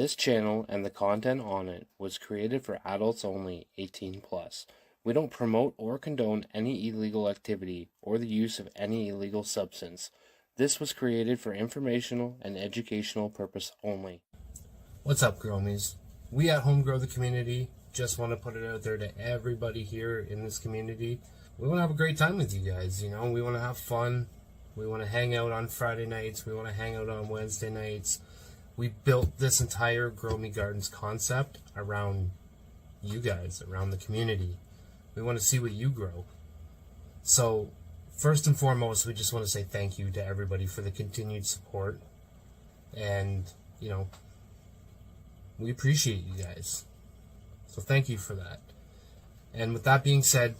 This channel and the content on it was created for adults only, 18 plus. We don't promote or condone any illegal activity or the use of any illegal substance. This was created for informational and educational purpose only. What's up, Growmies? We at Home Grow the Community just want to put it out there to everybody here in this community. We want to have a great time with you guys, we want to have fun. We want to hang out on Friday nights. We want to hang out on Wednesday nights. We built this entire Growmie Gardens concept around you guys, around the community. We want to see what you grow. So, first and foremost, we just want to say thank you to everybody for the continued support. And, we appreciate you guys. So thank you for that. And with that being said,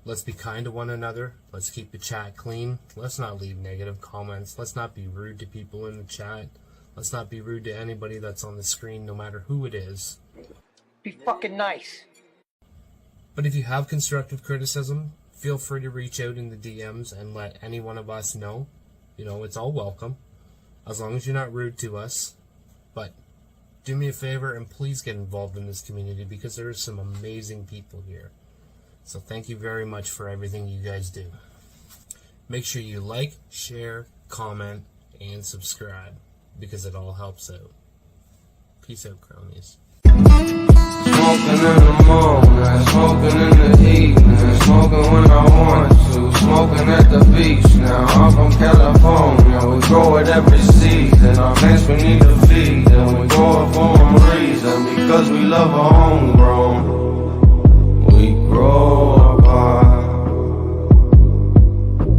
let's be kind to one another. Let's keep the chat clean. Let's not leave negative comments. Let's not be rude to people in the chat. Let's not be rude to anybody that's on the screen, no matter who it is. Be fucking nice. But if you have constructive criticism, feel free to reach out in the DMs and let any one of us know. It's all welcome, as long as you're not rude to us. But do me a favor and please get involved in this community because there are some amazing people here. So thank you very much for everything you guys do. Make sure you like, share, comment, and subscribe because it all helps out. Peace out, Growmies. Smoking in the morning, smoking in the evening, smoking when I want to, smoking at the beach. Now I'm from California, we grow it every season. Our plants we need to feed, and we grow it for a reason because we love our homegrown. We grow our pie,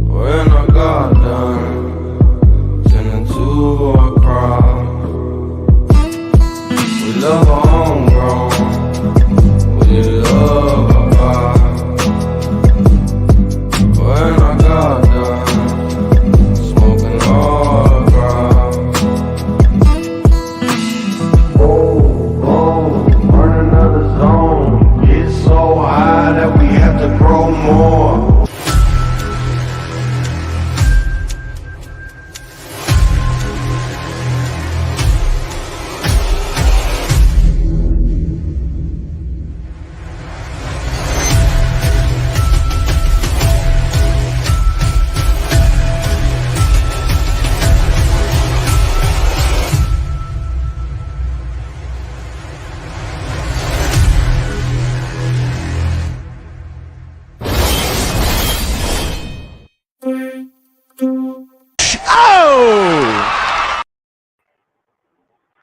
we're in our garden, tending to our crop. We love our homegrown. We love our vibe. We're in our garden, smoking all the ground. Oh, burn another zone. Get so high that we have to grow more.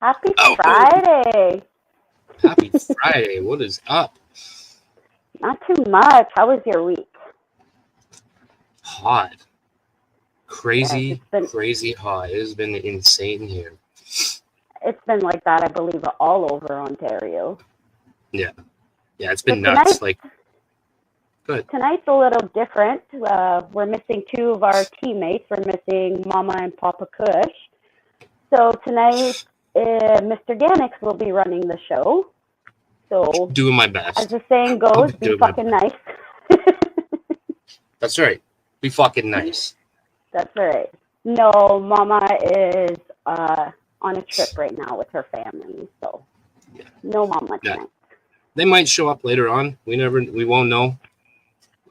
Happy Friday. Happy Friday. What is up? Not too much. How was your week? Hot. Crazy, Yeah, crazy hot. It has been insane here. It's been like that, I believe, all over Ontario. Yeah, it's been But nuts. Good. Tonight's a little different. We're missing two of our teammates. We're missing Mama and Papa Kush. So tonight, Mr. Ganix will be running the show. So Doing my best. as the saying goes, be fucking nice. That's right. Be fucking nice. That's right. No, Mama is on a trip right now with her family, so no Mama tonight. They might show up later on. We won't know.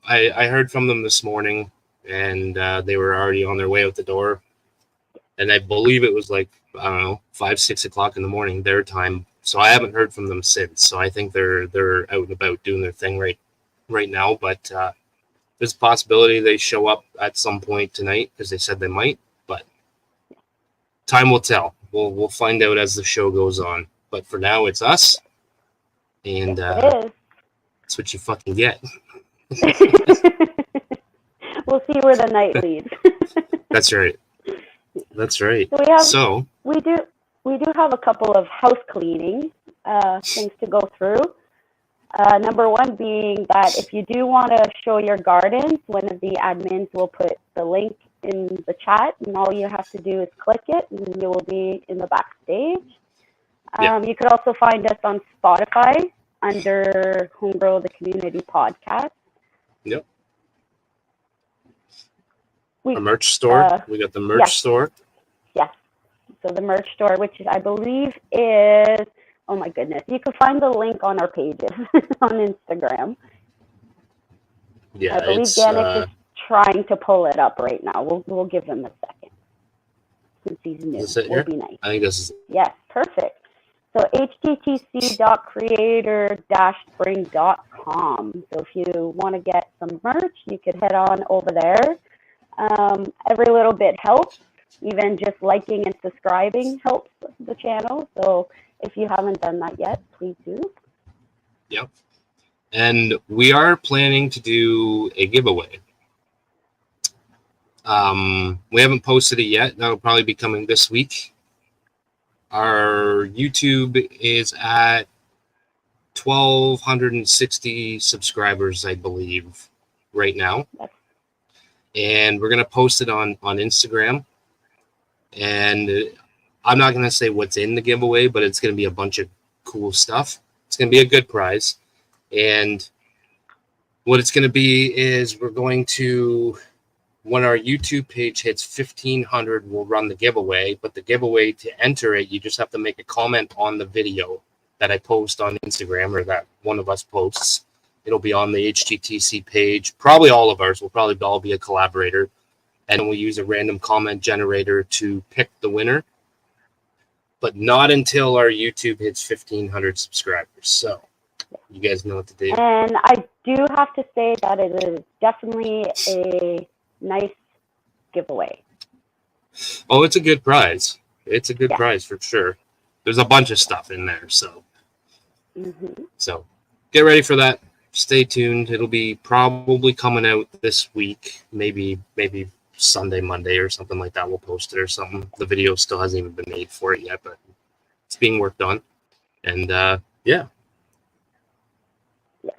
I heard from them this morning, and they were already on their way out the door. And I believe it was 5, 6 o'clock in the morning their time. So I haven't heard from them since. So I think they're out and about doing their thing right now. But there's a possibility they show up at some point tonight because they said they might. But time will tell. We'll find out as the show goes on. But for now, it's us, and that's what you fucking get. We'll see where the night leads. That's right. That's right. So we do have a couple of house cleaning things to go through. Number one being that if you do want to show your gardens, one of the admins will put the link in the chat, and all you have to do is click it, and you will be in the backstage. You could also find us on Spotify under Home Grow the Community Podcast. Yep. Our merch store. We got the merch store. Yes. So the merch store, which I believe is, oh my goodness, you can find the link on our pages on Instagram. Yeah, I believe it's Danik is trying to pull it up right now. We'll give him a second since he's new. is it We'll here? be nice. I think this is. Yes, perfect. So httc.creator-spring.com. So if you want to get some merch, you could head on over there. Every little bit helps. Even just liking and subscribing helps the channel. So if you haven't done that yet, please do. Yep. And we are planning to do a giveaway. We haven't posted it yet. That'll probably be coming this week. Our YouTube is at 1,260 subscribers, I believe, right now. And we're going to post it on Instagram. And I'm not going to say what's in the giveaway, but it's going to be a bunch of cool stuff. It's going to be a good prize. And what it's going to be is we're going to, when our YouTube page hits 1,500, we'll run the giveaway. But the giveaway, to enter it, you just have to make a comment on the video that I post on Instagram, or that one of us posts. It'll be on the HGTC page. Probably all of ours. We'll probably all be a collaborator. And we'll use a random comment generator to pick the winner. But not until our YouTube hits 1,500 subscribers. So you guys know what to do. And I do have to say that it is definitely a nice giveaway. Oh, it's a good prize. It's a good prize for sure. There's a bunch of stuff in there. So get ready for that. Stay tuned. It'll be probably coming out this week. Maybe Sunday, Monday, or something like that. We'll post it or something. The video still hasn't even been made for it yet, but it's being worked on. And yeah.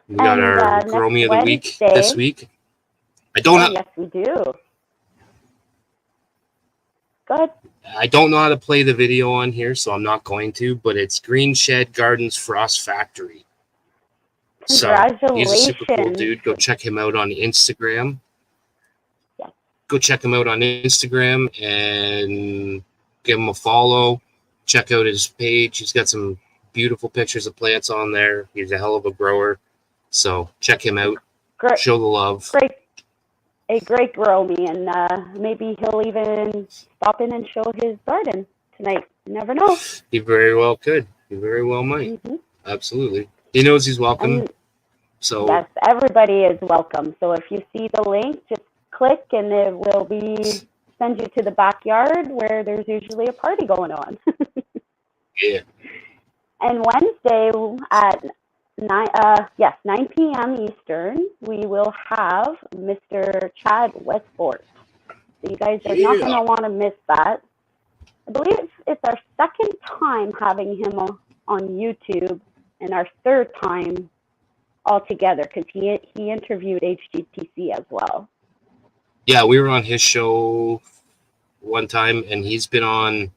We got our Growmie of the week this week. I don't know. Yes, we do. Go ahead. I don't know how to play the video on here, so I'm not going to, but it's Green Shed Gardens Frost Factory. Congratulations. So he's a super cool dude. Go check him out on Instagram. Go check him out on Instagram and give him a follow. Check out his page. He's got some beautiful pictures of plants on there. He's a hell of a grower. So check him out. Great. Show the love. A great Growmie, and maybe he'll even stop in and show his garden tonight. You never know. He very well could. He very well might. Absolutely. He knows he's welcome. So yes, everybody is welcome. So if you see the link, just click and it will send you to the backyard where there's usually a party going on. Yeah. And Wednesday at 9 p.m. Eastern, we will have Mr. Chad Westport. So you guys are not going to want to miss that. I believe it's our second time having him on YouTube, and our third time altogether, because he interviewed HGTC as well. Yeah, we were on his show one time, and he's been on.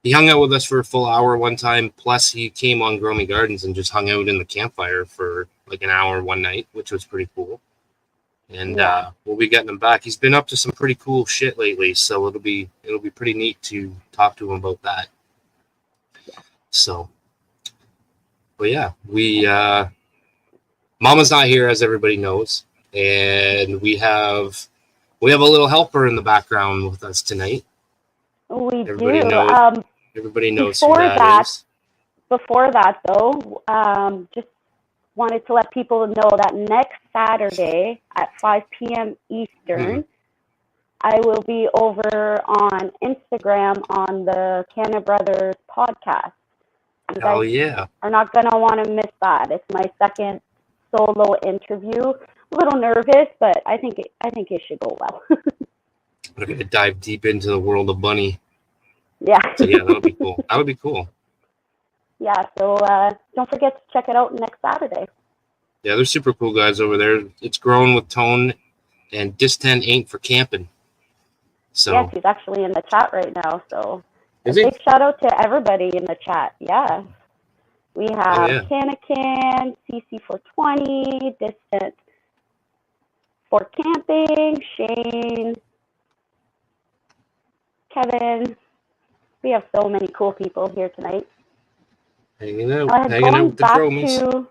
He hung out with us for a full hour one time. Plus, he came on Growmie Gardens and just hung out in the campfire for like an hour one night, which was pretty cool. And we'll be getting him back. He's been up to some pretty cool shit lately, so it'll be pretty neat to talk to him about that. So, but yeah, we Mama's not here, as everybody knows, and we have a little helper in the background with us tonight. Everybody knows who that is. Before that, though, just wanted to let people know that next Saturday at 5 p.m. Eastern, I will be over on Instagram on the Canna Brothers podcast. You guys are not going to want to miss that. It's my second solo interview. A little nervous, but I think it should go well. We're going to dive deep into the world of Bunny. Yeah. So yeah, that would be cool. That would be cool. Yeah, so don't forget to check it out next Saturday. Yeah, they're super cool guys over there. It's Growing with Tone, and Dis10 ain't for camping. So yes, he's actually in the chat right now. So a big shout out to everybody in the chat. Yeah. We have Canacan, CC420, Distant for Camping, Shane, Kevin, We have so many cool people here tonight. Hanging out with the back Growmies.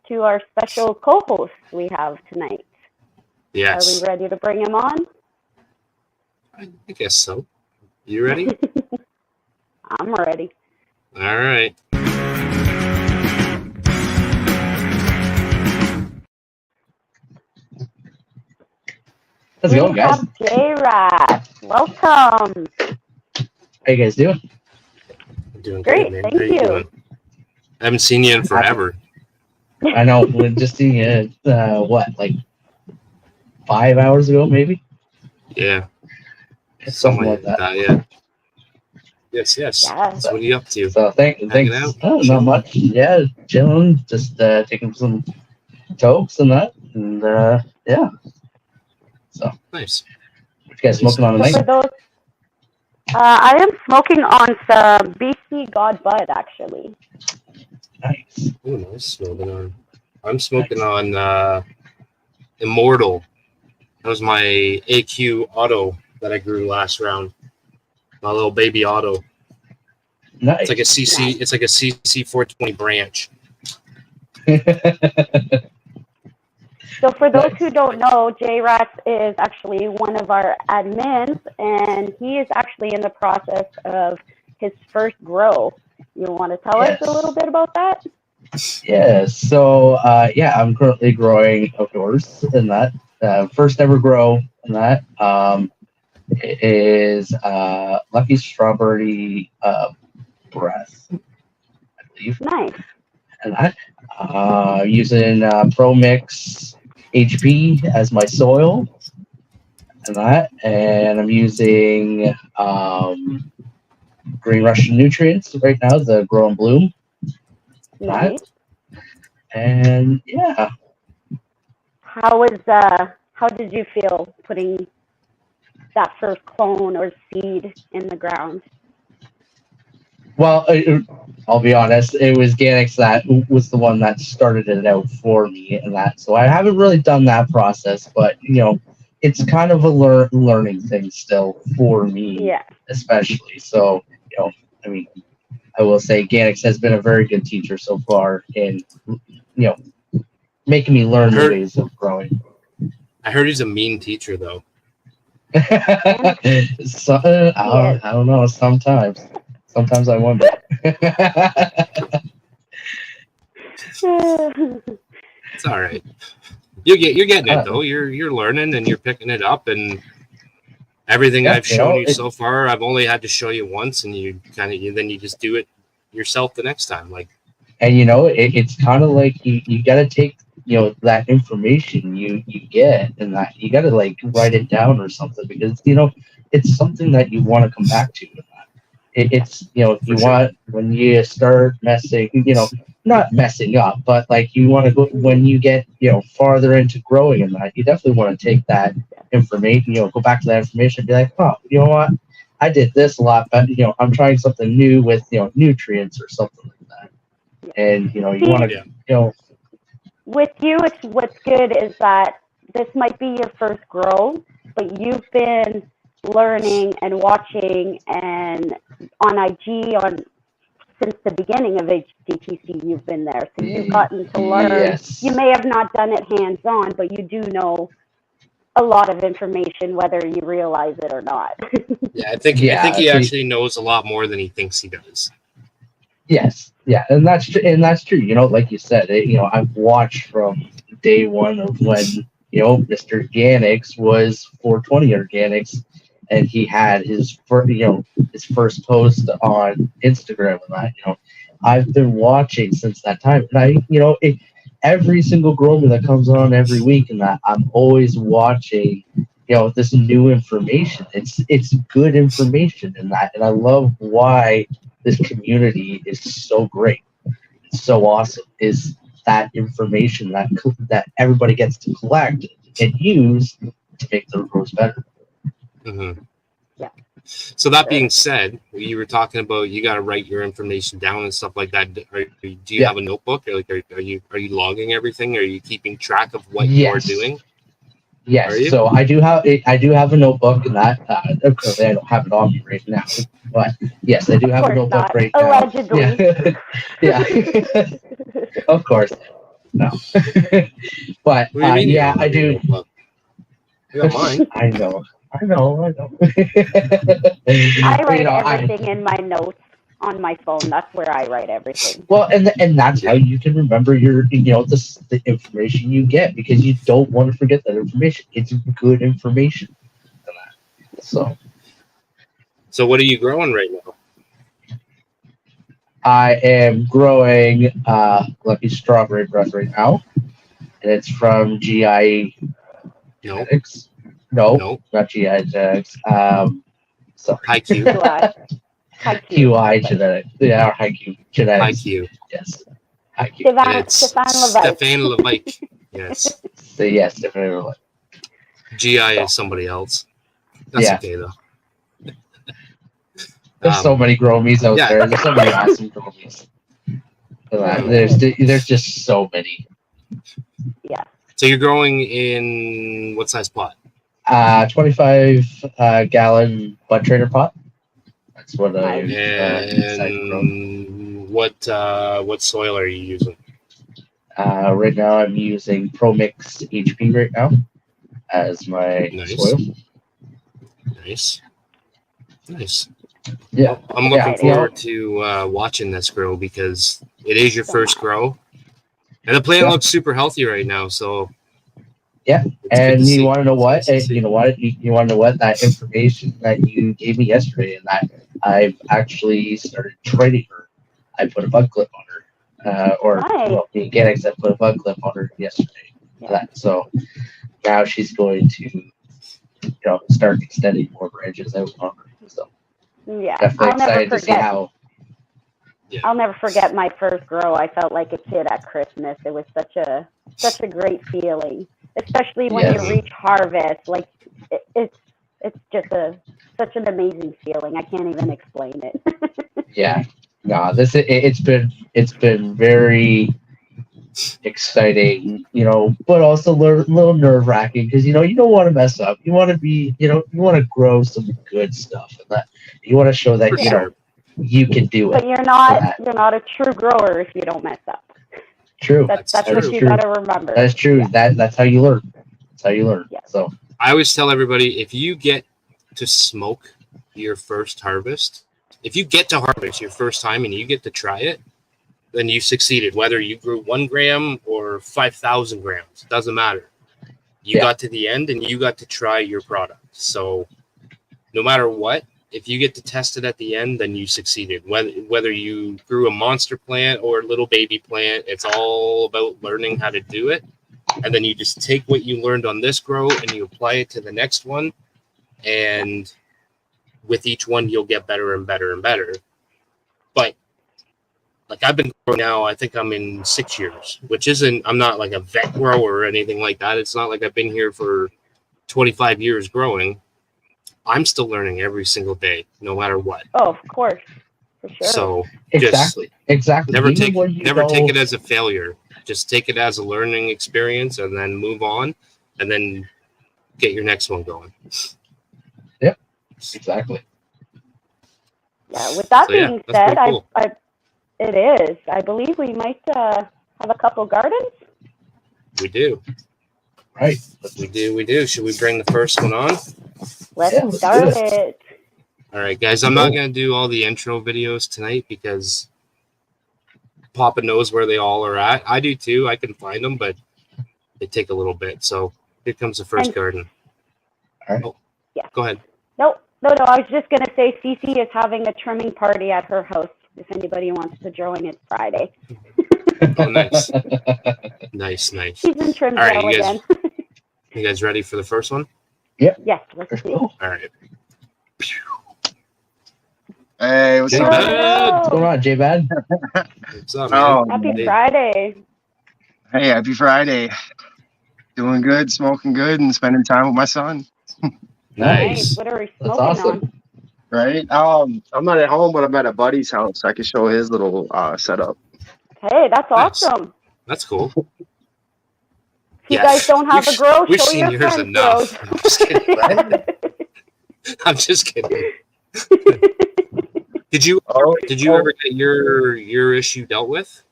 to our special co-host we have tonight. Yes. Are we ready to bring him on? I guess so. You ready? I'm ready. All right. How's it going, guys? J-Rat. Welcome. How you guys doing? I'm doing Great, good, man. thank How you you. doing? I haven't seen you in forever. I know. We're just seeing it, like 5 hours ago, maybe? Yeah. Something like that. Yeah. Yes. Yeah. So what are you up to? So thanks. out? Oh, not Chilling? much. Yeah, chilling. Just taking some tokes and that. And yeah. So, Nice. what you guys smoking on So tonight? for those, I am smoking on some BC God Bud, actually. Nice. Oh, nice. Smoking on. I'm smoking on Immortal. That was my AQ auto that I grew last round. My little baby auto. Nice. It's like a CC. Nice. It's like a CC 420 branch. So for those Nice. who don't know, J-Rat is actually one of our admins, and he is actually in the process of his first grow. You want to tell us a little bit about that? Yeah, so I'm currently growing outdoors in that. First ever grow in that. It is Lucky Strawberry Breath, I believe. Nice. And that. Using Pro Mix HP as my soil. And that. And I'm using Green Russian Nutrients right now, the Grow and Bloom. Nice. And yeah. How did you feel putting that first clone or seed in the ground? Well, I'll be honest, it was Ganix that was the one that started it out for me and that. So I haven't really done that process, but it's kind of a learning thing still for me, Yeah. especially. So, I will say Ganix has been a very good teacher so far in, making me learn the ways of growing. I heard he's a mean teacher, though. So, I don't know. Sometimes I wonder. It's all right. You're getting it though. You're learning and you're picking it up, and everything I've shown you so far, I've only had to show you once, and you then you just do it yourself the next time. Like, and it's kind of like you got to take that information you get and that you got to like write it down or something, because it's something that you want to come back to. It's you want, when you start messing, not messing up, but like you want to go when you get farther into growing and that, you definitely want to take that information, go back to that information and be like, oh, you know what, I did this a lot, but I'm trying something new with nutrients or something like that. And you want to with you, what's good is that this might be your first grow, but you've been learning and watching and on IG since the beginning of HDTC. You've been there, so you've gotten to learn. Yes. You may have not done it hands-on, but you do know a lot of information, whether you realize it or not. yeah, I think he actually knows a lot more than he thinks he does. Yes, yeah, and that's true. Like you said, I've watched from day one of when Mr. Organics was 420 Organics, and he had his first post on Instagram and that. I've been watching since that time, and every single Growmie that comes on every week, and that I'm always watching. This new information. It's good information in that, and I love why this community is so great. It's so awesome. Is that information that everybody gets to collect and use to make their grows better. Mm-hmm. Yeah. So that being said, you were talking about you got to write your information down and stuff like that. Do you have a notebook? Or are you logging everything? Are you keeping track of what you're doing? Yes, Are you? so I do have a notebook, and that currently I don't have it on me right now. But yes, I do have a course notebook not. right now. Allegedly. Yeah, yeah. Of course, no. But What do you mean you yeah, don't I have your do. notebook? I got mine. I know. I You write know, everything in my notes on my phone. That's where I write everything. well, and that's how Yeah. you can remember the information you get, because you don't want to forget that information. It's good information. So So what are you growing right now? I am growing Lucky Strawberry Breath right now, and it's from GI No, Genetics. No, no. not GI Genetics. Sorry, High Q. QI. High Q. QI Genetics. Yeah, or HiQ High Genetics. Q. Yes, HiQ. And it's Stefan Levite. Stefan Levite. Yes. So yes, definitely. GI is somebody else. That's Yeah. okay though. There's so many Growmies out yeah. there. There's so many awesome Growmies. There's just so many. Yeah. So you're growing in what size pot? 25 gallon bud trader pot. That's what I decided to grow. And what soil are you using? Right now I'm using Pro Mix HP right now as my Nice. soil. Nice. Yeah. Well, I'm looking Yeah. forward to watching this grow because it is your first grow, and the plant looks super healthy right now. So Yeah. it's good And to you see. want to know what? It's nice to see. You know what? You want to know what? That information that you gave me yesterday, and that I've actually started training her. I put a bug clip on her. Nice. The organics, I put a bug clip on her yesterday. Yeah. So now she's going to, start extending more branches out on her. So Yeah. definitely I'll never excited to see forget. how. I'll never forget my first grow. I felt like a kid at Christmas. It was such a great feeling, especially when Yes. you reach harvest. Like it's just such an amazing feeling. I can't even explain it. Yeah. No, it's been very exciting, but also a little nerve wracking, because you don't want to mess up. You want to be, you want to grow some good stuff, and that you want to show that For sure. you can do it. But you're not a true grower if you don't mess up. True. That's true. what you gotta remember. That's true. Yeah. That's how you learn. That's how you learn. Yeah. So I always tell everybody, if you get to smoke your first harvest, if you get to harvest your first time and you get to try it, then you succeeded. Whether you grew 1 gram or 5,000 grams, it doesn't matter. You got to the end and you got to try your product. So no matter what, if you get to test it at the end, then you succeeded. Whether you grew a monster plant or a little baby plant, it's all about learning how to do it. And then you just take what you learned on this grow and you apply it to the next one. And with each one, you'll get better and better and better. But like I've been growing now, I think I'm in 6 years, which I'm not like a vet grower or anything like that. It's not like I've been here for 25 years growing. I'm still learning every single day, no matter what. Oh, of course, for sure. So exactly. never Even take it as a failure. Just take it as a learning experience and then move on and then get your next one going. Yep. Exactly. Yeah. With that being said, cool. it is. I believe we might have a couple gardens. We do. Right. We do. Should we bring the first one on? Let's start it. All right, guys. I'm not going to do all the intro videos tonight because Papa knows where they all are at. I do too. I can find them, but they take a little bit. So here comes the first garden. All right. Oh, yeah. Go ahead. No. I was just going to say Cece is having a trimming party at her house. If anybody wants to join, it's Friday. Oh, nice. Nice. She's in trim gel again. You guys ready for the first one? Yep. Yes, let's see. All right. Hey, what's J-Bad. up? What's going on, J-Bad? What's up, man? Happy Friday. Hey, happy Friday. Doing good, smoking good, and spending time with my son. Nice. What are we That's smoking awesome. on? Right? I'm not at home, but I'm at a buddy's house. So I can show his little setup. Hey, that's Nice. awesome. That's cool. If you guys don't have a grow, we've show seen your yours friends enough. grows. I'm just kidding. I'm just kidding. Did you ever get your issue dealt with?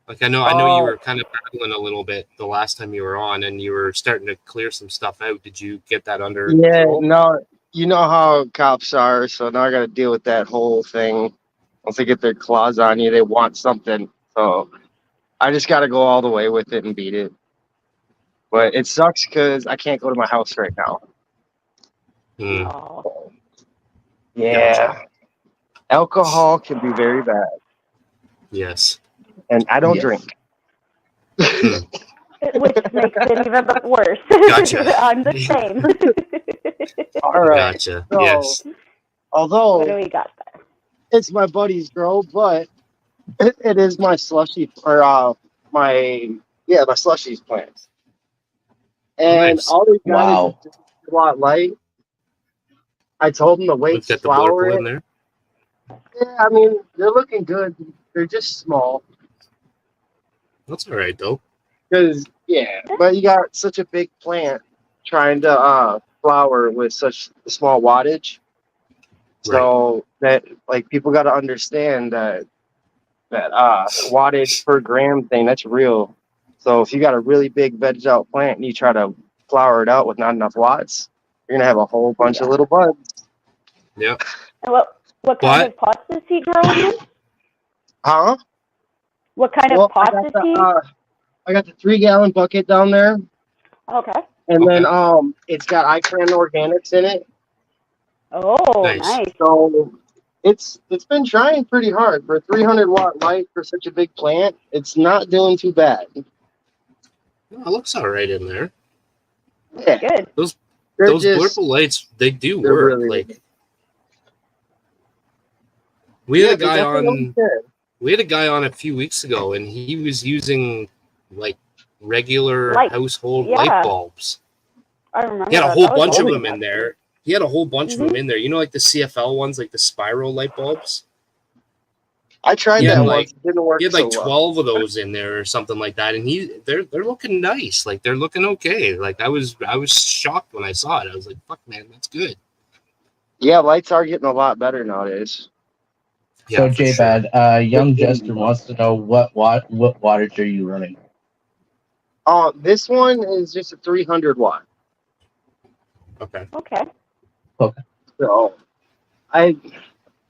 Like I know you were kind of battling a little bit the last time you were on, and you were starting to clear some stuff out. Did you get that under Yeah, control? no, you know how cops are, so now I got to deal with that whole thing. Once they get their claws on you, they want something. So I just got to go all the way with it and beat it. But it sucks because I can't go to my house right now. Hmm. Oh, Yeah, Gotcha. alcohol can be very bad, Yes. and I don't Yes. drink. which makes it even worse. Gotcha. I'm the same. All right. Gotcha. So, Yes. What do although we got there? it's my buddy's grow, but it is my slushy or my slushy's plants. And Nice. all we got Wow. is a lot light. I told him to wait We've to got the flower blurple it. in there. Yeah, I mean they're looking good. They're just small That's all right though. because but you got such a big plant trying to flower with such small wattage. So that like people got to understand that wattage per gram thing that's real. So if you got a really big vegged out plant and you try to flower it out with not enough watts, you're gonna have a whole bunch of little buds. Yeah. And what kind of pots is he growing in? Huh? What kind of pots is he? I got the 3-gallon bucket down there, Okay. and then Okay. it's got iCran organics in it. Oh, Nice. nice. So it's been trying pretty hard for a 300-watt light for such a big plant. It's not doing too bad. Well, it looks all right in there. Yeah, Good. Those just blurple lights, they do they're work. really Like we had a they guy definitely on. can. We had a guy on a few weeks ago, and he was using like regular Light. household Yeah. light bulbs. I remember. He had a that. whole That was bunch of really them in good. there. He had a whole bunch of Mhm. them in there. You know, like the CFL ones, like the spiral light bulbs. I tried He had that like once. It didn't work he had so like well. 12 of those in there or something like that, and they're looking nice. Like they're looking okay. Like I was shocked when I saw it. I was like, "Fuck, man, that's good." Yeah, lights are getting a lot better nowadays. Yeah, So for J sure. Bad, young Jester wants to know what wattage are you running? This one is just a 300-watt. Okay. Okay. So I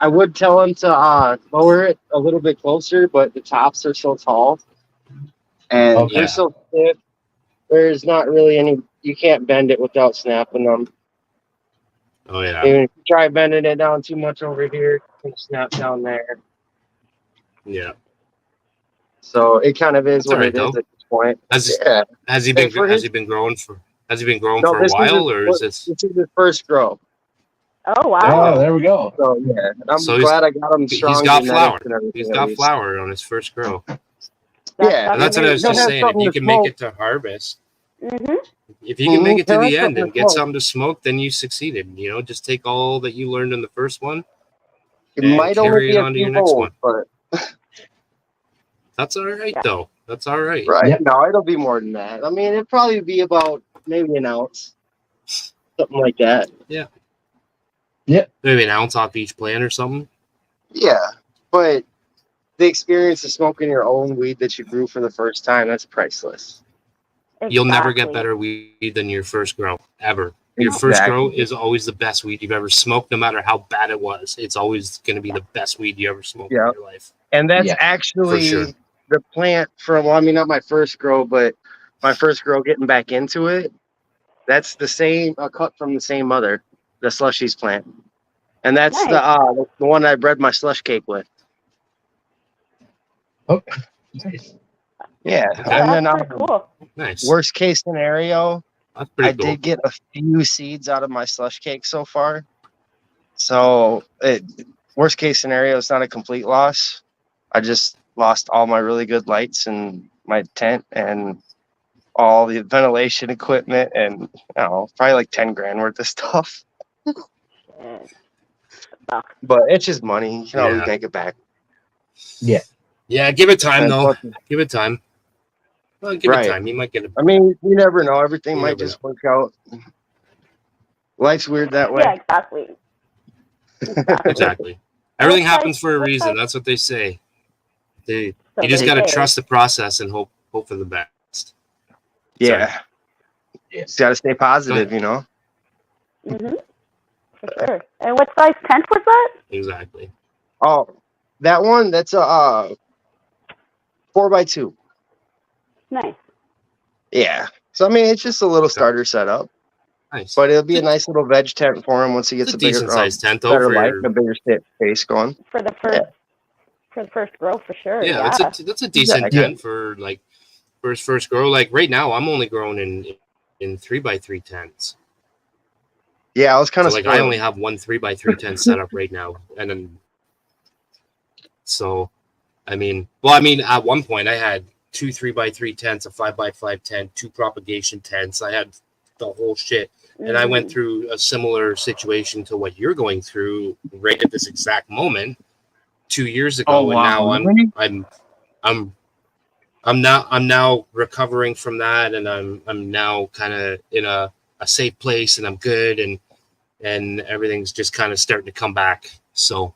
would tell him to lower it a little bit closer, but the tops are so tall and Okay. they're so stiff. There's not really any. You can't bend it without snapping them. Oh yeah. Even if you try bending it down too much over here, it's gonna snap down there. Yeah. So it kind of is That's all what right it is though. at this point. Has Yeah. has he Hey, been for has his he been growing for no, a this is while, or is this? this is his first grow. Oh, wow. There you Oh, go. there we go. So yeah, I'm So glad I got him he's strong got genetics flower. and everything. He's at got least. flower on his first grow. Yeah, And that's what I was he'll just have saying. If something you to can make smoke. it to harvest, Mhm. if you can make it to He'll have the end something and to get smoke. something to smoke, then you succeeded. You know, just take all that you learned in the first one It and might only carry be it a on to few your next holes, one. but That's all right, Yeah. though. That's all right. right. Yep. No, it'll be more than that. I mean, it'll probably be about maybe an ounce, something like that. Maybe an ounce off each plant or something. Yeah, but the experience of smoking your own weed that you grew for the first time—that's priceless. You'll never get Exactly. better weed than your first grow, ever. Your first grow is always the best weed you've ever smoked, no matter how bad it was. It's always going to be the best weed you ever smoked in your life. And that's Yeah, actually for sure. the plant from, well, I mean, not my first grow, but my first grow getting back into it. That's the same, a cut from the same mother, the slushies plant. And that's Nice. the one I bred my slush cake with. Okay. Nice. Yeah. Okay. And then That's pretty cool. Nice. worst case scenario, That's pretty I cool. did get a few seeds out of my slush cake so far. So worst case scenario, it's not a complete loss. I just lost all my really good lights and my tent and all the ventilation equipment and probably like 10 grand worth of stuff. Shit. Sucks. But it's just money. You can always Yeah. make it back. Yeah, give it time, And though. plus, Give it time. Well, give Right. it time. You might get a. I mean, you never know. Everything You might never just work out. Life's weird that way. Yeah, exactly. Exactly. Exactly. Everything What happens size- for a what reason. size- That's what they say. You So just they got to say. trust the process and hope for the best. Yeah. Just got to stay positive, you know? Mhm. For sure. And what size tent was that? Exactly. Oh, that one, that's a 4x2. Nice. Yeah. So, I mean, it's just a little starter setup, Nice. but it'll be a nice little veg tent for him once he It's gets a a bigger, decent sized tent though better for light, and a bigger space going. For the first grow, for sure. yeah. Yeah. That's a decent Exactly. tent for like for his first grow. Like right now, I'm only growing in 3x3 tents. Yeah, I was kind So of like I only have one 3x3 tent set up right now, and then so I mean at one point I had two 3x3 tents, a 5x5 tent, two propagation tents. I had the whole shit, and I went through a similar situation to what you're going through right at this exact moment 2 years ago, Oh, wow. and Really? I'm now recovering from that, and I'm now kind of in a safe place, and I'm good, and everything's just kind of starting to come back. So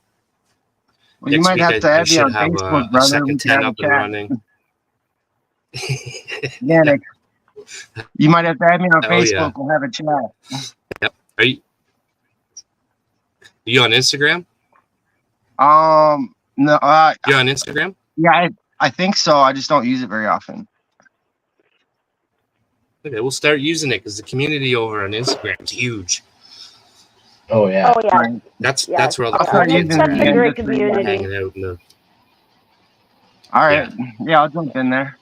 Well, you next might week have to I add me should on have Facebook, a brother. second We can tent have a up and chat. running. Yeah, Nick. You might have to add me on Oh, Facebook. yeah. We'll have a chat. Are you on Instagram? No, You're on Instagram? yeah, I think so. I just don't use it very often. Okay, we'll start using it because the community over on Instagram is huge. Oh yeah. Oh yeah. Right. That's Yeah. where all the I'll cool start And it's kids using are it such a again great just for you guys. community. hanging out in the All right. Yeah, I'll jump in there.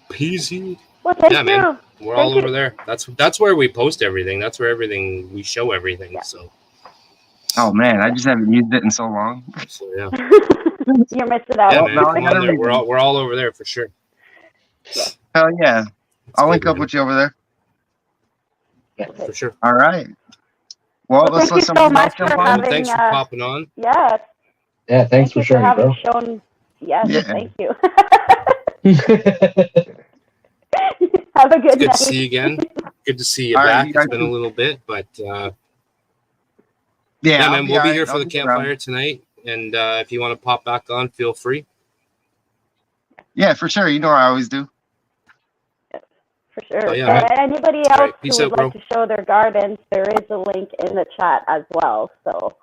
PZ. Well, thank Yeah, you. man. We're Thank all you. over there. That's where we post everything. That's where we show everything. Yeah. So Oh man, I just haven't used it in so long. yeah. You're missing out. Yeah, Well, man. now I Come got on a there. reason. We're all over there for sure. Hell yeah. It's I'll good, link up man. with you over there. For sure. All right. Well, Well, let's thank let you so somebody else much jump for on. having. Thanks for popping on. Yeah. Yeah, thanks Thank for you for sharing, having bro. shown. Yes. Yeah. Thank you. Have a It's good good night. to see you again. Good to see you All right, back. you It's guys been a too. little bit, but Yeah, yeah, I'll man, we'll all be right. here for I'll the be around. campfire tonight. And if you want to pop back on, feel free. Yeah, for sure. You know I always do. For sure. Oh, yeah, man. Anybody All else right, who peace would out, like bro. to show their gardens, there is a link in the chat as well. So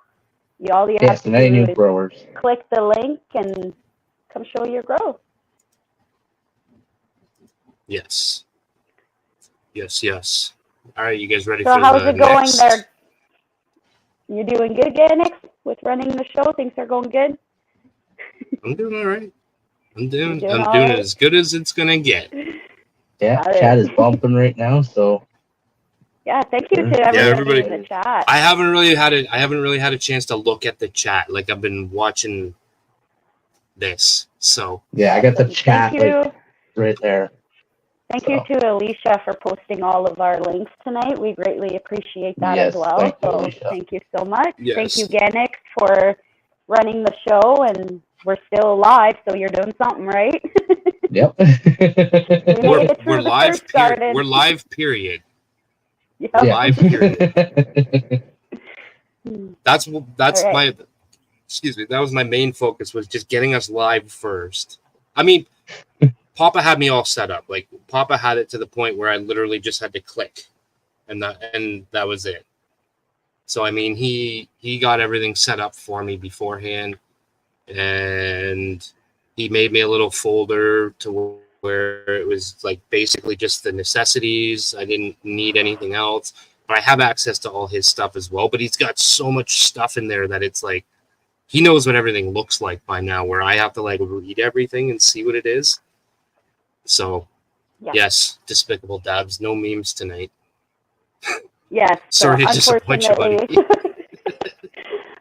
all you have Yes, to and any do new is growers. click the link and come show your grow. Yes. Yes. All right, you guys ready So for how's the it going next? there? You doing good, Ganix, with running the show? Things are going good? I'm doing all right. I'm You're doing all right? it as good as it's gonna get. Yeah, All right. chat is bumping right now, so Yeah, thank you to Yeah, everybody everybody- in the chat. I haven't really had a chance to look at the chat. Like I've been watching this. So yeah, I got the Thank chat you. like right there. Thank you to Alicia for posting all of our links tonight. We greatly appreciate that as Yes, well. thank you, So Alicia. thank you so much. Yes. Thank you, Ganix, for running the show, and we're still alive, so you're doing something right. Yep. We made it through we're the live. first garden. We're live. Period. Yep. We're live. Period. That's All right. my. Excuse me. That was my main focus, was just getting us live first. I mean, Papa had me all set up. Like Papa had it to the point where I literally just had to click, and that was it. So I mean, he got everything set up for me beforehand, and he made me a little folder to where it was like basically just the necessities. I didn't need anything else, but I have access to all his stuff as well. But he's got so much stuff in there that it's like he knows what everything looks like by now, where I have to like read everything and see what it is. So Yeah. yes, Despicable Dabs, no memes tonight. Yes. Sorry to disappoint you, buddy.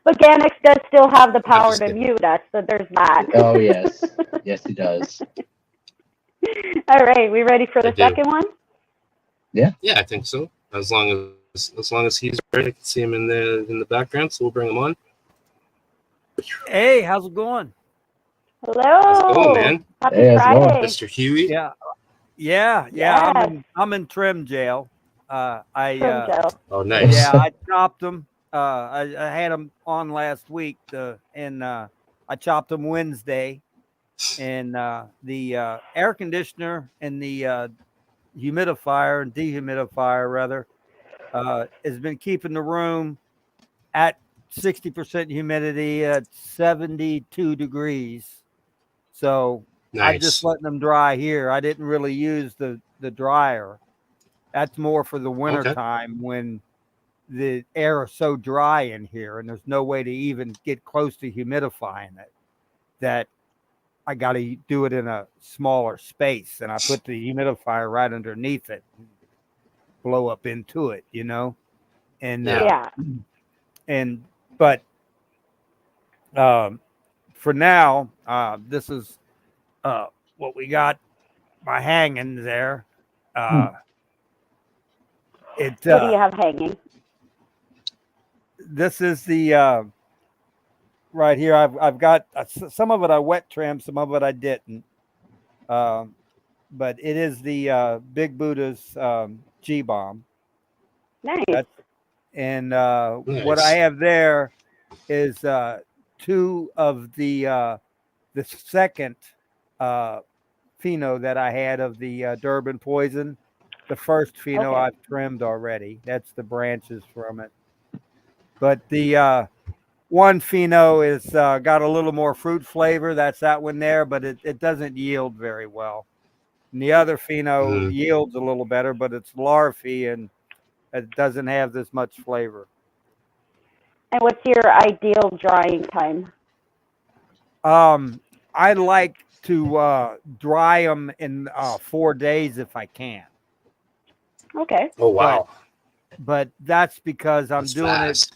But Ganix does still have the power just to kidding. mute us, so there's that. Oh yes, yes he does. All right, we ready for I the do. second one? Yeah, I think so. As long as he's ready, I can see him in the background, so we'll bring him on. Hey, how's it going? Hello. How's it going, man? Happy Hey, how's it going? Friday. Mr. Huey. Yeah, Yeah, Yes. I'm in trim jail. Trim gel. Oh, nice. Yeah, I chopped them. I had them on last week. And I chopped them Wednesday, and the air conditioner and the humidifier and dehumidifier rather has been keeping the room at 60% humidity at 72 degrees. So I'm just Nice. letting them dry here. I didn't really use the dryer. That's more for the winter Okay. time when the air is so dry in here and there's no way to even get close to humidifying it, that I got to do it in a smaller space. And I put the humidifier right underneath it, blow up into it, and Yeah. Yeah. and but um, for now, this is what we got. My hanging there. Uh, it What do you have hanging? This is the right here. I've got some of it I wet trimmed, some of it I didn't. Um, but it is the Big Buddha's G bomb. Nice. And what I Nice. have there is two of the second uh, pheno that I had of the Durban poison. The first pheno Okay. I've trimmed already. That's the branches from it. But the one pheno is got a little more fruit flavor. That's that one there, but it doesn't yield very well. And the other pheno Mhm. yields a little better, but it's larvae and it doesn't have this much flavor. And what's your ideal drying time? I like to dry them in 4 days if I can, Okay. Oh, but wow. that's because I'm That's doing it. fast.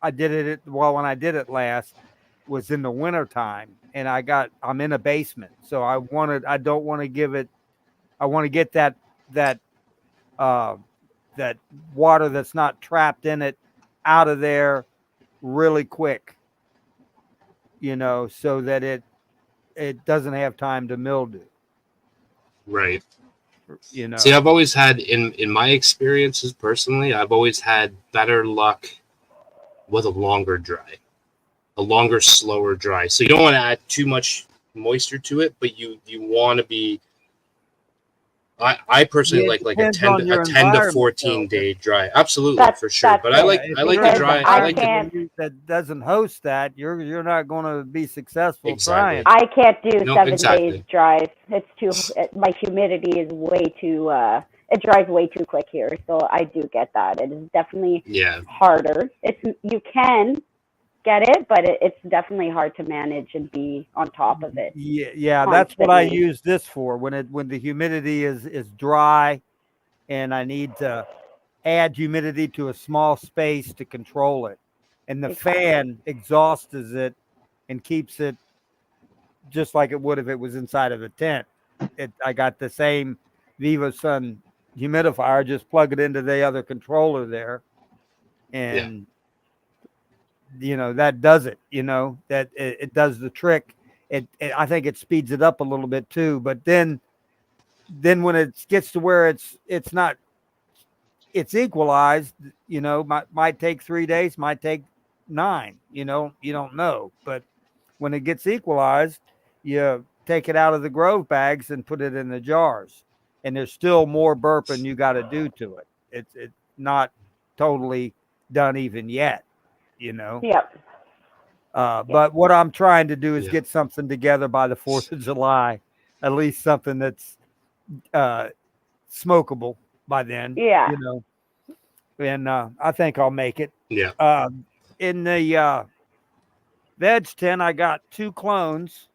I did it well when I did it last was in the winter time, and I'm in a basement, so I don't want to give it. I want to get that uh, that water that's not trapped in it out of there really quick, so that it doesn't have time to mildew, Right. you See, know. I've always had in my experiences personally, I've always had better luck with a longer dry, a longer, slower dry. So you don't want to add too much moisture to it, but you want to be. I personally Yeah, it like a depends 10 on to a your 10 to environment, though. 14 day dry. Absolutely, That's for sure. that's But it. Yeah, if I you're like the in Because an dry. I I like the environment can't that doesn't host that, you're not going to be successful trying. exactly. I can't do No, 7 days exactly. dry. It's my humidity is way too it dries way too quick here. So I do get that. It is definitely Yeah. harder. You can get it, but it's definitely hard to manage and be on top of it Yeah, that's what I constantly. use this for when the humidity is dry and I need to add humidity to a small space to control it. And the Exactly. fan exhausts it and keeps it just like it would if it was inside of a tent. I got the same Viva Sun humidifier, just plug it into the other controller there, Yeah. and that does it. That it does the trick. I think it speeds it up a little bit too. But then when it gets to where it's not it's equalized, might take 3 days, might take 9. You don't know, but when it gets equalized, you take it out of the Grove bags and put it in the jars. And there's still more burping you got to do to it. It's not totally done even yet, you know. Yep. Yep. But what I'm trying to do is Yeah. get something together by the 4th of July, at least something that's uh, smokable by then, Yeah. And I think I'll make it. Yeah. Uh, in the veg tent, I got 2 clones.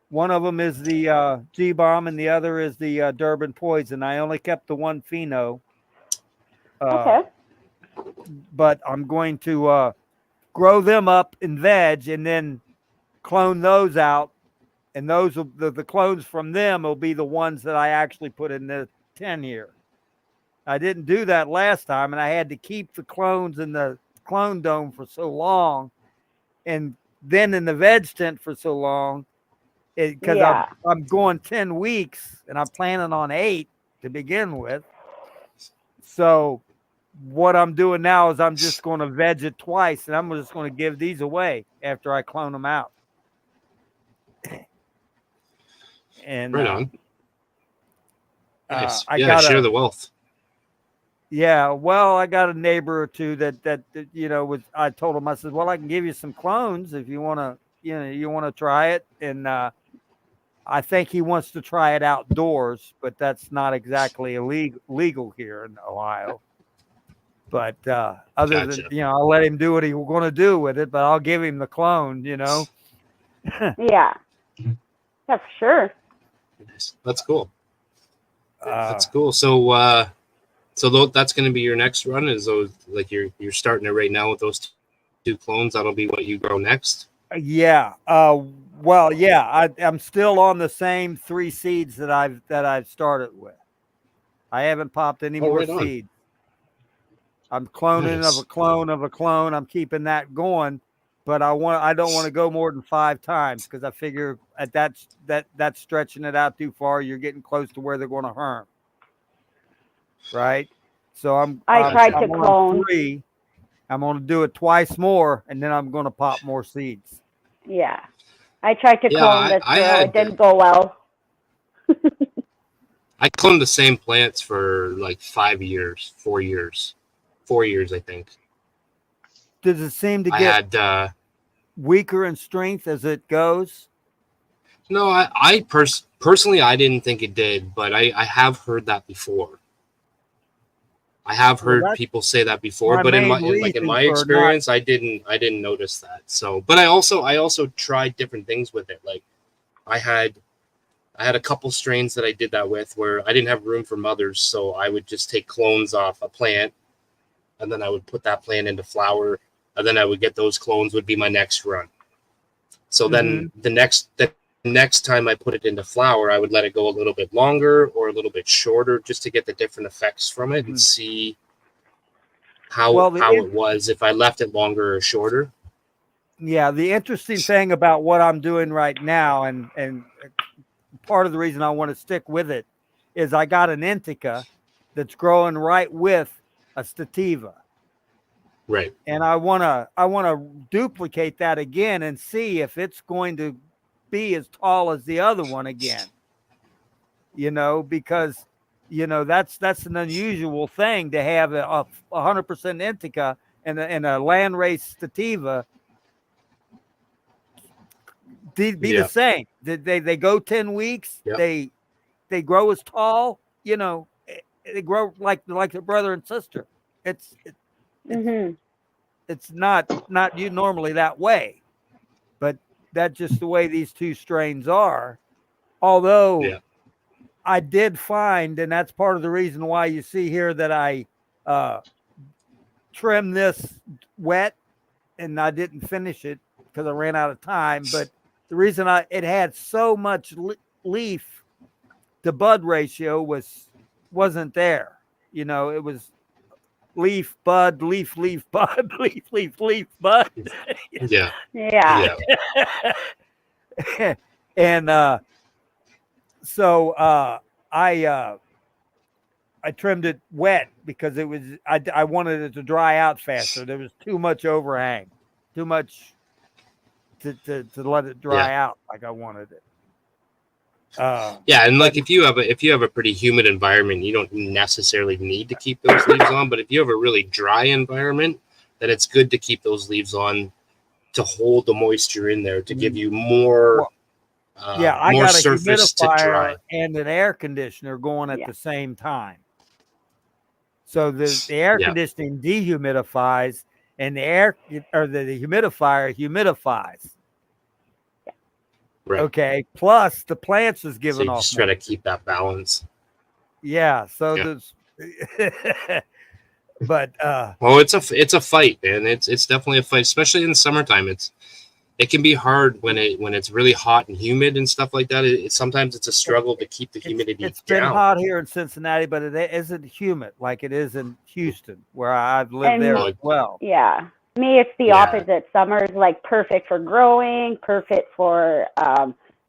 One of them is the G bomb, and the other is the Durban poison. I only kept the one pheno, uh, Okay. but I'm going to grow them up in veg and then clone those out. And the clones from them will be the ones that I actually put in the 10 here. I didn't do that last time, and I had to keep the clones in the clone dome for so long, and then in the veg tent for so long because Yeah. I'm going 10 weeks and I'm planning on 8 to begin with. So what I'm doing now is I'm just going to veg it twice, and I'm just going to give these away after I clone them out. And Right on. Nice. I Yeah, got share the wealth. well, I got a neighbor or two that I told him, I said, well, I can give you some clones if you want to, you want to try it. And I think he wants to try it outdoors, but that's not exactly legal here in Ohio. But other than, Gotcha. I'll let him do what he's going to do with it, but I'll give him the clone, Yeah. Yeah, for sure. Nice. That's cool. That's Uh, cool. So that's going to be your next run. Is those like you're starting it right now with those two clones? That'll be what you grow next. yeah. Well, yeah. I'm still on the same 3 seeds that I've started with. I haven't popped any more Right on. seeds. I'm cloning Nice. of a clone of a clone. I'm keeping that going, but I don't want to go more than 5 times because I figure at that's stretching it out too far. You're getting close to where they're going to harm, right? So I tried to I'm on clone. 3. I'm going to do it twice more, and then I'm going to pop more seeds. Yeah. I tried to clone this I girl. had It didn't go well. I cloned the same plants for like 4 years, I think. Does it seem to I get had weaker in strength as it goes? no, I personally I didn't think it did, but I have heard that before. I have Well, heard that's people say that before, my but in main my reason for not. experience, I didn't notice that. So, but I also tried different things with it. Like I had a couple strains that I did that with where I didn't have room for mothers, so I would just take clones off a plant, and then I would put that plant into flower, and then I would get those clones would be my next run. So then the next time I put it into flower, I would let it go a little bit longer or a little bit shorter just to get the different effects from it and see how Well, it was if I left it longer or shorter. yeah, the interesting thing about what I'm doing right now, and part of the reason I want to stick with it, is I got an indica that's growing right with a sativa, Right. and I wanna duplicate that again and see if it's going to be as tall as the other one again. Because that's an unusual thing to have a 100% indica and a land race sativa be the same. They go 10 weeks. Yep. They grow as tall. They grow like their brother and sister. It's not you normally that way, but that's just the way these two strains are. Although I did find, and that's part of the reason why you see here that I trimmed this wet and I didn't finish it because I ran out of time. But the reason it had so much leaf to bud ratio wasn't there. It was leaf, bud, leaf, leaf, bud, leaf, bud. Yeah. Yeah. And so I trimmed it wet because it was I wanted it to dry out faster. There was too much overhang, too much to let it dry out like I wanted it. And like if you have a pretty humid environment, you don't necessarily need to keep those leaves on. But if you have a really dry environment, then it's good to keep those leaves on to hold the moisture in there to give you more. I more got a surface to dry humidifier and an air conditioner going at the same time. So the air conditioning dehumidifies and the humidifier humidifies. Right. Okay. Plus the plants is giving so you off. just try to keep that balance. Yeah. So there's but well, it's a fight, man. It's definitely a fight, especially in the summertime. It can be hard when it's really hot and humid and stuff like that. Sometimes it's a struggle to keep the humidity It's down. been hot here in Cincinnati, but it isn't humid like it is in Houston, where I've lived there as well. Yeah. Me, it's the opposite. Summer is like perfect for growing, perfect for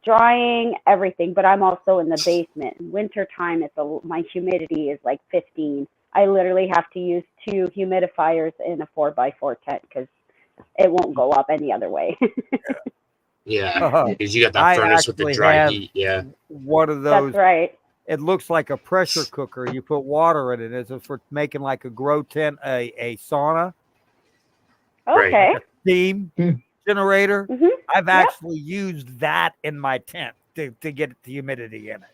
drying, everything. But I'm also in the basement. Winter time, my humidity is like 15. I literally have to use 2 humidifiers in a 4x4 tent because it won't go up any other way. Yeah, because you got that I furnace with the actually dry have heat. Yeah. one of those. That's right. It looks like a pressure cooker. You put water in it. It's for making like a grow tent, a sauna, Right. Okay. like a steam generator. Mhm. I've Yep. actually used that in my tent to get the humidity in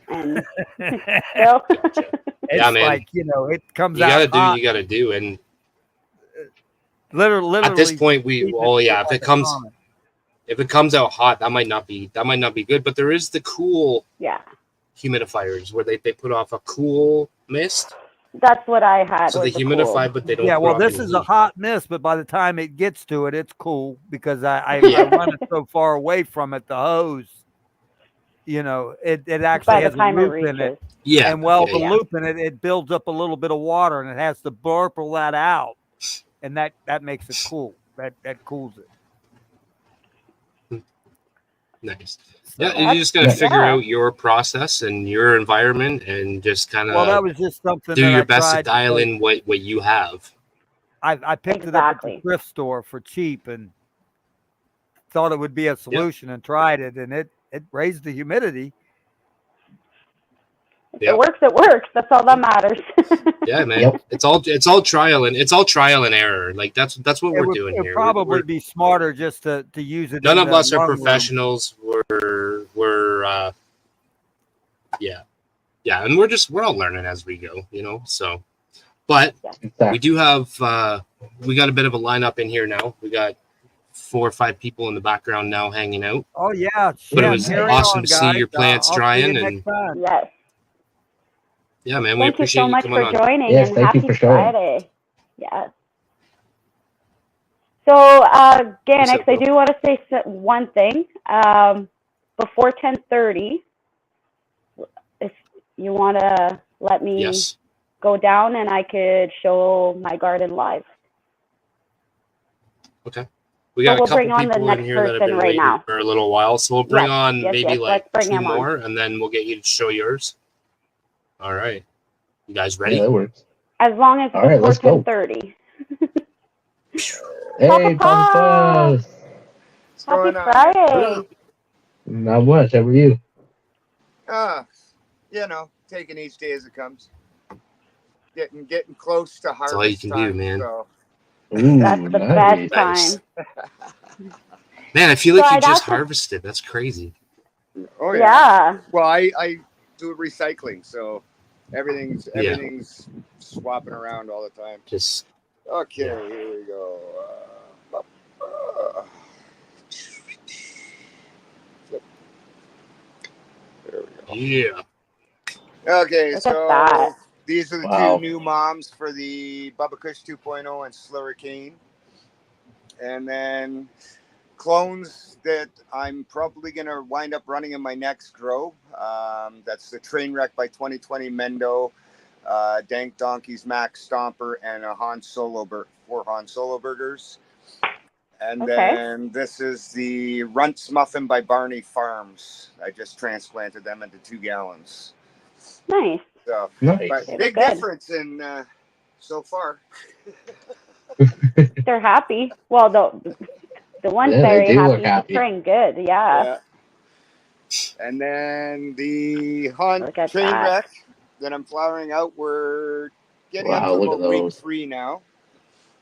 And it. still, Gotcha. It's Yeah, man. like, it comes You out gotta do hot. what you gotta do, and Literally, at this point, steam if like it a comes sauna. out hot, that might not be good. But there is the cool yeah. humidifiers where they put off a cool mist, That's what I had. so was they the humidify, cool. but they don't. Yeah, put well, off this any is a heat. hot mist, but by the time it gets to it, it's cool because I Yeah. run it so far away from it, the hose. It actually By the has a time it loop in it. reaches. Yeah. And while the yeah. loop in it, it builds up a little bit of water and it has to burple that out. And that makes it cool. That cools it. Nice. So, Yeah, you just gotta Yeah. figure Yeah. out your process and your environment, and just kind well, that of was just something do that your I best to tried. dial in what you have. I picked it up at the Exactly. thrift store for cheap and thought it would be a solution and tried it, and it raised the humidity. If Yep. it works, it works. That's all that matters. Yeah, man. Yep. It's all trial and error. Like that's what we're doing It would here. probably be smarter just to use it. None in of the us are lung room. professionals. Yeah, and we're all learning as we go, So, but we Exactly. do have we got a bit of a lineup in here now. We got 4 or 5 people in the background now hanging out. Oh yeah, But it yeah, was carry awesome on, to see guys. your plants I'll see drying, you and next time. Yes. yeah, man, we Thank you appreciate so much coming for on. joining, Yes, and thank you happy for showing. Friday. Yes. So, What's Ganix, up, I bro? do want to say one thing. Before 10:30, if you want to let me Yes. go down and I could show my garden live. Okay. We got we'll a couple bring on the people in next here that have person been right waiting now. for a little while, so we'll bring Yes, on yes, maybe yes. like Let's bring 2 him on. more, and then we'll get you to show yours. All right. You guys ready? Yeah, that works. As long as All right, before let's go. 10:30. Hey, Papa! Papa! What's Happy going on? Friday. Not much. How are you? Taking each day as it comes. Getting close to harvest all you can do, time, man. So. Ooh, That's the nice. best time. Man, I feel So like you I'd just actually- harvested. That's crazy. Oh Yeah. Well, I do recycling, so everything's swapping around all the time. Just Okay, Yeah. here we go. There we go. yeah. Okay, Look at so that. these are the Wow. 2 new moms for the Bubba Kush 2.0 and Slurricane. And then clones that I'm probably going to wind up running in my next grow. That's the Trainwreck by 2020 Mendo, Dank Donkeys Max Stomper, and a 4 Han Solo Burgers. And Okay. then this is the Runts Muffin by Barney Farms. I just transplanted them into 2 gallons. Nice. So, Nice. but They big look good. difference in so far. They're happy. Well, the one's Yeah, they very do happy. look happy. He's trained good. Yeah. And then the Han Look at Trainwreck that I'm flowering out, we're getting up Wow, to look at about week those. 3 now.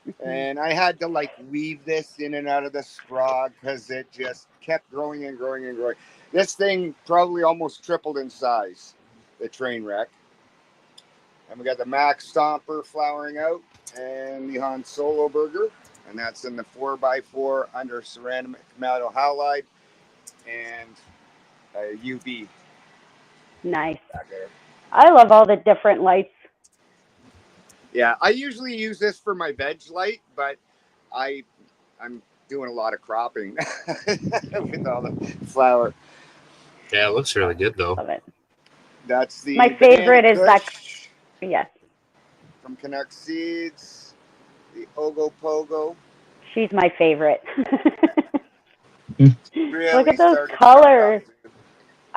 Mhm. And I had to weave this in and out of the straw because it just kept growing and growing and growing. This thing probably almost tripled in size, the Trainwreck. And we got the Max Stomper flowering out and the Han Solo Burger. And that's in the 4x4 under ceramic metal halide and a UV Nice. back there. I love all the different lights. Yeah, I usually use this for my veg light, but I'm doing a lot of cropping with all the flower. Yeah, it looks really good though. Love it. That's the My favorite is that. Kush Yes. from Canuck Seeds, the Ogo Pogo. She's my favorite. really Look at those started to colors. chunk up.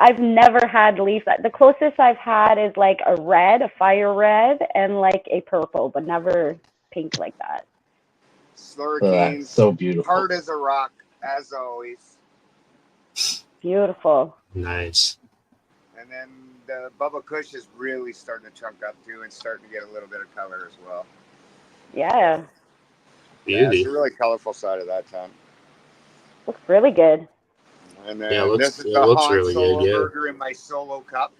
I've never had leaves. The closest I've had is like a red, a fire red, and like a purple, but never pink like that. Oh, that's Slurricanes, so beautiful. hard as a rock, as always. Beautiful. Nice. And then the Bubba Kush is really starting to chunk up too and starting to get a little bit of color as well. Yeah. Yeah, it's Beauty. a really colorful side of that ton. Looks really good. And Yeah, then this is it the looks Han really Solo good. Yeah. burger in my solo cup.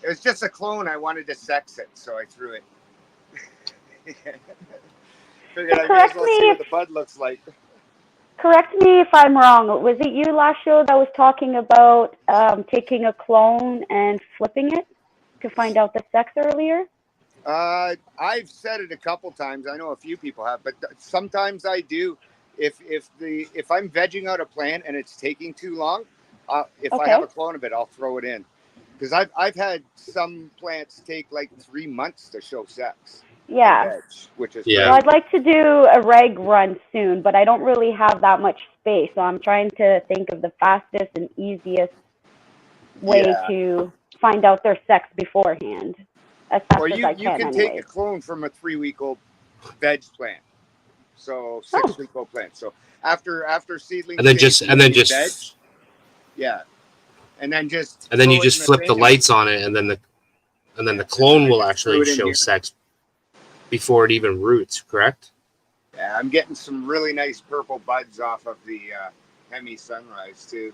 It was just a clone. I wanted to sex it, so I threw it. Figured I may as well see what the bud looks like. Correct me if I'm wrong. Was it you last show that was talking about taking a clone and flipping it to find out the sex earlier? I've said it a couple times. I know a few people have, but sometimes I do. If I'm vegging out a plant and it's taking too long, if I have a clone of it, I'll throw it in. Because I've had some plants take like 3 months to show sex. Yeah. Veg, which is Yeah. So I'd like to do a reg run soon, but I don't really have that much space. So I'm trying to think of the fastest and easiest way to find out their sex beforehand, as fast Or as I you can, can take a anyways. clone from a 3-week-old veg plant, so 6-week-old plant. So after seedling And then stage, just and then maybe just veg, yeah, and then just and then throw you it just in flip the thing lights on it, and then the clone will actually it in show here. sex before it even roots. Correct? Yeah, I'm getting some really nice purple buds off of the Hemi Sunrise too.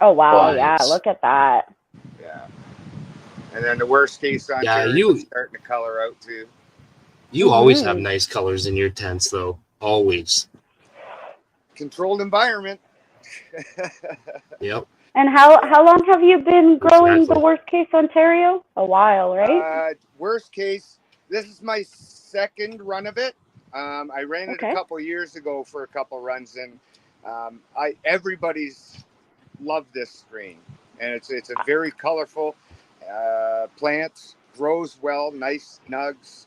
Oh wow, Nice. yeah, look at that. Yeah, and then the worst case on Yeah, cherry is starting to color out too. You always have nice colors in your tents, though. Always. Controlled environment. Yep. And how long have you been growing Exactly. the worst case Ontario? A while, right? Worst case, this is my second run of it. I ran it a couple years ago for a couple runs, and everybody's loved this strain, and it's a very colorful plant, grows well, nice nugs.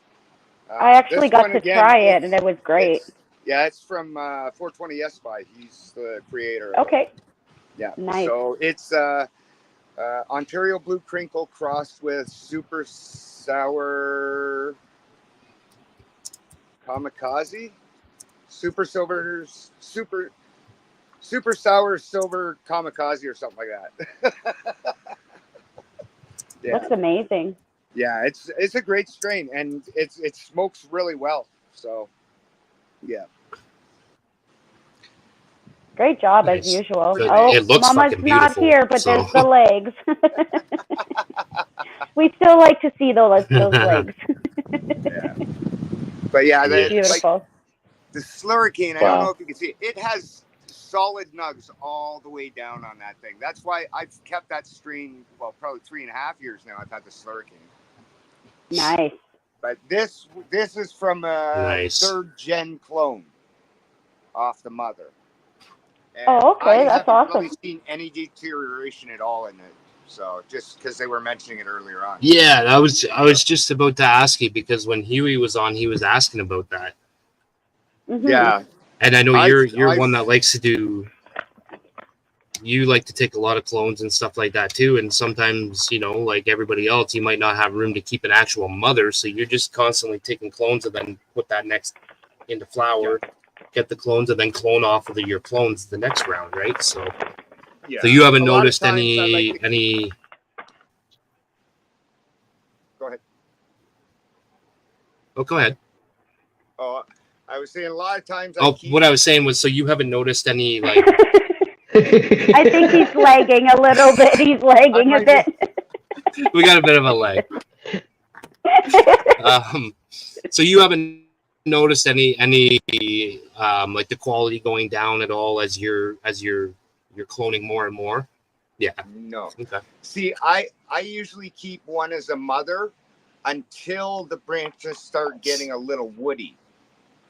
I actually got to try it, and it was great. It's from 420 Spy. He's the creator of it. Yeah. Nice. So it's Ontario Blue Crinkle crossed with Super Sour Kamikaze, Super Sour Silver Kamikaze, or something like that. Looks amazing. Yeah, it's a great strain, and it smokes really well. So, yeah. Great job as usual. Good. Oh, It looks Mama's fucking not beautiful, here, but so. there's the legs. We still like to see those legs. But yeah, beautiful. Like, the Slurricane, I don't know if you can see it. It has solid nugs all the way down on that thing. That's why I've kept that strain, well, probably 3.5 years now. I've had the Slurricane. Nice. But this is from a third gen clone off the mother. And okay, that's awesome. I haven't really seen any deterioration at all in it. So just because they were mentioning it earlier on. Yeah, I was just about to ask you, because when Huey was on, he was asking about that. Yeah. And I know you're one that likes to do. You like to take a lot of clones and stuff like that too, and sometimes, like everybody else, you might not have room to keep an actual mother, so you're just constantly taking clones and then put that next into flower, get the clones, and then clone off of your clones the next round, right? So, so you haven't noticed any. Go ahead. Oh, go ahead. Oh, I was saying a lot of times. What I was saying was, so you haven't noticed any like. I think he's lagging a little bit. He's lagging a bit. We got a bit of a lag. So you haven't noticed any like the quality going down at all as you're cloning more and more? Yeah. No. Okay. See, I usually keep one as a mother until the branches start getting a little woody,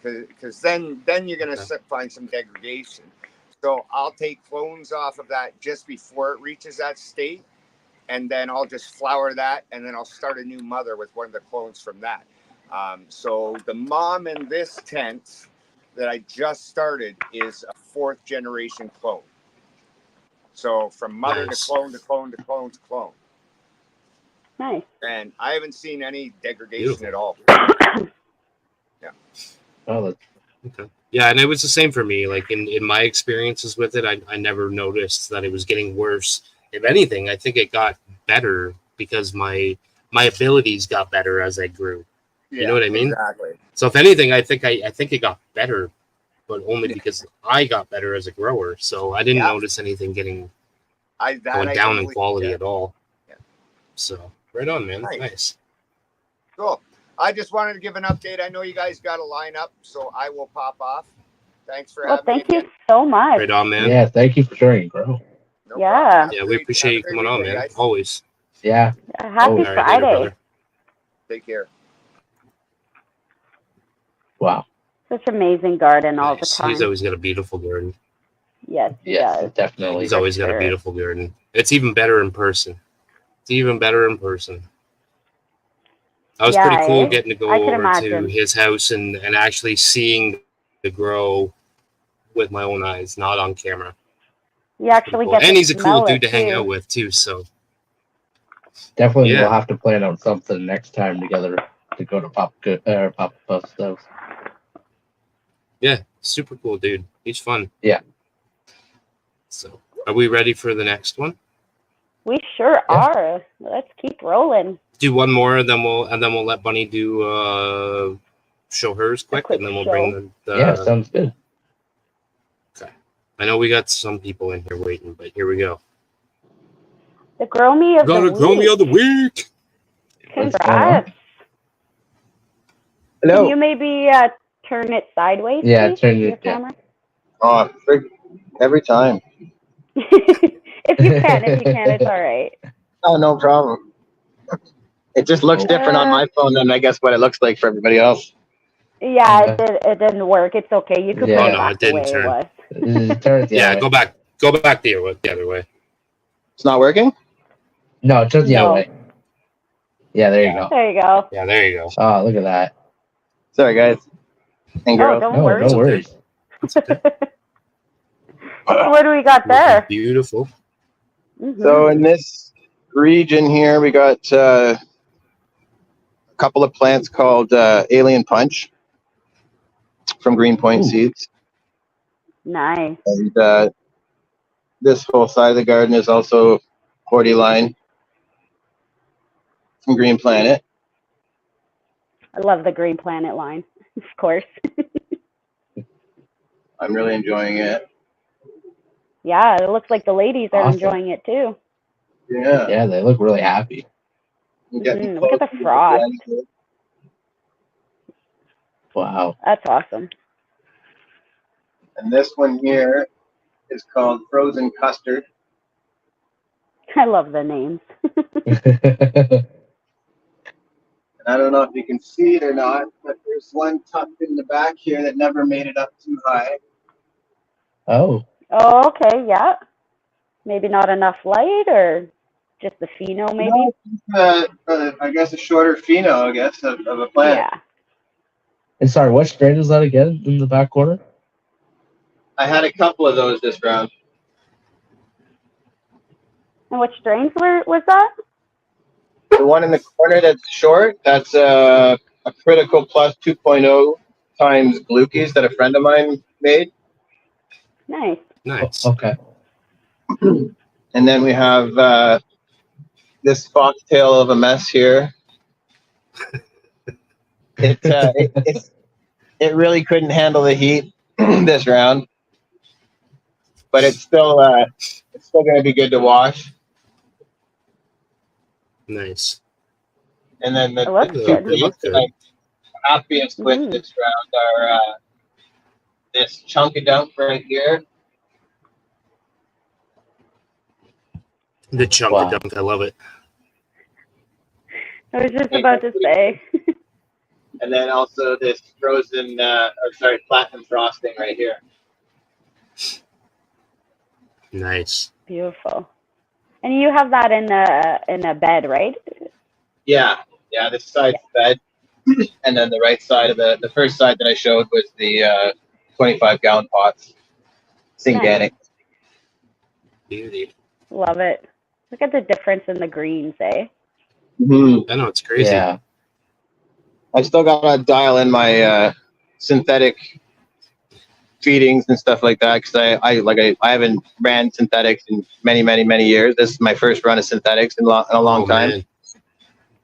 because then you're gonna find some degradation. So I'll take clones off of that just before it reaches that state, and then I'll just flower that, and then I'll start a new mother with one of the clones from that. So the mom in this tent that I just started is a 4th generation clone. So from mother Nice. to clone to clone to clone to clone. Nice. And I haven't seen any degradation Beautiful. at all. Oh, that's Okay. Yeah, and it was the same for me. Like in my experiences with it, I never noticed that it was getting worse. If anything, I think it got better because my abilities got better as I grew. Yeah, You know what I mean? Exactly. So if anything, I think it got better, but only because I got better as a grower. So I didn't Yeah. notice anything going I down can in believe, quality yeah. at all. Yeah. So right on, man. Nice. Nice. Cool. I just wanted to give an update. I know you guys got a lineup, so I will pop off. Thanks for Well, having me thank you again. so much. Right on, man. yeah. Thank you for joining, bro. No Yeah. problem. Have a Yeah, we great- appreciate have a you great coming on, weekend, man. guys. Always. Yeah. Happy Oh, All right, later, Friday. brother. Take care. Wow. Such amazing garden all the Nice. time. He's always got a beautiful garden. Yes, he Yes, does. definitely. He's always got a sure. beautiful garden. It's even better in person. It's even better in person. That was Yeah, pretty cool eh? getting to go I can over to imagine. his house and actually seeing the grow with my own eyes, not on camera. You actually Cool. get And to he's a cool smell dude it to hang too. out with too. So Definitely, Yeah. we'll have to plan on something next time together to go to Papa Puff's house. yeah, super cool dude. He's fun. Yeah. So are we ready for the next one? We sure Yeah. are. Let's keep rolling. Do one more, and then we'll let Bunny do show hers quick, quick and then we'll show. bring the Yeah, sounds good. I know we got some people in here waiting, but here we go. The Growmie of Got the a Growmie week. of the week. What's going on? Congrats. Hello. Can you maybe turn it sideways, Yeah, please? turn Your it. Yeah. camera. Oh, every time. If you can, it's all right. Oh, no problem. It just looks different on my phone than I guess what it looks like for everybody else. Yeah, it didn't work. It's okay. You could Yeah. put Oh, it no, back it the way didn't turn. it was. Turn it the Yeah, other way. go back the other way. It's not working? No, turn the No. other way. Yeah, there you go. There you go. Yeah, there you go. Oh, look at that. Sorry, guys. And No, girls. don't No, worry. no worries. What do we got there? Beautiful. Mhm. So in this region here, we got a couple of plants called Alien Punch from Greenpoint Ooh. Seeds. Nice. And this whole side of the garden is also 40 line from Green Planet. I love the Green Planet line, of course. I'm really enjoying it. Yeah, it looks like the ladies are Awesome. enjoying it too. Yeah. Yeah, they look really happy. I'm getting Look at close the to frost. end. Wow. That's awesome. And this one here is called Frozen Custard. I love the names. And I don't know if you can see it or not, but there's one tucked in the back here that never made it up too high. Oh. Oh, okay, yeah. Maybe not enough light, or just the pheno, maybe. I guess a shorter pheno, I guess, of a plant. Yeah. And sorry, what strain is that again in the back corner? I had a couple of those this round. And which strains was that? The one in the corner that's short, that's a Critical Plus 2.0 times Glukies that a friend of mine made. Nice. Nice. Okay. And then we have this foxtail of a mess here. It really couldn't handle the heat this round, but it's still going to be good to wash. Nice. And then the It looks They good. look good. I'm happiest with Mhm. this round are this chunk of dump right here. The chunk Wow. of dunk. I love it. I was just about to say. And then also this frozen, platinum frosting right here. Nice. Beautiful. And you have that in a bed, right? Yeah, this side's fed. And then the right side of the first side that I showed was the 25-gallon pots. It's organic. Beauty. Love it. Look at the difference in the greens, eh? Mhm. I know, it's crazy. Yeah. I still gotta dial in my synthetic feedings and stuff like that because I haven't ran synthetics in many years. This is my first run of synthetics in a long Oh, time. man.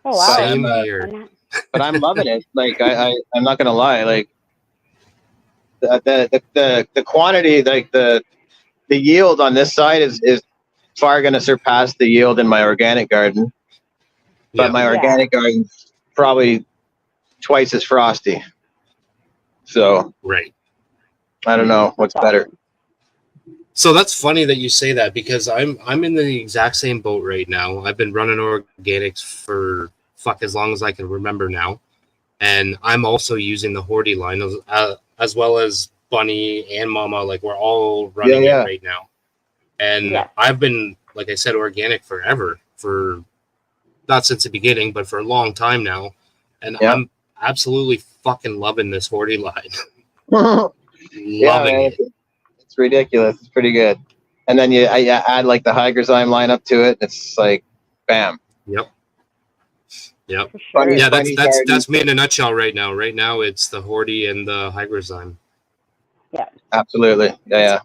Oh wow. Same here. But I'm loving it. Like I'm not gonna lie. Like the quantity, like the yield on this side is far gonna surpass the yield in my organic garden. But Yeah. my Yeah. organic garden's probably twice as frosty. So Right. I don't know what's That's better. awesome. So that's funny that you say that because I'm in the exact same boat right now. I've been running organics for as long as I can remember now, and I'm also using the Horty line as well as Bunny and Mama. Like we're all running Yeah. it right now, and Yeah. I've been, like I said, organic forever, for not since the beginning, but for a long time now, and Yeah. I'm absolutely fucking loving this Horty line. Yeah, Loving man, it. it's ridiculous. It's pretty good. And then I add like the Hygrozyme lineup to it. It's like, bam. Yep. Yep. For sure. Yeah, Bunny's that's garden. me in a nutshell right now. Right now, it's the Horty and the Hygrozyme. Yeah. Absolutely. Yeah.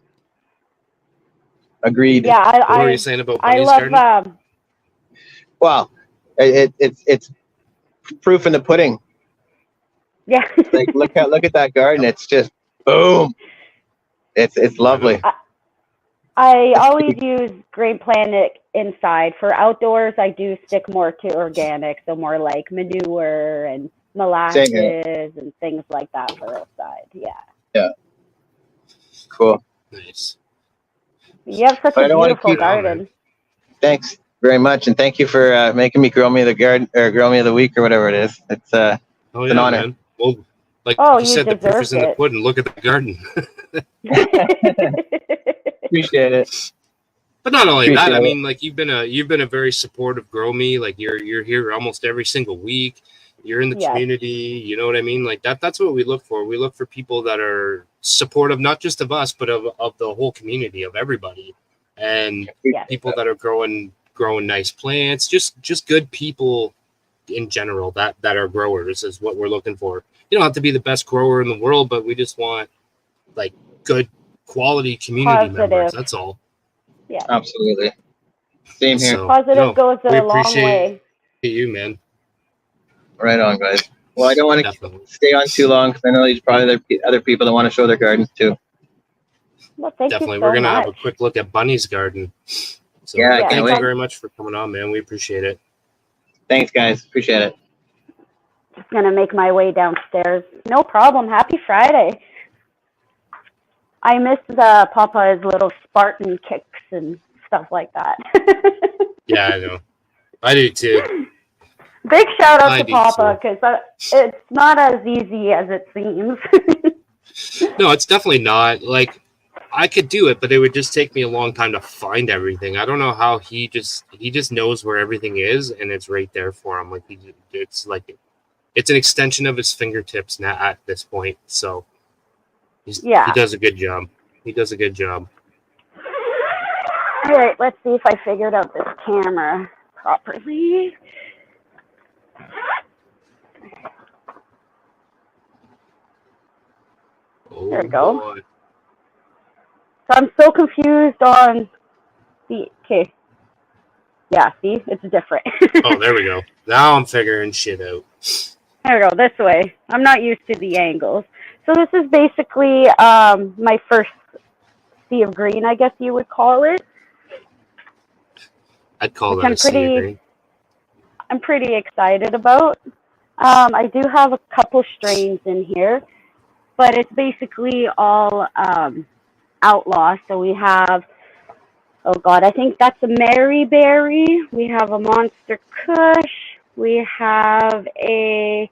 Agreed. Yeah. What were you saying about I Bunny's love garden? Well, it's proof in the pudding. yeah. Like look at that garden. It's just boom. It's lovely. I always use Green Planet inside. For outdoors, I do stick more to organic, so more like manure and molasses and things like that for outside. Yeah. Yeah. Cool. Nice. You have such But I a don't wanna beautiful keep- garden. Thanks very much, and thank you for making me Growmie of the garden or Growmie of the week or whatever it is. It's Oh an yeah, honor. man. Well, like Oh, you you said, the proof is in the deserved it. pudding. Look at the garden. Appreciate it. But not only that, I Appreciate mean, like you've been a very supportive Growmie. Like you're here almost every single week. You're in the Yes. community. You know what I mean? Like that's what we look for. We look for people that are supportive, not just of us, but of the whole community, of everybody, and Yes. people that are growing nice plants. Just good people in general that are growers is what we're looking for. You don't have to be the best grower in the world, but we just want like good quality community members. Positive. That's all. Yeah. Absolutely. Same here. So, Positive goes we a long appreciate way. you, man. Right on, guys. Well, I don't want to Definitely. stay on too long because I know there's probably other people that want to show their gardens too. Well, thank Definitely. you so We're gonna much. have a quick look at Bunny's garden. So Yeah, I thank can't you wait. very much for coming on, man. We appreciate it. Thanks, guys. Appreciate it. Just gonna make my way downstairs. No problem. Happy Friday. I miss Papa's little Spartan kicks and stuff like that. Yeah, I know. I do too. Big shout out I to do Papa because it's not as easy as it seems. No, it's definitely not. Like I could do it, but it would just take me a long time to find everything. I don't know how he just knows where everything is, and it's right there for him. Like it's an extension of his fingertips now at this point. So he does a good job. He does a good job. All right, let's see if I figured out this camera properly. Oh, There we go. boy. So I'm so confused on the, okay. Yeah, see, it's different. Oh, there we go. Now I'm figuring shit out. There we go, this way. I'm not used to the angles. So this is basically my first sea of green, I guess you would call it. I'd call Which that a sea of green. I'm pretty excited about. I do have a couple strains in here, but it's basically all outlaw. So we have, oh God, I think that's a Mary Berry. We have a Monster Kush. We have a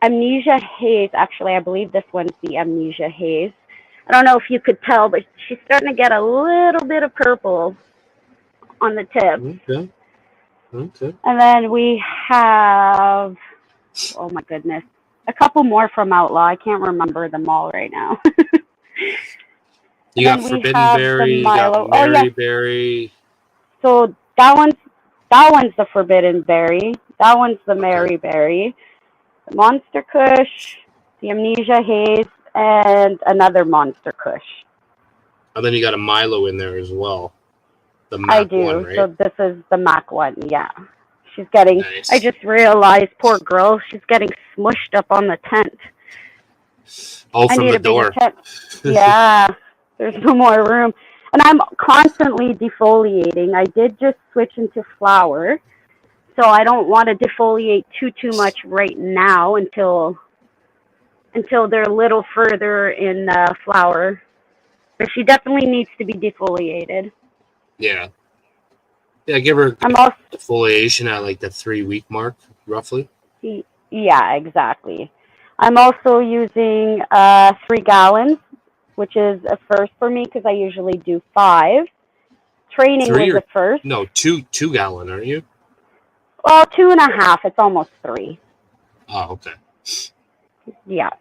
Amnesia Haze. Actually, I believe this one's the Amnesia Haze. I don't know if you could tell, but she's starting to get a little bit of purple on the tip. Okay. And then we have, oh my goodness, a couple more from Outlaw. I can't remember them all right now. You And got then we Forbidden have Berry, the you got Milo. Oh, Mary yes. Berry. So that one's the Forbidden Berry. That one's the Okay. Mary Berry. The Monster Kush, the Amnesia Haze, and another Monster Kush. And then you got a Milo in there as well. The I Mac do. one, right? So this is the MAC one, yeah. She's getting, Nice. I just realized, poor girl, she's getting smushed up on the tent. Oh, I from need the a bigger door. tent. Yeah, there's no more room. And I'm constantly defoliating. I did just switch into flower, so I don't want to defoliate too much right now until they're a little further in flower. But she definitely needs to be defoliated. Yeah. Yeah, give her I'm also, defoliation at like the 3-week mark, roughly. yeah, exactly. I'm also using 3 gallons, which is a first for me because I usually do 5. Training 3 was a first. No, 2-gallon, aren't you? Well, 2.5. It's almost 3. Oh, okay. Yeah.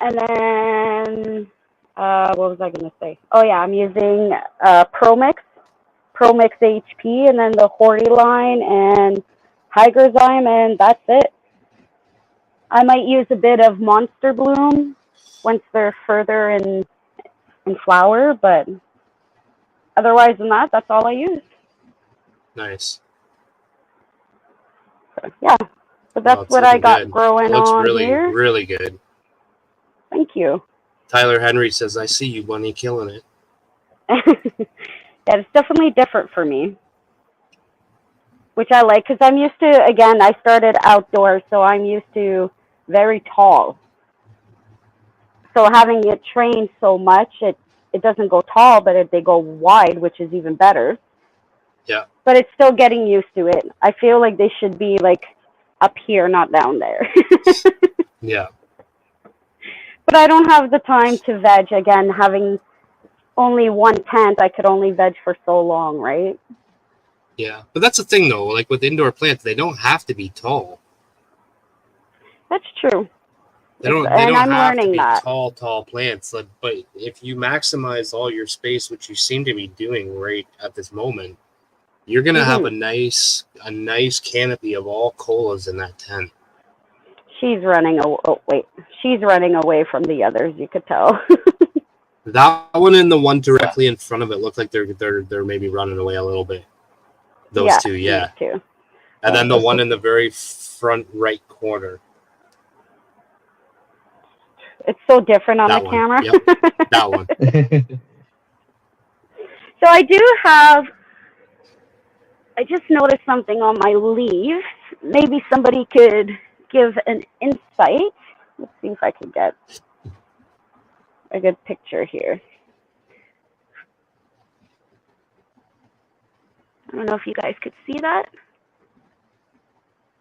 And then, what was I going to say? Oh, yeah, I'm using ProMix HP, and then the Horty line and Hygrozyme, and that's it. I might use a bit of Monster Bloom once they're further in flower, but otherwise than that, that's all I use. Nice. So, yeah. So that's It's what I looking got good. growing It looks on really, here. really good. Thank you. Tyler Henry says, I see you, Bunny, killing it. Yeah, it's definitely different for me, which I like because I'm used to, again, I started outdoors, so I'm used to very tall. So having it trained so much, it doesn't go tall, but they go wide, which is even better. Yeah. But it's still getting used to it. I feel like they should be like up here, not down there. Yeah. But I don't have the time to veg. Again, having only one tent, I could only veg for so long, right? Yeah. But that's the thing, though. Like with indoor plants, they don't have to be tall. That's true. They don't I'm have to learning be that. tall plants. But if you maximize all your space, which you seem to be doing right at this moment, you're gonna have a nice canopy of all colas in that tent. She's running She's running away from the others, you could tell. That one and the one directly in front of it look like they're maybe running away a little bit. Those two, yeah. These two. And then the one in the very front right corner. It's so different on That the one. camera. Yep. That one. So I just noticed something on my leaves. Maybe somebody could give an insight. Let's see if I can get a good picture here. I don't know if you guys could see that.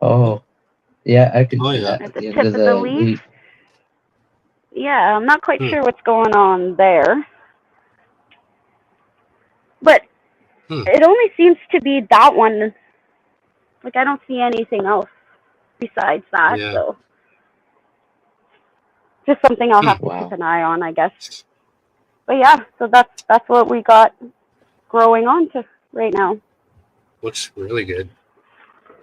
Oh, yeah, I can see yeah. that At the tip of the leaf. leaf. Yeah, I'm not quite sure what's going on there. But it only seems to be that one. Like, I don't see anything else besides that. Yeah. So just something I'll have to keep an eye on, I guess. But yeah, so that's what we got growing on to right now. Looks really good.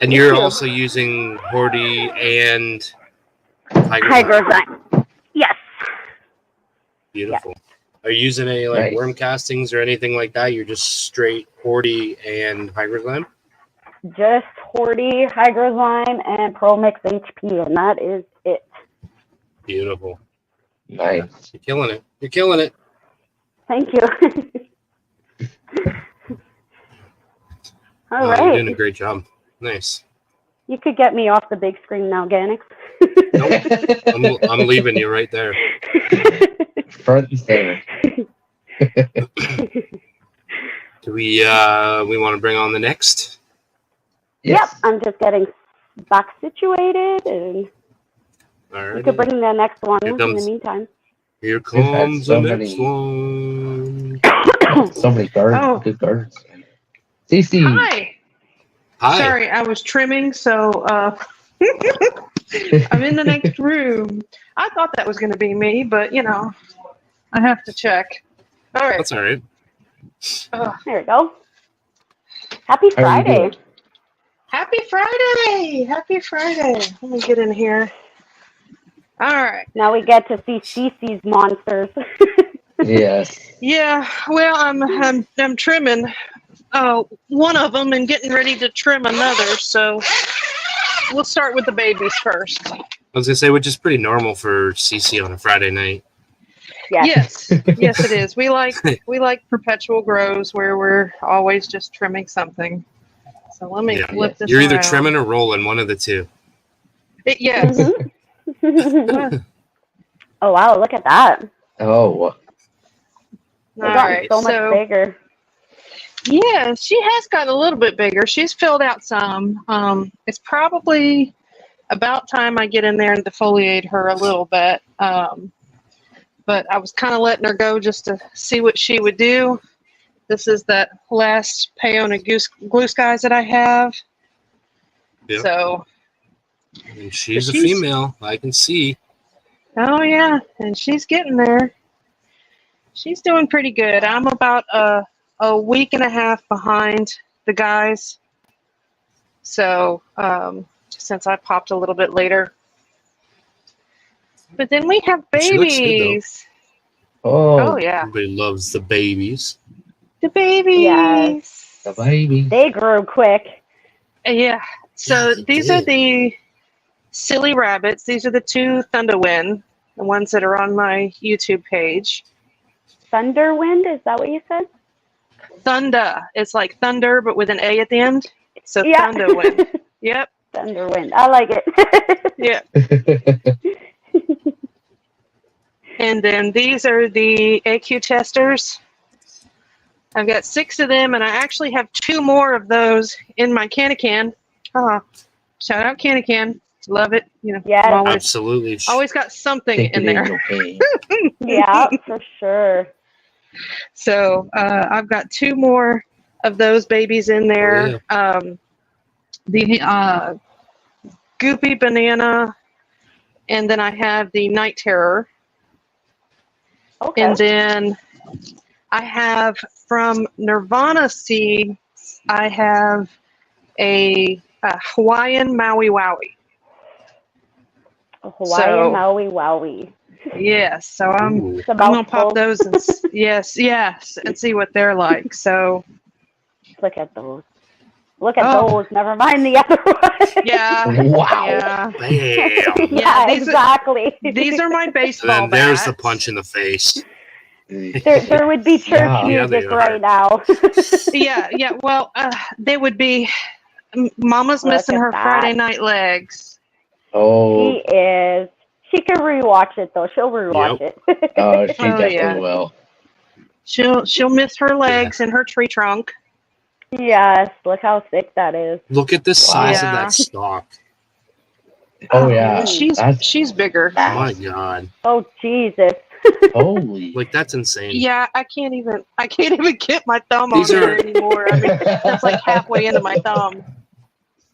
And you're also using Horty and Hygrozyme. Yes. Beautiful. Yeah. Are you using any worm castings or anything like that? You're just straight Horty and Hygrozyme? Just Horty, Hygrozyme, and ProMix HP, and that is it. Beautiful. Nice. You're killing it. You're killing it. Thank you. All right. You're doing a great job. Nice. You could get me off the big screen now, Organics. Nope. I'm leaving you right there. Front and center. Do we want to bring on the next? Yes. Yep, I'm just getting back situated, and you could bring the next one in the meantime. Here comes the next one. So many good gardens. Cece. Hi. Hi. Sorry, I was trimming, so I'm in the next room. I thought that was going to be me, but I have to check. All right. That's all right. There we go. Happy How are you Friday. doing? Happy Friday. Happy Friday. Let me get in here. All right. Now we get to see Cece's monsters. Yes. Yeah. Well, I'm trimming one of them and getting ready to trim another. So we'll start with the babies first. I was gonna say, which is pretty normal for CC on a Friday night. Yes. Yes, it is. We like perpetual grows where we're always just trimming something. So let me flip this You're either around. trimming or rolling, one of the two. Yes. Mhm. Oh wow, look at that. Oh. They've All gotten right. so much bigger. Yeah, she has gotten a little bit bigger. She's filled out some. It's probably about time I get in there and defoliate her a little bit. But I was kind of letting her go just to see what she would do. This is that last Peona glue skies that I have. Yep. So. And she's a female, I can see. Oh yeah, and she's getting there. She's doing pretty good. I'm about a week and a half behind the guys. So since I popped a little bit later. But then we have She looks good, though. babies. Oh. Oh yeah. Everybody loves the babies. The babies. Yes. The baby. They grew quick. Yeah. So Yeah, these did. are the silly rabbits. These are the two Thunderwind, the ones that are on my YouTube page. Thunderwind, is that what you said? Thunder. It's like thunder, but with an A at the end. So Yeah. Thunderwind. Yep. Thunderwind. I like it. Yeah. And then these are the AQ testers. I've got 6 of them, and I actually have 2 more of those in my can. Shout out can. Love it. You know, Yes. Absolutely. always got something in there. Okay. Yeah, for sure. So I've got 2 more of those babies in there. The Goopy Banana, and then I have the Night Terror. Okay. And then I have from Nirvana Seeds, I have a Hawaiian Maui Wowie. Hawaiian Maui Wowie. Yes, so I'm It's a going to pop mouthful. those and yes, and see what they're like. So Look at those. Look at those. Never mind the other one. Yeah. Wow. Yeah. Bam. Yeah, these exactly. These are my And baseball then there's the bats. punch in the face. There would be church Yeah, music they right now. Yeah. Well, they would be. Mama's Look missing at her that. Friday night legs. Oh. She is. She can rewatch it though. She'll rewatch it. Oh, she Oh, definitely yeah. will. She'll miss her legs and her tree trunk. Yes. Look how thick that is. Look at the size of Yeah. that stalk. Oh yeah. And she's bigger. Oh my god. Oh Jesus. Holy. Like, that's insane. Yeah, I can't even get my thumb These on are- there anymore. I mean, that's like halfway into my thumb.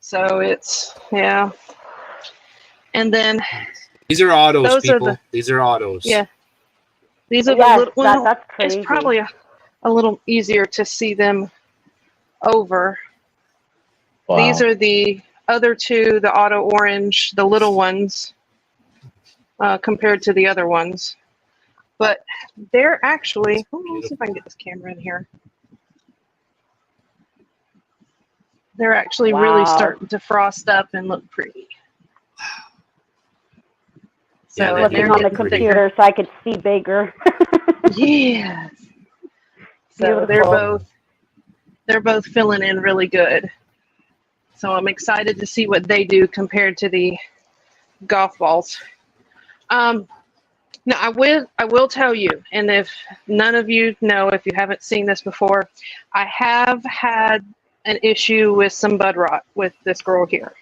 So it's And then These are autos, Those are people. These are autos. yeah, these are Yes, the little. Well, that's crazy. it's probably a little easier to see them over. Wow. These are the other 2, the auto orange, the little ones, compared to the other ones. But they're actually, let's see if I can get this camera in here. They're actually really Wow. starting to frost up and look pretty. So Yeah, they're Looking on the getting computer so I could see bigger. Yeah. So they're both filling in really good. So I'm excited to see what they do compared to the golf balls. Now I will tell you, and if none of you know, if you haven't seen this before, I have had an issue with some bud rot with this girl here.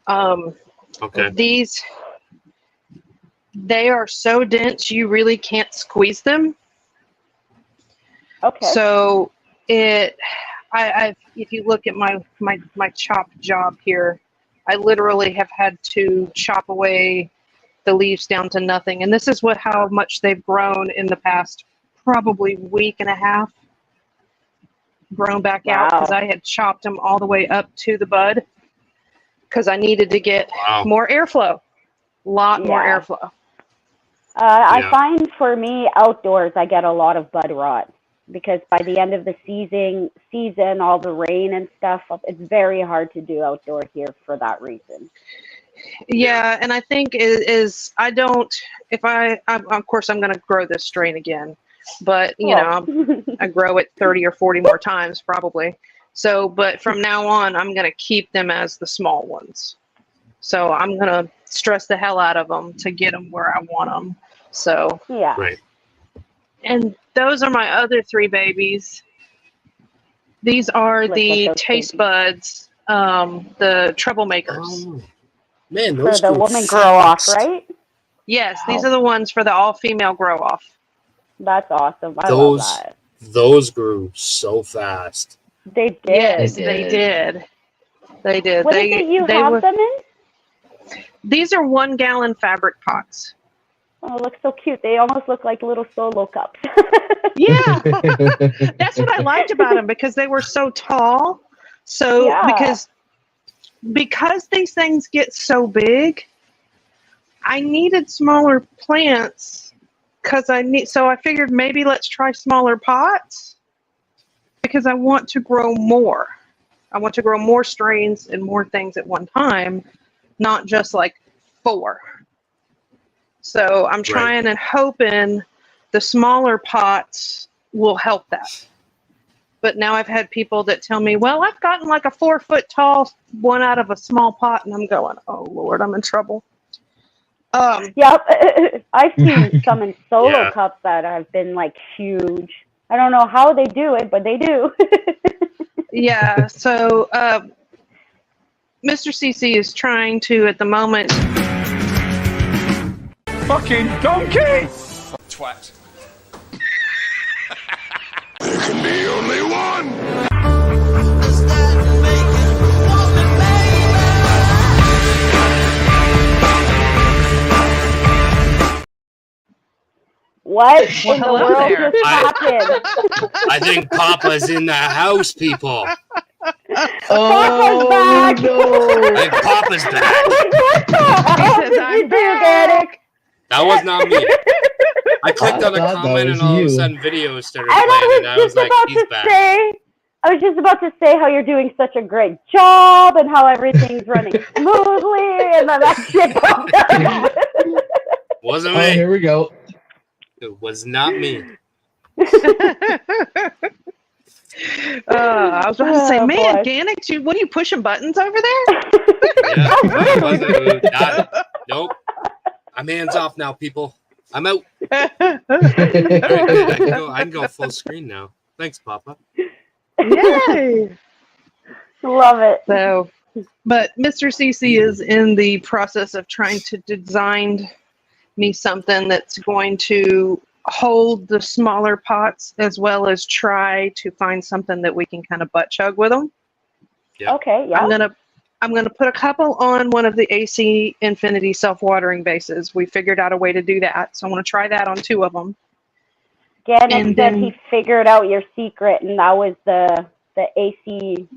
Okay. They are so dense you really can't squeeze them. Okay. So if you look at my chop job here, I literally have had to chop away the leaves down to nothing. And this is how much they've grown in the past probably week and a half grown back out because I had chopped them all the way up to the bud because I needed to get more airflow, more airflow. I find for me outdoors, I get a lot of bud rot because by the end of the season, all the rain and stuff, it's very hard to do outdoor here for that reason. Yeah, and I think I don't, of course I'm going to grow this strain again, but you know, I grow it 30 or 40 more times probably. So, but from now on, I'm going to keep them as the small ones. So I'm going to stress the hell out of them to get them where I want them. So, yeah. Right. And those are my other 3 babies. These are the taste buds, the troublemakers. Oh, man, those for the grew woman fast. grow off, right? Yes, these are the ones for the all-female grow off. That's awesome. I love that. Those grew so fast. They did. Yes, they did. They did. What is it you have them in? These are 1 gallon fabric pots. Oh, it looks so cute. They almost look like little solo cups. Yeah, that's what I liked about them because they were so tall. So because these things get so big, I needed smaller plants because so I figured maybe let's try smaller pots because I want to grow more. I want to grow more strains and more things at one time, not just like 4. So I'm trying and hoping the smaller pots will help that. But now I've had people that tell me, well, I've gotten like a 4 foot tall one out of a small pot. And I'm going, oh, Lord, I'm in trouble. Yep. I've seen some in solo cups that have been like huge. I don't know how they do it, but they do. Yeah. So Mr. CC is trying to, at the moment, fucking donkey! Twat. There can be only one! What in the world just happened? I think Papa's in the house, people. Oh, Papa's back! no. I think Papa's back. What the hell did you do, Garrick? That was not me. I clicked on a comment and all of a sudden videos started playing and I was like, he's back. I was just about to say how you're doing such a great job and how everything's running smoothly, and then that shit popped up. Wasn't Oh, me. here we go. It was not me. I was about to say, man, Gannick, what are you pushing buttons over there? Yeah, no, it wasn't. Nope. I'm hands off now, people. I'm out. All right, good. I can go full screen now. Thanks, Papa. Yay! Love it. So, but Mr. CC is in the process of trying to design me something that's going to hold the smaller pots as well as try to find something that we can kind of butt chug with them. Yep. Okay, yeah. I'm gonna put a couple on one of the AC Infinity self-watering bases. We figured out a way to do that, so I want to try that on 2 of them. Gannick said he figured out your secret, and that was the AC,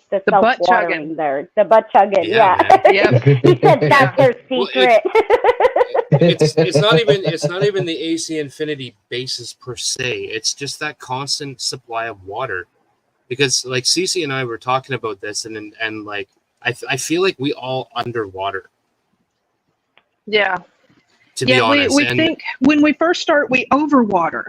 the self-watering there, the butt chugging. Yeah. Yep. He said that's her secret. It's not even the AC Infinity bases per se. It's just that constant supply of water. Because like Cece and I were talking about this, and like I feel like we all underwater. Yeah. To be honest, we think when we first start, we overwater,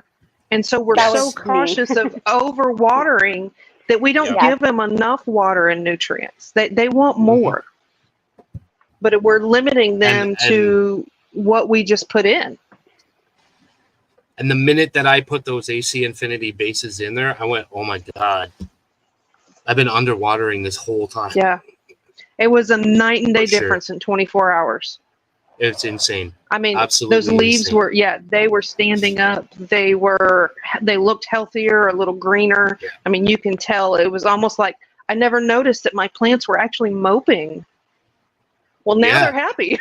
and so we're so cautious of overwatering that we don't give them enough water and nutrients. They want more, but we're limiting them to what we just put in. And the minute that I put those AC Infinity bases in there, I went, oh my God, I've been underwatering this whole time. Yeah. It was a night and day difference in 24 hours. It's insane. I mean, absolutely those leaves insane. they were standing up. They looked healthier, a little greener. Yeah. I mean, you can tell it was almost like I never noticed that my plants were actually moping. Well, now they're happy.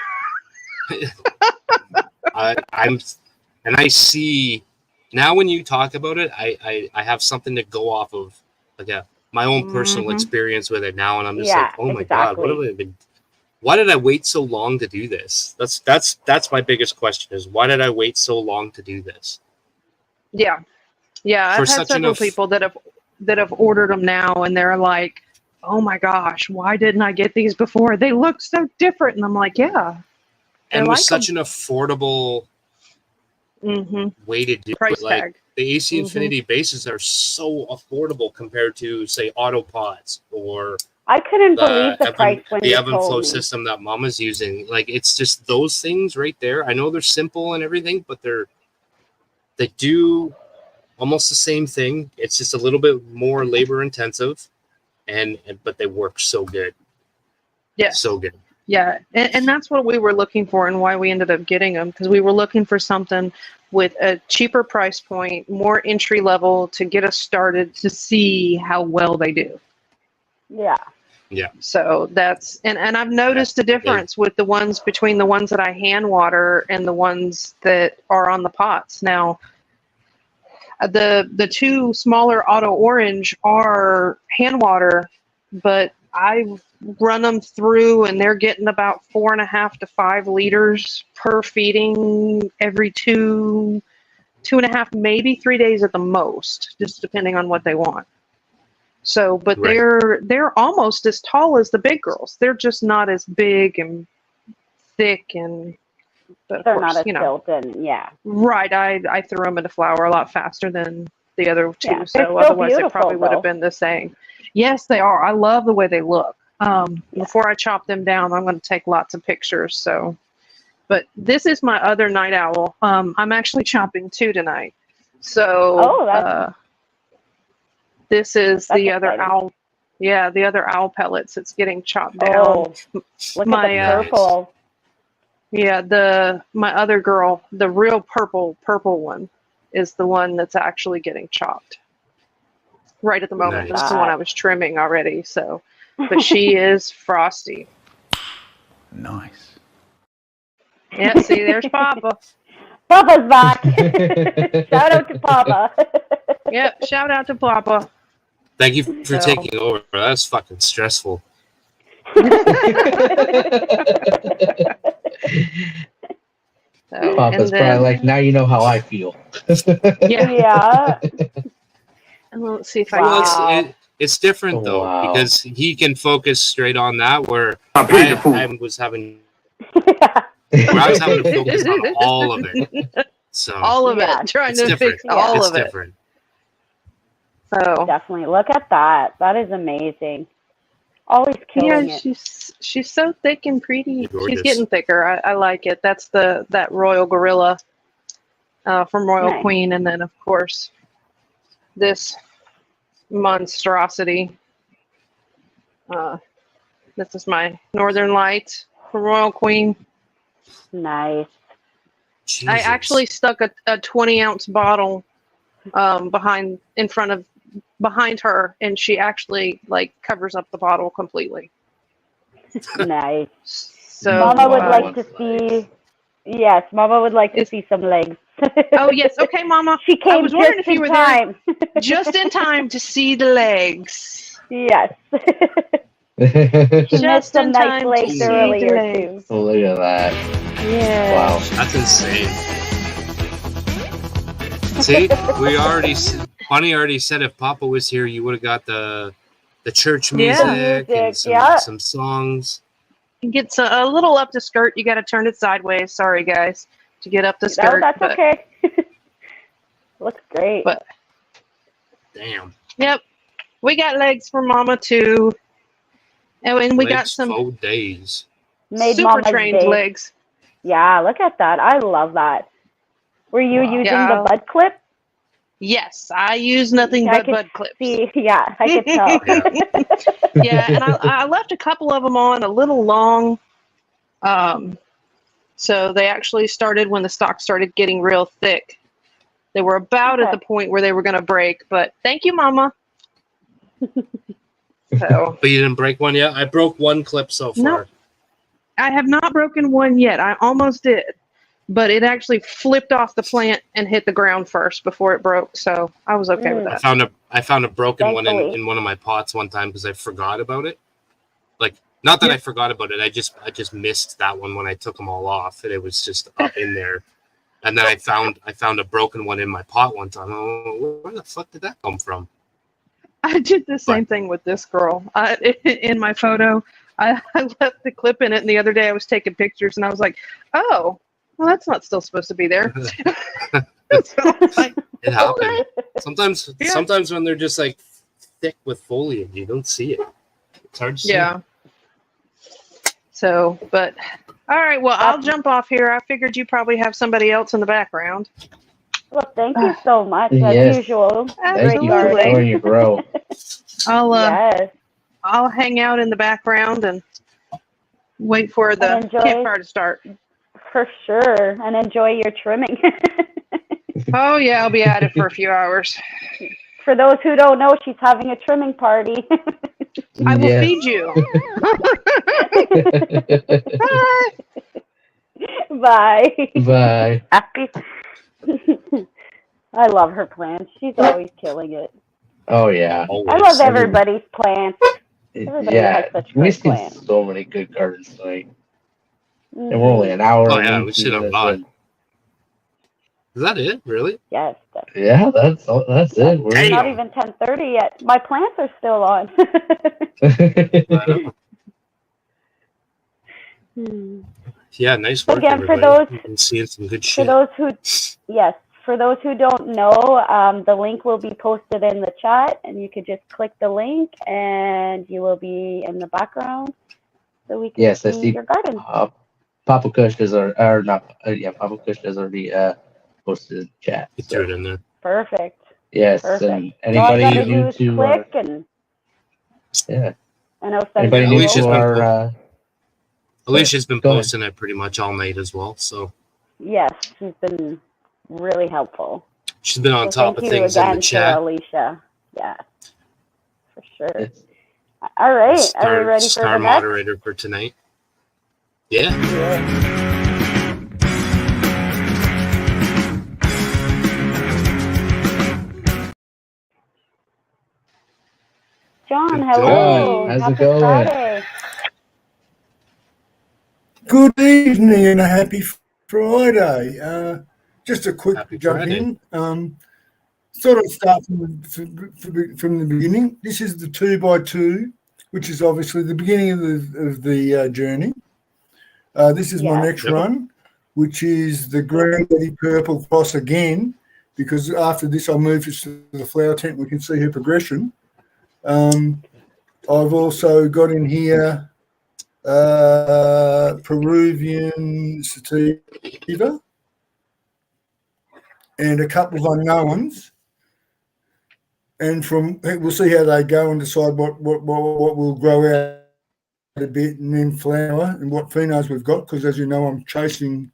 I see now when you talk about it, I have something to go off of, like my own personal experience with it now, and I'm just like, oh my god, what have I been? Why did I wait so long to do this? That's my biggest question: is why did I wait so long to do this? Yeah, For I've had several people that have ordered them now, and they're like, "Oh my gosh, why didn't I get these before? They look so different." And I'm like, "Yeah." And with such an affordable way to do price it, like tag. the AC Infinity bases are so affordable compared to, say, Autopods or I couldn't believe the price when the you Ebb and told Flow me. system that Mama's using. Like, it's just those things right there. I know they're simple and everything, but they do almost the same thing. It's just a little bit more labor intensive, but they work so good. Yeah, so good. Yeah, and that's what we were looking for, and why we ended up getting them, because we were looking for something with a cheaper price point, more entry level, to get us started to see how well they do. Yeah. Yeah. So that's and I've noticed a difference with the ones between the ones that I hand water and the ones that are on the pots. Now, the two smaller Auto Orange are hand water, but I've run them through and they're getting about 4.5 to 5 liters per feeding every 2.5, maybe 3 days at the most, just depending on what they want. So, but Right. they're almost as tall as the big girls. They're just not as big and thick, and but of They're course, not as built in, yeah. Right. I threw them into flower a lot faster than the other two, Yeah, they're so still otherwise it beautiful, probably would have though. been the same. Yes, they are. I love the way they look. Before I chop them down, I'm going to take lots of pictures. So, but this is my other night owl. I'm actually chopping 2 tonight. So, this is the other exciting. owl. Yeah, the other owl pellets. It's getting chopped down. Oh, look at the purple. Yeah, my other girl, the real purple one, is the one that's actually getting chopped right at the moment. Nice. This is the one I was trimming already. So, but she is frosty. Nice. Yeah, see, there's Papa. Papa's back. Shout out to Papa. Yep, shout out to Papa. Thank you for taking over. That's fucking stressful. Papa's probably like, now you know how I feel. Yeah. And let's see if It's different though, Wow. because he can focus straight on that, where I was having to focus on all of it. So all of it, trying it's to different. fix all It's of it. different. So definitely look at that. That is amazing. Always killing it. she's so thick and pretty. Gorgeous. She's getting thicker. I like it. That's that Royal Gorilla from Royal Nice. Queen, and then of course this monstrosity. This is my Northern Light from Royal Queen. Nice. Jesus. I actually stuck a 20-ounce bottle behind her, and she actually like covers up the bottle completely. Nice. So Mama would like to see. Yes, Mama would like to see some legs. Oh yes, okay, Mama. She came I was wondering if just you in were time. there just in time to see the legs. Yes. She missed some nice legs earlier too. Oh, look at that. Yeah. Wow. That's insane. See, Bonnie already said if Papa was here, you would have got the church music and some songs. It gets a little up the skirt. You got to turn it sideways. Sorry, guys, to get up the skirt. No, that's okay. Looks great. But damn. Yep, we got legs for Mama too, and we got some 4 days. Made super Mama's trained day. legs. Yeah, look at that. I love that. Were you using the bud clip? Yes, I use nothing but bud clips. Yeah, I could tell. Yeah, and I left a couple of them on a little long. So they actually started when the stock started getting real thick. They were about at the point where they were going to break, but thank you, Mama. So, but you didn't break one yet? I broke one clip so far. No, I have not broken one yet. I almost did. but it actually flipped off the plant and hit the ground first before it broke. So I was okay with that. I found a broken one Thankfully. in one of my pots one time because I forgot about it. Like, not that I forgot about it. I just missed that one when I took them all off, and it was just up in there. And then I found a broken one in my pot one time. Oh, where the fuck did that come from? I did the same thing with this girl. In my photo, I left the clip in it, and the other day I was taking pictures, and I was like, oh, well, that's not still supposed to be there. It happened. Sometimes when they're just like thick with foliage, you don't see it. It's hard to see. Yeah. So, but all right. Well, I'll jump off here. I figured you probably have somebody else in the background. Well, thank you so much, Yes. as usual. Thank you for showing your grow. Yes. I'll hang out in the background and wait for the campfire to start. For sure, and enjoy your trimming. Oh yeah, I'll be at it for a few hours. For those who don't know, she's having a trimming party. I will feed you. Bye. Bye. Happy. I love her plants. She's always killing it. Oh yeah. Always. I love everybody's plants. Everybody has such we great see plants. so many good gardens tonight. And we're only an hour. Oh yeah, we into should have this, bought. and- Is that it? Really? Yes. Yeah, that's it. We're Damn. Not even 10:30 yet. My plants are still on. Yeah, nice work, Again, for everybody. those- You've been seeing some good For shit. those who, yes, for those who don't know, the link will be posted in the chat, and you could just click the link, and you will be in the background, so we can Yes, I see see. your garden. Papa Kush has Papa Kush has already posted in the chat. You threw it in there. Perfect. Yes, Perfect. and All I anybody gotta do new is to click, and yeah, I'll send anybody you new Alicia's to been our Alicia's been Go ahead. posting it pretty much all night as well. So Yes, she's been really helpful. she's been on So top of thank you things in again the to chat. Alicia. Yes, for sure. it's, All right, are we ready for Star the next? moderator for tonight. Yeah. Yeah. John, hello. John, how's it Happy going? Friday. Good evening and a happy Friday. Just a quick Happy jump Friday. in. Sort of start from the beginning. This is the 2x2, which is obviously the beginning of the journey. This is my next Yep. run, which is the Granddaddy Purple Cross again, because after this I'll move to the flower tent. We can see her progression. I've also got in here Peruvian sativa and a couple of unknowns. And we'll see how they go and decide what will grow out a bit and then flower and what phenos we've got, because as you know, I'm chasing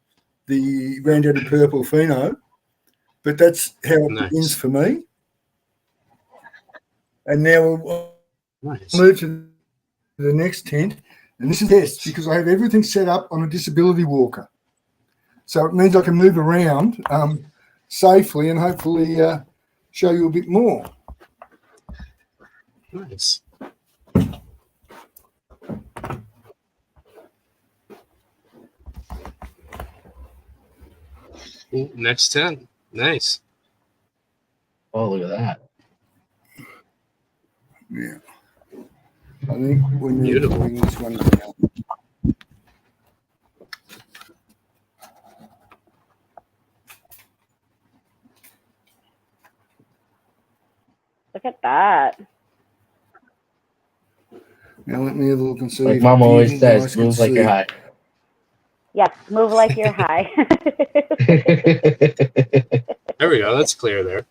the Granddaddy Purple pheno. But that's how it Nice. begins for me. And now we'll Nice. move to the next tent. And this is best because I have everything set up on a disability walker. So it means I can move around safely and hopefully show you a bit more. Nice. Ooh, next 10. Nice. oh, look at that. Yeah. I think we need to Beautiful. bring this one down. Look at that. Now let me have a look and see. Like if Mom you always guys says, can move like you're see. high. Yes, move like you're high. There we go. That's clear there.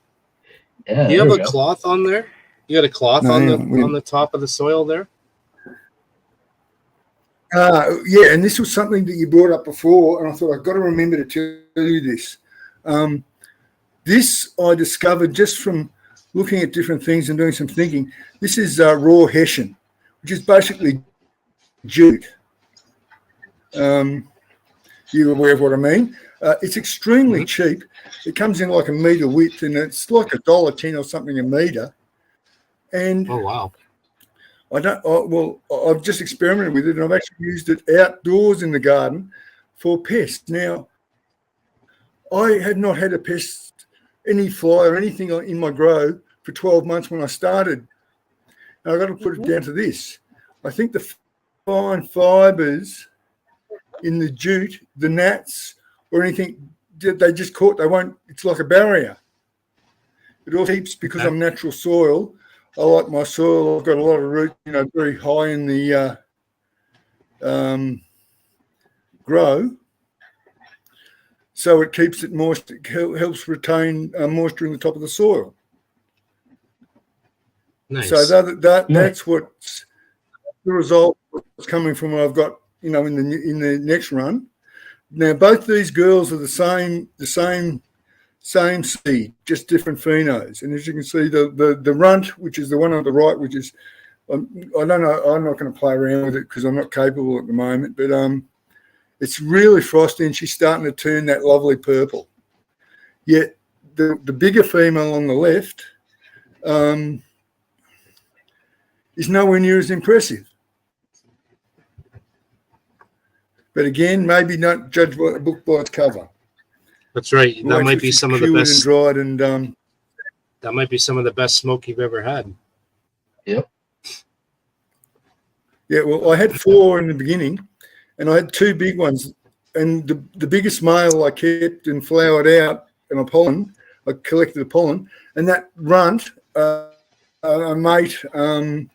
Yeah, Do you there have we a go. cloth on there? You got a cloth No, on hang on, on the top of the soil there? Yeah, and this was something that you brought up before, and I thought I've got to remember to tell you this. This I discovered just from looking at different things and doing some thinking. This is raw hessian, which is basically jute. You're aware of what I mean? It's extremely cheap. It comes in like a meter width, and it's like $1.10 or something a meter. And Oh wow. I've just experimented with it, and I've actually used it outdoors in the garden for pests. Now, I had not had a pest, any fly or anything in my grow for 12 months when I started. And I've got to put it down to this. I think the fine fibres in the jute, the gnats, or anything, they just caught, they won't, it's like a barrier. It all keeps, because I'm natural soil, I like my soil, I've got a lot of root, very high in the grow. So it keeps it moist, it helps retain moisture in the top of the soil. Nice. So that's what's the result that's coming from what I've got, in the next run. Now both these girls are the same seed, just different phenos. And as you can see, the runt, which is the one on the right, which is, I don't know, I'm not going to play around with it because I'm not capable at the moment, but it's really frosty, and she's starting to turn that lovely purple. Yet the bigger female on the left is nowhere near as impressive. But again, maybe not judge a book by its cover. That's right. That might be some of the best. And dried, and that might be some of the best smoke you've ever had. Yep. Yeah. Well, I had 4 in the beginning, and I had 2 big ones. And the biggest male I kept and flowered out, and I collected the pollen. And that runt, a mate on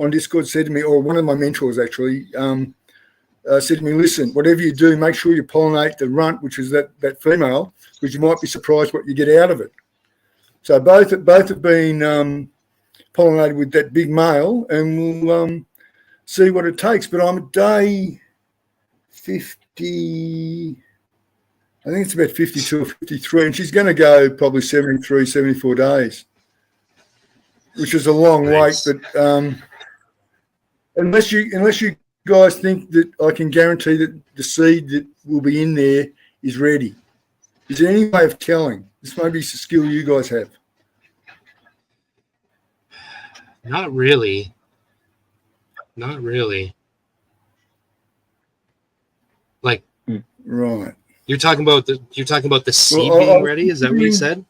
Discord said to me, or one of my mentors actually, said to me, listen, whatever you do, make sure you pollinate the runt, which is that female, because you might be surprised what you get out of it. So both have been pollinated with that big male, and we'll see what it takes. But I'm at day 50, I think it's about 52 or 53, and she's going to go probably 73, 74 days, which is a long wait. But unless you guys think that I can guarantee that the seed that will be in there is ready. Is there any way of telling? This may be a skill you guys have. Not really. Like, right. You're talking about the seed being ready? Is that what you said?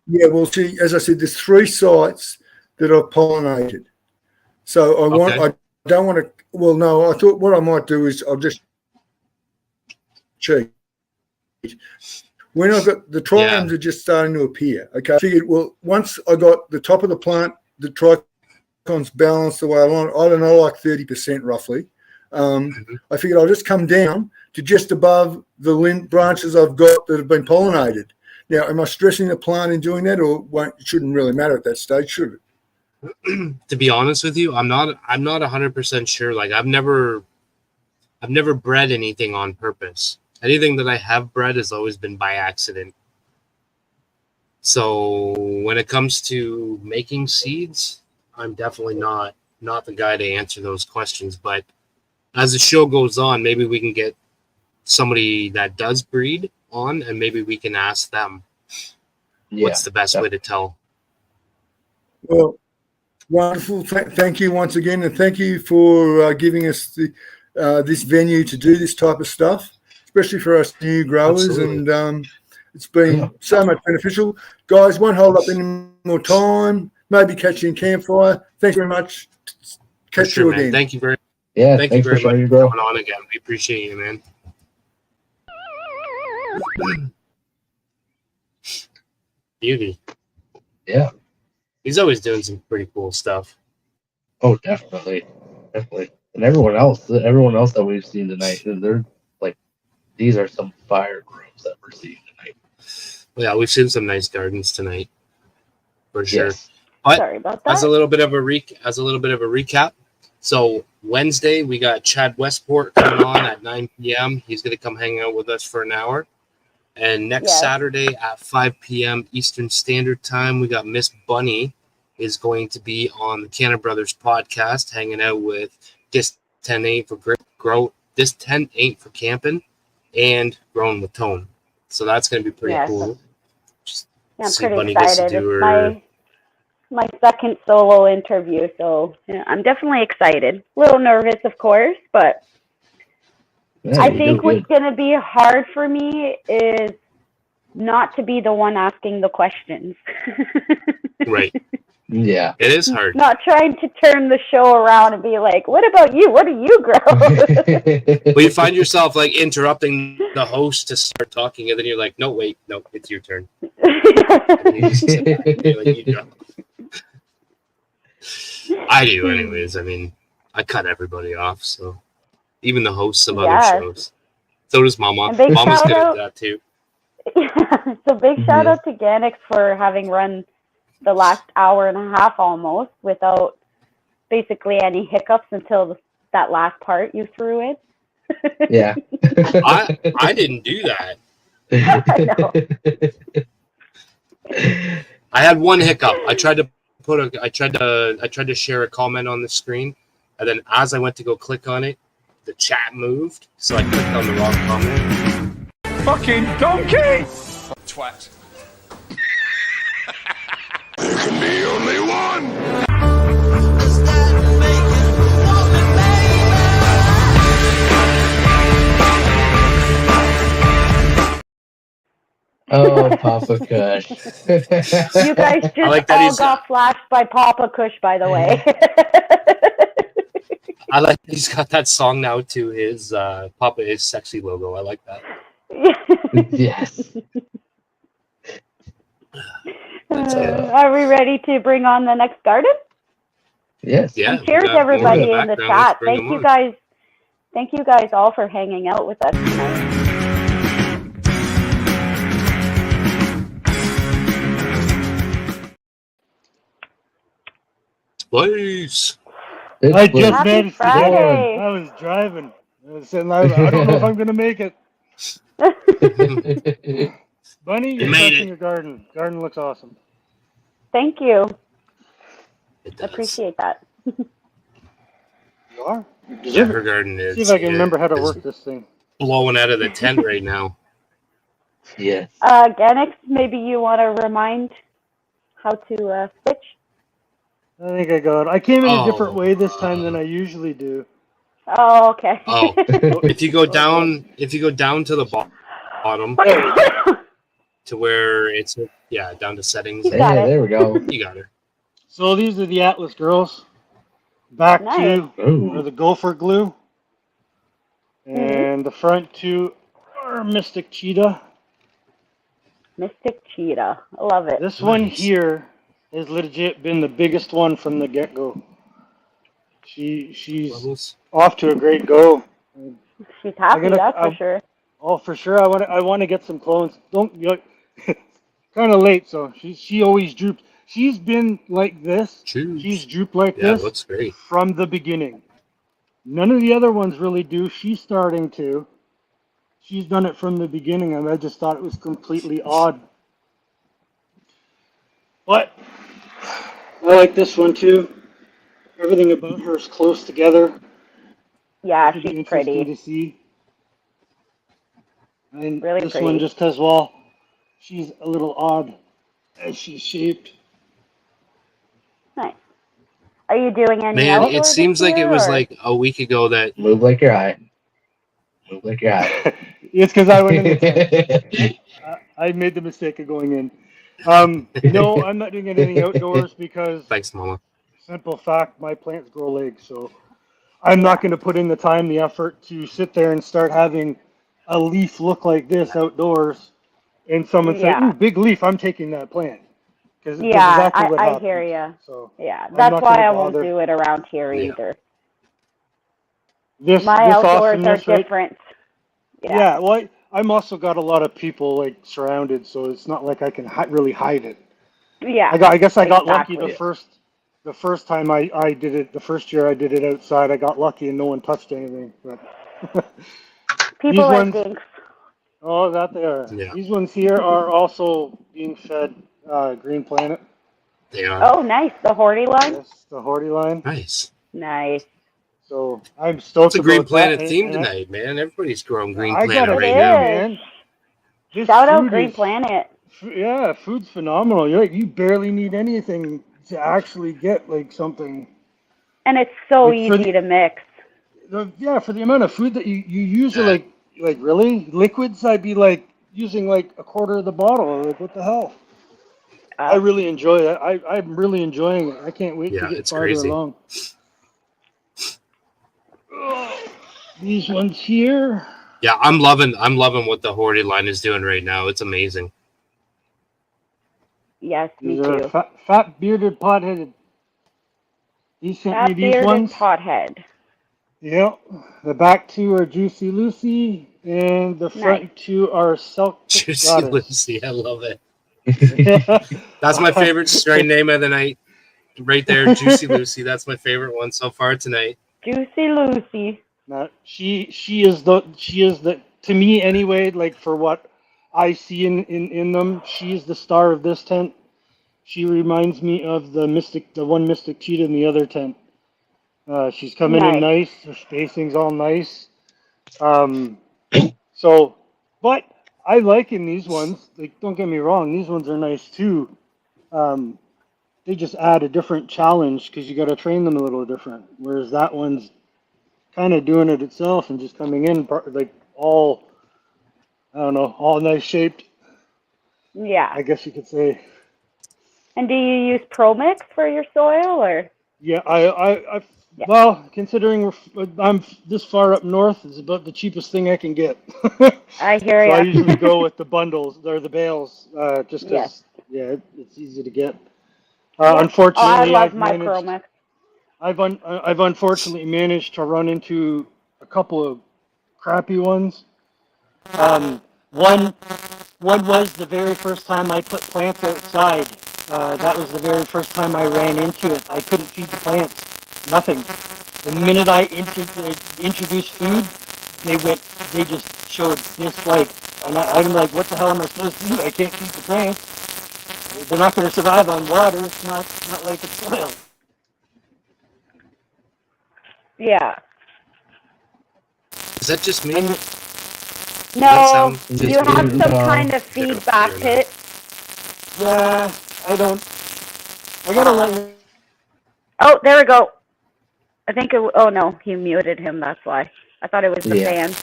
Yeah, well, see, as I said, there's 3 sites that I've pollinated. So I don't want to. Well, no, I thought what I might do is I'll just cheat. When I've got the trichomes are just starting to appear. Okay, I figured, well, once I got the top of the plant, the trichomes balanced the way I want. I don't know, like 30% roughly. I figured I'll just come down to just above the branches I've got that have been pollinated. Now, am I stressing the plant in doing that, or it shouldn't really matter at that stage, should it? To be honest with you, I'm not 100% sure. Like I've never bred anything on purpose. Anything that I have bred has always been by accident. So when it comes to making seeds, I'm definitely not the guy to answer those questions. But as the show goes on, maybe we can get somebody that does breed on, and maybe we can ask them what's the best way to tell. Well, wonderful. Thank you once again, and thank you for giving us this venue to do this type of stuff, especially for us new growers. Absolutely. And it's been so much beneficial. Guys, won't hold up any more time. Maybe catch you in campfire. Thanks very much. Catch you again. Thank you very much. Yeah, thank you very much for coming on again. We appreciate you, man. Beauty. Yeah. He's always doing some pretty cool stuff. Oh, definitely. And everyone else that we've seen tonight, they're like, these are some fire grows that we're seeing tonight. Yeah, we've seen some nice gardens tonight, for sure. Yes. But sorry about that. As a little bit of a recap. So Wednesday we got Chad Westport coming on at 9 p.m. He's going to come hang out with us for an hour. And next Saturday at 5 p.m. Eastern Standard Time, we got Miss Bunny is going to be on the Cannon Brothers podcast, hanging out with Dis 10A for this tent ain't for camping and growing with tone. So that's going to be pretty Yes. cool. Yeah, I'm See pretty Bunny gets to excited. do It's her. my second solo interview, so yeah, I'm definitely excited. A little nervous, of course, but Yeah, I you think do what's good. going to be hard for me is not to be the one asking the questions. Right. Yeah. It is hard. Not trying to turn the show around and be like, what about you? What do you grow? Well, you find yourself like interrupting the host to start talking, and then you're like, no, wait, no, it's your turn. And you just sit back and you're like, you go. I do, anyways. I mean, I cut everybody off, so even the hosts of other Yes. shows. So does Mama. And big Mama's shout good at out- that too. So big shout out to Ganix for having run the last hour and a half almost without basically any hiccups until that last part you threw in. Yeah. I didn't do that. I know. I had one hiccup. I tried to share a comment on the screen, and then as I went to go click on it, the chat moved, so I clicked on the wrong comment. Fucking donkey! Twat. There can be only one! Oh, Papa Kush. You guys just like that all he's- got flashed by Papa Kush, by the way. I like he's got that song now to his Papa is Sexy logo. I like that. Yes. Are we ready to bring on the next garden? Yes. Yeah. And cheers, we got everybody Laura in the background. Let's chat. bring Thank him you on. guys. Thank you guys all for hanging out with us tonight. Please. I just Happy managed to get Friday. I was driving. I was sitting there, I don't know if I'm going to make it. Bunny, you're made crushing it. your garden. Garden looks awesome. Thank you. It does. Appreciate that. You are? Yeah, her garden is. See if I can remember how to is work this thing. blowing out of the tent right now. Yes. Ganix, maybe you want to remind how to switch? I think I got it. I came in a different Oh. way this time than I usually do. Oh, okay. Oh, if you go down to the bottom to where it's down to settings. You got Hey, it. there we go. You got her. So these are the Atlas girls. Back Nice. two Ooh. are the Gopher Glue. Mm-hmm. And the front two are Mystic Cheetah. Mystic Cheetah. I love it. This one Nice. here has legit been the biggest one from the get-go. She's Levels. off to a great go. She's happy, gotta- that's for sure. Oh, for sure. I want to get some clones. Don't kind of late, so she always drooped. She's been like this. Choose. She's drooped like Yeah, this looks great. from the beginning. None of the other ones really do. She's starting to. She's done it from the beginning, and I just thought it was completely odd. But I like this one too. Everything about her is close together. Yeah, It'd be she's interesting pretty. to see. And Really this pretty. one just as well. She's a little odd as she's shaped. Nice. Are you doing any Man, outdoor it seems this like it year, was or- like a week ago that Move like your eye. Move like your eye. It's because I went in the tent. I made the mistake of going in. No, I'm not doing anything outdoors because thanks, Mama. simple fact, my plants grow legs, so I'm not going to put in the time, the effort to sit there and start having a leaf look like this outdoors, and someone say, Yeah. "Ooh, big leaf! I'm taking that plant." Because Yeah, exactly what I happens. hear ya. So Yeah, I'm that's not why gonna I won't bother. do it around here Yeah. either. this My this outdoors are awesomeness, right? different. Yeah. Well, I'm also got a lot of people like surrounded, so it's not like I can really hide it. Yeah. I guess I got lucky exactly. the first time I did it. The first year I did it outside, I got lucky and no one touched anything. But People these are ones- dinks. oh, that they are. Yeah. These ones here are also being fed Green Planet. They are. Oh, nice. The Horty line? Yes, the Horty line. Nice. Nice. So I'm stoked It's a Green about Planet that. theme tonight, man. Everybody's growing Green I Planet gotta right It now. say, is. man, this Shout out food Green is Planet. yeah, food's phenomenal. You barely need anything to actually get like something And it's so like for easy to mix. for the amount of food that you use are Uh, like really liquids. I'd be like using like a quarter of the bottle. Like what the hell? I Uh, really enjoy it. I'm really enjoying it. I can't wait to yeah, get it's farther crazy. along. Oh, these ones here. Yeah, I'm loving what the Horde line is doing right now. It's amazing. yes, me These are too. fat bearded potheaded. He sent me Fat these bearded ones. pothead. Yep. The back two are Juicy Lucy, and the Nice. front two are Celtic Juicy Goddess. Lucy, I love it. That's my favorite strain name of the night. Right there, Juicy Lucy. That's my favorite one so far tonight. Juicy Lucy. Now, she is the to me anyway, like for what I see in them, she is the star of this tent. She reminds me of the one Mystic Cheetah in the other tent. She's coming in Nice. nice. Her spacing's all nice. Um, so, but I like in these ones. Like, don't get me wrong, these ones are nice too. Um, they just add a different challenge because you got to train them a little different. Whereas that one's kind of doing it itself and just coming in like all, I don't know, all nice shaped. Yeah. I guess you could say. And do you use Pro Mix for your soil or? Yeah, I Yeah. well, considering I'm this far up north, it's about the cheapest thing I can get. I hear So I ya. usually go with the bundles or the bales, just Yes. because, yeah, it's easy to get. Yeah. Oh, I Unfortunately, love my Pro Mix. I've unfortunately managed to run into a couple of crappy ones. One was the very first time I put plants outside. That was the very first time I ran into it. I couldn't feed the plants. Nothing. The minute I introduced food, they just showed dislike. And I'm like, what the hell am I supposed to do? I can't feed the plants. They're not going to survive on water. It's not like it's soil. Yeah. Is that just me? And No, Just you have me? some No. kind of feedback hit. yeah, I gotta let you. Oh, there we go. I think oh no, he muted him, that's why. I thought it was the Yeah. fan.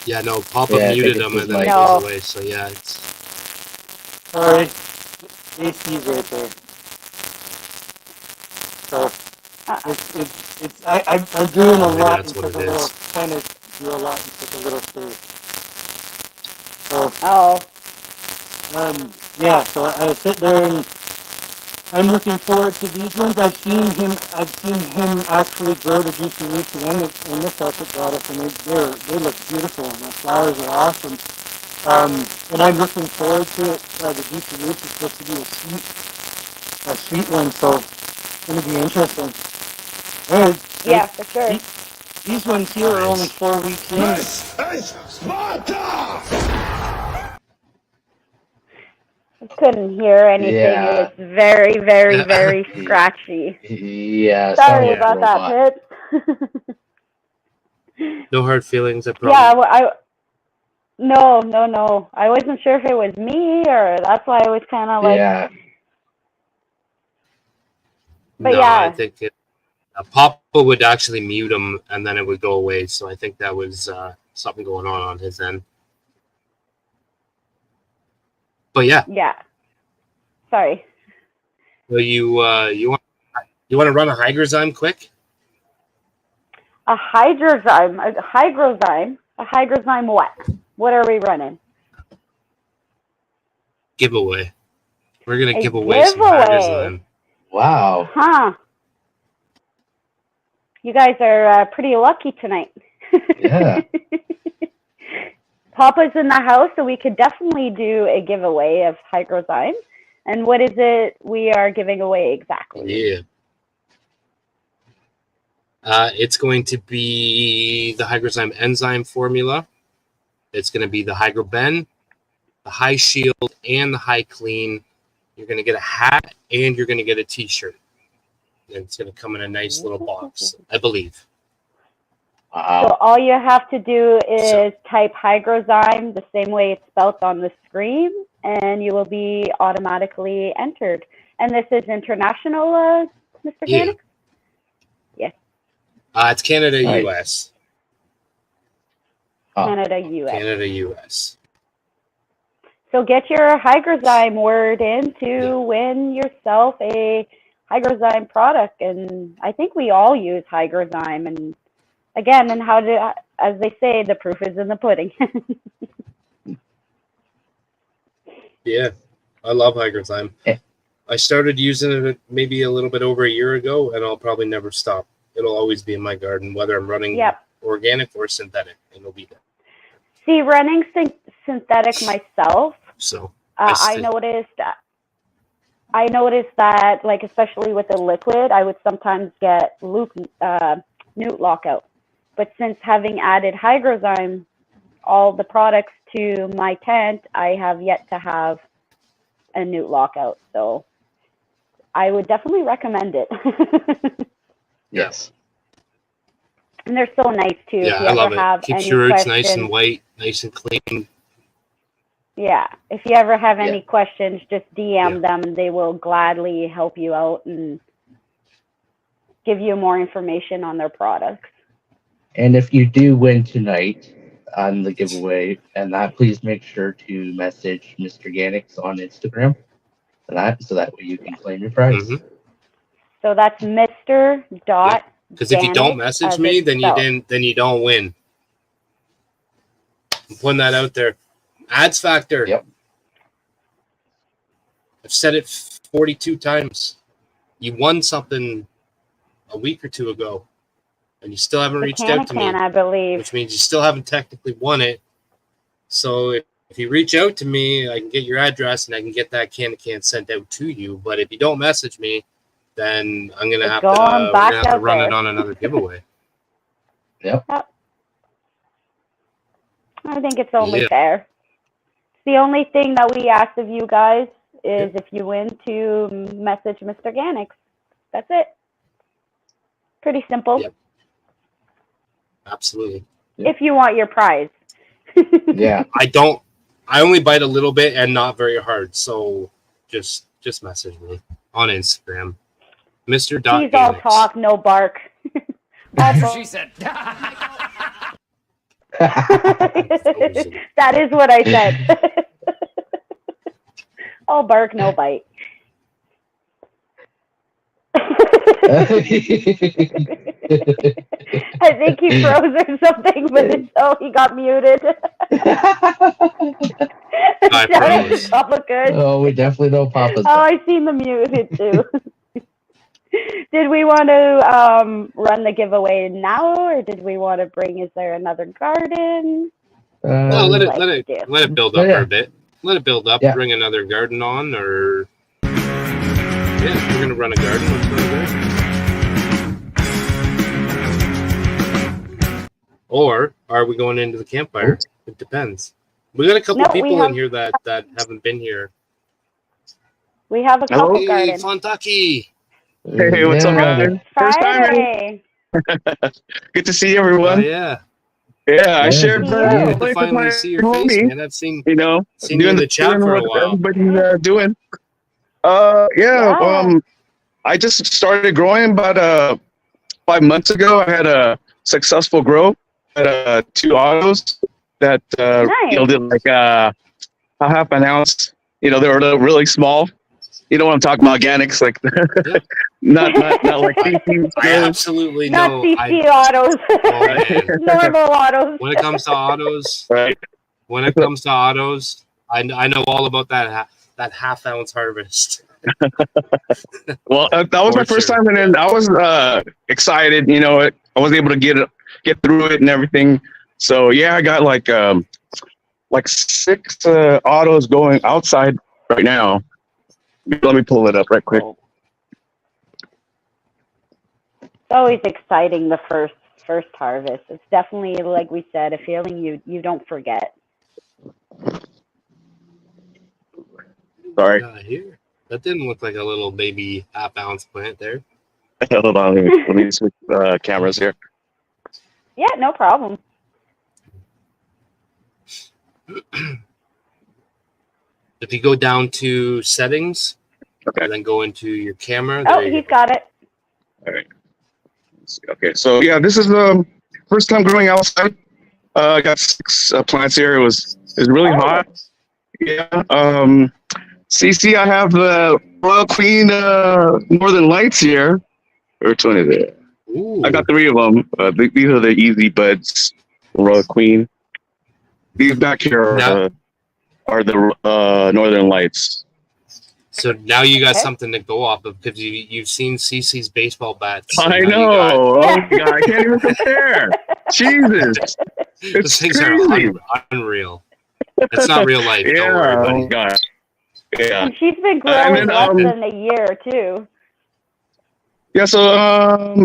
Yeah, no, Papa Yeah, I think muted it's him his and then it mic. No. goes away. So yeah, it's Sorry. AC's right there. So I'm doing a maybe lot that's in what such it a little, is. kind of do a lot in such a little space. So, Oh. yeah, so I sit there and I'm looking forward to these ones. I've seen him actually grow the Juicy Lucy and the Celtic Goddess, and they look beautiful, and the flowers are awesome. And I'm looking forward to it. The Juicy Lucy is supposed to be a sweet one, so it's going to be interesting. And Yeah, for sure. these ones here are only Nice. 4 weeks in. This is Sparta! I couldn't hear anything. Yeah. It was very, very, Yeah. very scratchy. Yeah. Sorry Sound like a about that, robot. Pitts. No hard feelings, I promise. Yeah, no. I wasn't sure if it was me or that's why I was kind of like, Yeah. but No, yeah. I think Papa would actually mute him and then it would go away. So I think that was something going on his end. But yeah, Yeah. Sorry. so you want to run a Hygrozyme quick? A hydrozyme what? What are we running? Giveaway. We're gonna A give away some giveaway. Hygrozyme. Wow. Huh. You guys are pretty lucky tonight. Yeah. Papa's in the house, so we could definitely do a giveaway of Hygrozyme. And what is it we are giving away exactly? Yeah. It's going to be the Hygrozyme enzyme formula. It's going to be the Hygroben, the High Shield, and the High Clean. You're going to get a hat, and you're going to get a T-shirt. And it's going to come in a nice little box, I believe. So all you have to do is type Hygrozyme the same way it's spelled on the screen, and you will be automatically entered. And this is international, Mr. Yeah. Gannick? Yes. It's Canada, Nice. US. Canada, US. Canada, US. So get your Hygrozyme word in to win yourself a Hygrozyme product. And I think we all use Hygrozyme. And again, and as they say, the proof is in the pudding. Yeah, I love Hygrozyme. I started using it maybe a little bit over a year ago, and I'll probably never stop. It'll always be in my garden, whether I'm running organic or synthetic. It'll be there. See, running synthetic myself, so I noticed that, like, especially with the liquid, I would sometimes get newt lockout. But since having added Hygrozyme, all the products to my tent, I have yet to have a newt lockout. So I would definitely recommend it. Yes. And they're so nice too. Yeah, if you I ever love have it. Keeps any your roots questions, nice and white, nice and clean. Yeah, if you ever have any questions, just DM them, and they will gladly help you out and give you more information on their products. And if you do win tonight on the giveaway, and that, please make sure to message Mr. Gannix on Instagram for that, so that way you can claim your prize. Mm-hmm. So that's Mr. Dot. Because if you don't message me, then you don't win. I'm putting that out there. Ads factor. Yep. I've said it 42 times. You won something a week or two ago, and you still haven't reached out to me. I believe. Which means you still haven't technically won it. So if you reach out to me, I can get your address and I can get that can sent out to you. But if you don't message me, then I'm gonna have to run it on another giveaway. Yep. I think it's only fair. The only thing that we ask of you guys is if you win to message Mr. Gannix. That's it. Pretty simple. Yep. Absolutely. If you want your prize. Yeah. I only bite a little bit and not very hard. So just message me on Instagram. Mr. He's all talk, no bark. That's what she said. That is what I said. All bark, no bite. I think he froze or something, but he got muted. Papa good. Oh, we definitely know Papa's. Oh, I seen the muted too. Did we want to run the giveaway now, or did we want to bring? Is there another garden? Well, let it build up for a bit. Let it build up. Yeah. Bring another garden on, or we're gonna run a garden. Let's run a garden. Or are we going into the campfire? It depends. We got a couple people in here that haven't been here. We have a couple gardens. Fontaki. Hey, what's up, guys? First time. Good to see everyone. Oh, yeah. Yeah, I shared the link with my see your face, man. I've seen you in the chat for a while. Everybody's doing. I just started growing about 5 months ago. I had a successful grow at 2 autos that yielded like a half an ounce. They were really small. You know what I'm talking about, organics, like not like CC. I absolutely know. Not CC autos. Normal autos. When it comes to autos, right? When it comes to autos, I know all about that half ounce harvest. Well, that was my first time, and then I was excited. I was able to get through it and everything. So yeah, I got like 6 autos going outside right now. Let me pull it up right quick. It's always exciting, the first harvest. It's definitely, like we said, a feeling you don't forget. Sorry. Here. That didn't look like a little baby half ounce plant there. Hold on, let me switch cameras here. Yeah, no problem. If you go down to settings, Okay. and then go into your camera. Oh, There you he's go. got it. All right. Let's see. Okay. So yeah, this is the first time growing outside. I got 6 plants here. It was really hot. Yeah. CC, I have the Royal Queen Northern Lights here. Which one is it? Ooh. I got 3 of them. These are the Easy Buds Royal Queen. These back here are the Northern Lights. So now you got Okay. something to go off of because you've seen CC's baseball bats. I and now know. you got- Oh my God, I can't even compare. Jesus, Those it's things crazy. are unreal. It's not real life. Yeah. Don't worry, Oh buddy. my God. Yeah. And she's been And growing then, less than a year too. Yeah. So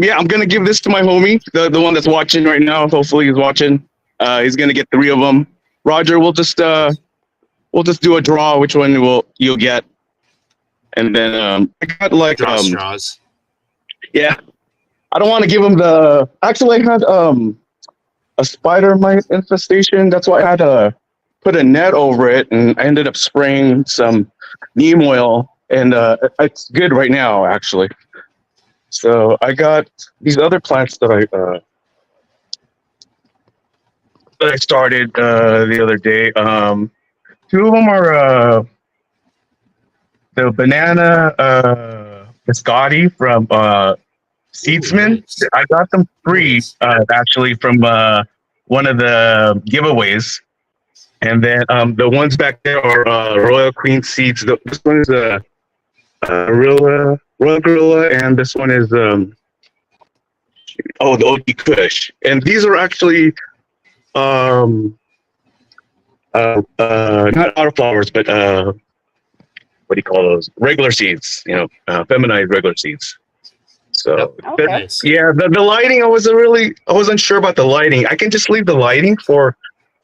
yeah, I'm gonna give this to my homie, the one that's watching right now. Hopefully, he's watching. He's gonna get 3 of them. Roger, we'll just do a draw. Which one you'll get? And then I got like Draw straws. Yeah. I don't want to give him the. Actually, I had a spider mite infestation. That's why I had to put a net over it, and I ended up spraying some neem oil, and it's good right now, actually. So I got these other plants that I started the other day. 2 of them are the banana biscotti from Seedsman. Nice. I got them free Nice. actually from one of the giveaways. And then the ones back there are Royal Queen seeds. This one is a Royal Gorilla, and this one is the OG Kush. And these are actually not autoflowers, but what do you call those? Regular seeds. Feminized regular seeds. So Okay. Nice. yeah, the lighting I wasn't sure about the lighting. I can just leave the lighting for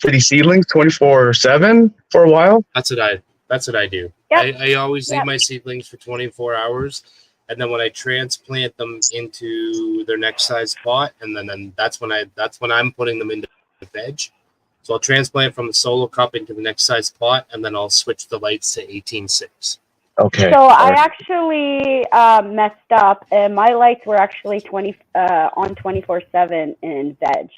these seedlings 24/7 for a while. That's what I do. Yep. I always leave Yep. my seedlings for 24 hours, and then when I transplant them into their next size pot, and then that's when I'm putting them into the veg. So I'll transplant from the solo cup into the next size pot, and then I'll switch the lights to 18/6. Okay. So I actually messed up, and my lights were actually on 24/7 in veg.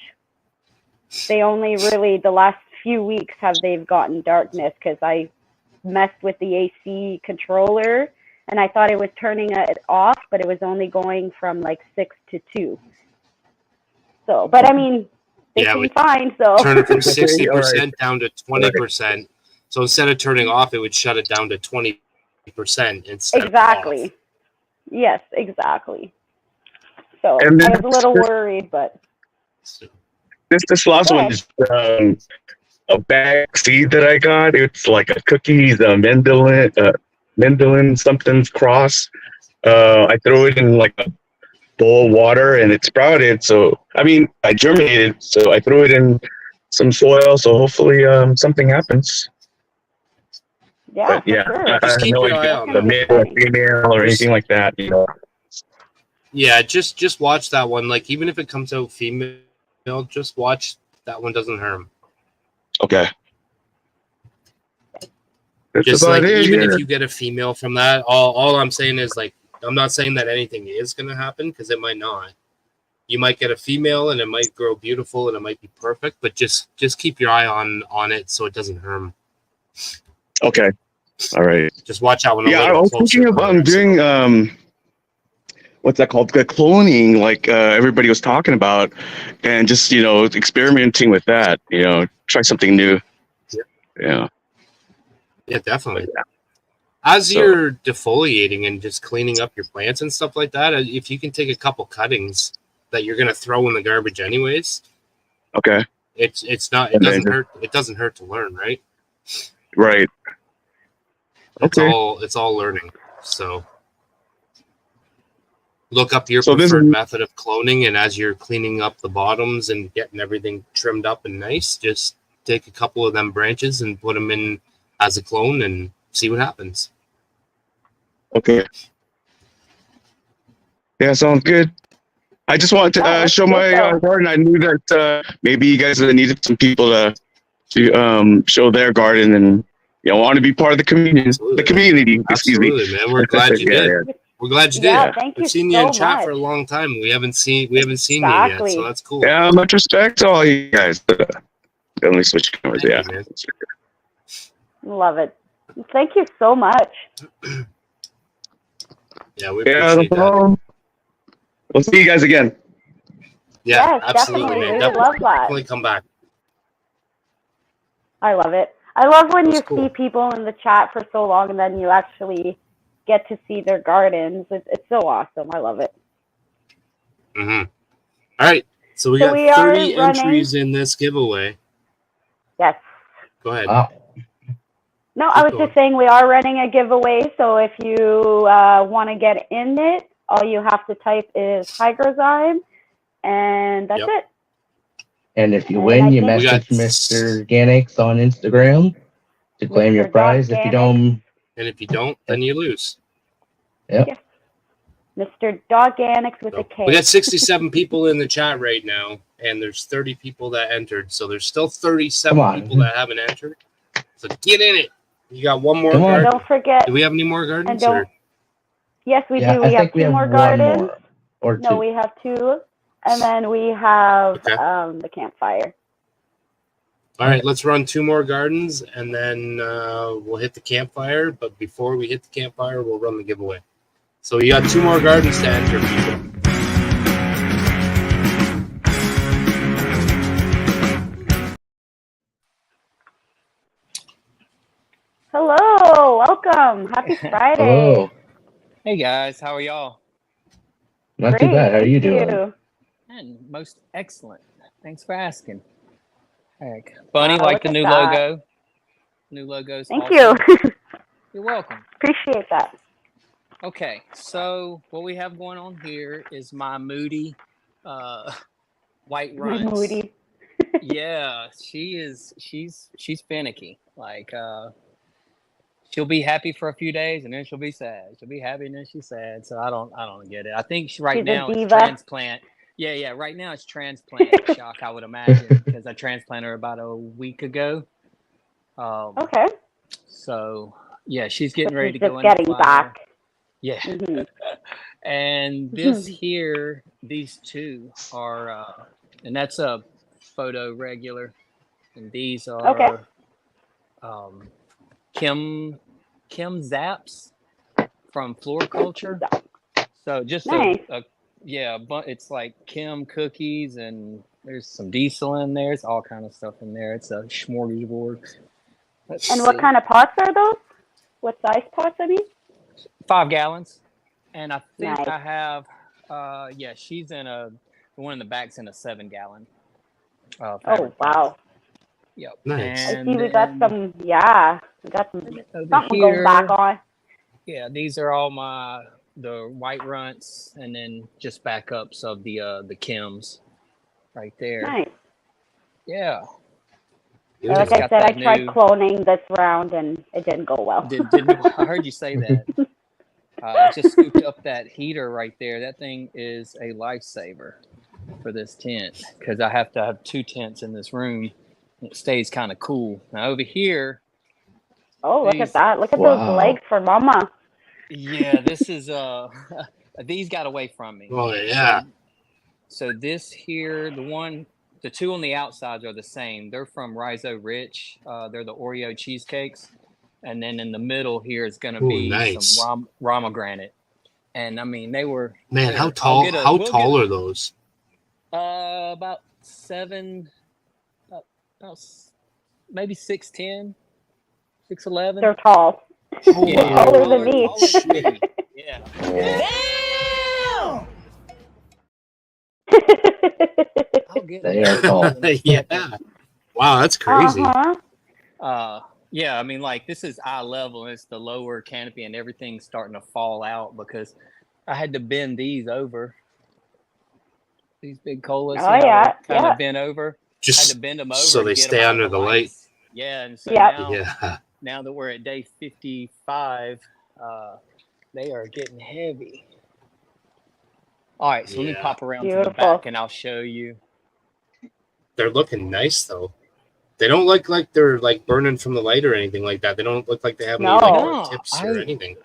They only really the last few weeks they've gotten darkness because I messed with the AC controller, and I thought it was turning it off, but it was only going from like 6 to 2. So, but I mean, they seem fine. So turn it from 60% Alright. down to 20%. So instead of turning off, it would shut it down to 20% instead. exactly. Of off. Yes, exactly. So And I then was a little worried, but this last one is a bag seed that I got. It's like a cookies Mendelin something's cross. I threw it in like a bowl of water and it sprouted. So I germinated. So I threw it in some soil. So hopefully something happens. yeah, But for yeah, sure. I Just have keep no your eye idea on the them. male or female or anything like that. Yeah, just watch that one. Like even if it comes out female, just watch that one doesn't harm. Okay. That's Just about like it. even Yeah. if you get a female from that, all I'm saying is like I'm not saying that anything is gonna happen because it might not. You might get a female and it might grow beautiful and it might be perfect, but just keep your eye on it so it doesn't harm. Okay. All right. Just watch that one. Yeah, I was thinking of doing what's that called? The cloning, like everybody was talking about, and just experimenting with that. Try something new. Yeah. Yeah, definitely. As you're defoliating and just cleaning up your plants and stuff like that, if you can take a couple cuttings that you're gonna throw in the garbage anyways, Okay. it's not it doesn't hurt. It doesn't hurt to learn, right? Right. Okay. It's all learning. So look up your So this preferred is- method of cloning, and as you're cleaning up the bottoms and getting everything trimmed up and nice, just take a couple of them branches and put them in as a clone and see what happens. Okay. Yeah, sounds good. I just wanted to show my garden. I knew that maybe you guys needed some people to show their garden and want to be part of the community. Absolutely. The community, excuse me. Absolutely, man. We're glad you did. Yeah. We're glad you Yeah, did. thank We've you seen you so in chat much. for a long time. We haven't seen you yet, so that's cool. Yeah, much respect to all you guys. Let me switch cameras. Thank Yeah. you, man. Love it. Thank you so much. Yeah, we Yeah, appreciate that. We'll see you guys again. Yeah, Yes, absolutely, definitely. man. We would love that. Definitely come back. I love it. I love when That's you cool. see people in the chat for so long and then you actually get to see their gardens. It's so awesome. I love it. Mm-hmm. All right. So we So got we are 30 entries in this giveaway. Yes. Go ahead. Wow. No, I was just saying we are running a giveaway. So if you want to get in it, all you have to type is Hygrozyme, and that's it. And if you And win, I you think- message Mr. Organics on Instagram to claim your Mr. prize. If you don't, And if you don't, then you lose. Yep. Yes. Mr. Doganics with a K. We got 67 people in the chat right now, and there's 30 people that entered. So there's still 37 people that haven't entered. So get in it. You got one more garden. Don't forget. Do we have any more gardens? And don't. Or? Yes, we Yeah, do. I We have think we two have more one gardens. more, or No, two. we have two, and then we have the campfire. All right, let's run two more gardens, and then we'll hit the campfire. But before we hit the campfire, we'll run the giveaway. So you got two more gardens to enter, people. Hello, welcome. Happy Friday. Hello. Hey guys, how are y'all? Not too Great, bad. How are you thank doing? And most excellent. Thanks for asking. Heck, Bunny, Wow, like look the at new that. logo. New logo's Thank awesome. you. You're welcome. Appreciate that. Okay, so what we have going on here is my Moody white My runts. Moody. Yeah, she's finicky. Like she'll be happy for a few days and then she'll be sad. She'll be happy and then she's sad. So I don't get it. I think right She's a now it's diva. transplant. Yeah. Right now it's transplant shock, I would imagine, because I transplanted her about a week ago. Okay. So yeah, she's getting ready to Just go into getting flower. back. Yeah. Mm-hmm. And this here, these two are, and that's a photo regular, and these are Kim Zaps from Floriculture. So just nice. but it's like Kim cookies, and there's some diesel in there. It's all kind of stuff in there. It's a smorgasbord. And what kind of pots are those? What size pots, I mean? 5 gallons. And I think Nice. I have, she's in the one in the back's in a 7 gallon. Oh, wow. Yep. Nice. I see we got some, we got something here, going back on. Yeah, these are all the white runts, and then just backups of the Kims right there. Nice. Yeah. Like I said, I tried cloning this round and it didn't go well. I heard you say that. Just scooped up that heater right there. That thing is a lifesaver for this tent, because I have to have 2 tents in this room. It stays kind of cool. Now over here. Oh, look at that. Look at those legs for mama. Yeah, this is these got away from me. Oh yeah. So this here, the two on the outsides are the same. They're from Riso Rich. They're the Oreo cheesecakes. And then in the middle here is going to be some Ramagranate. And I mean, they were... Man, how tall are those? About 7, about maybe 6'10", 6'11". They're tall. Yeah, taller than me. Yeah. Damn! They are tall. Yeah. Wow, that's crazy. Yeah, I mean, like, this is eye level, and it's the lower canopy, and everything's starting to fall out because I had to bend these over. These big colas, kind of bent over. Just I had to bend them over so they stay under the light. Yeah, and so now that we're at day 55, they are getting heavy. All right, so let me Yeah. pop around to the Beautiful. back and I'll show you. They're looking nice though. They don't look like they're like burning from the light or anything like that. They don't look like they have any like No. No, tips or anything.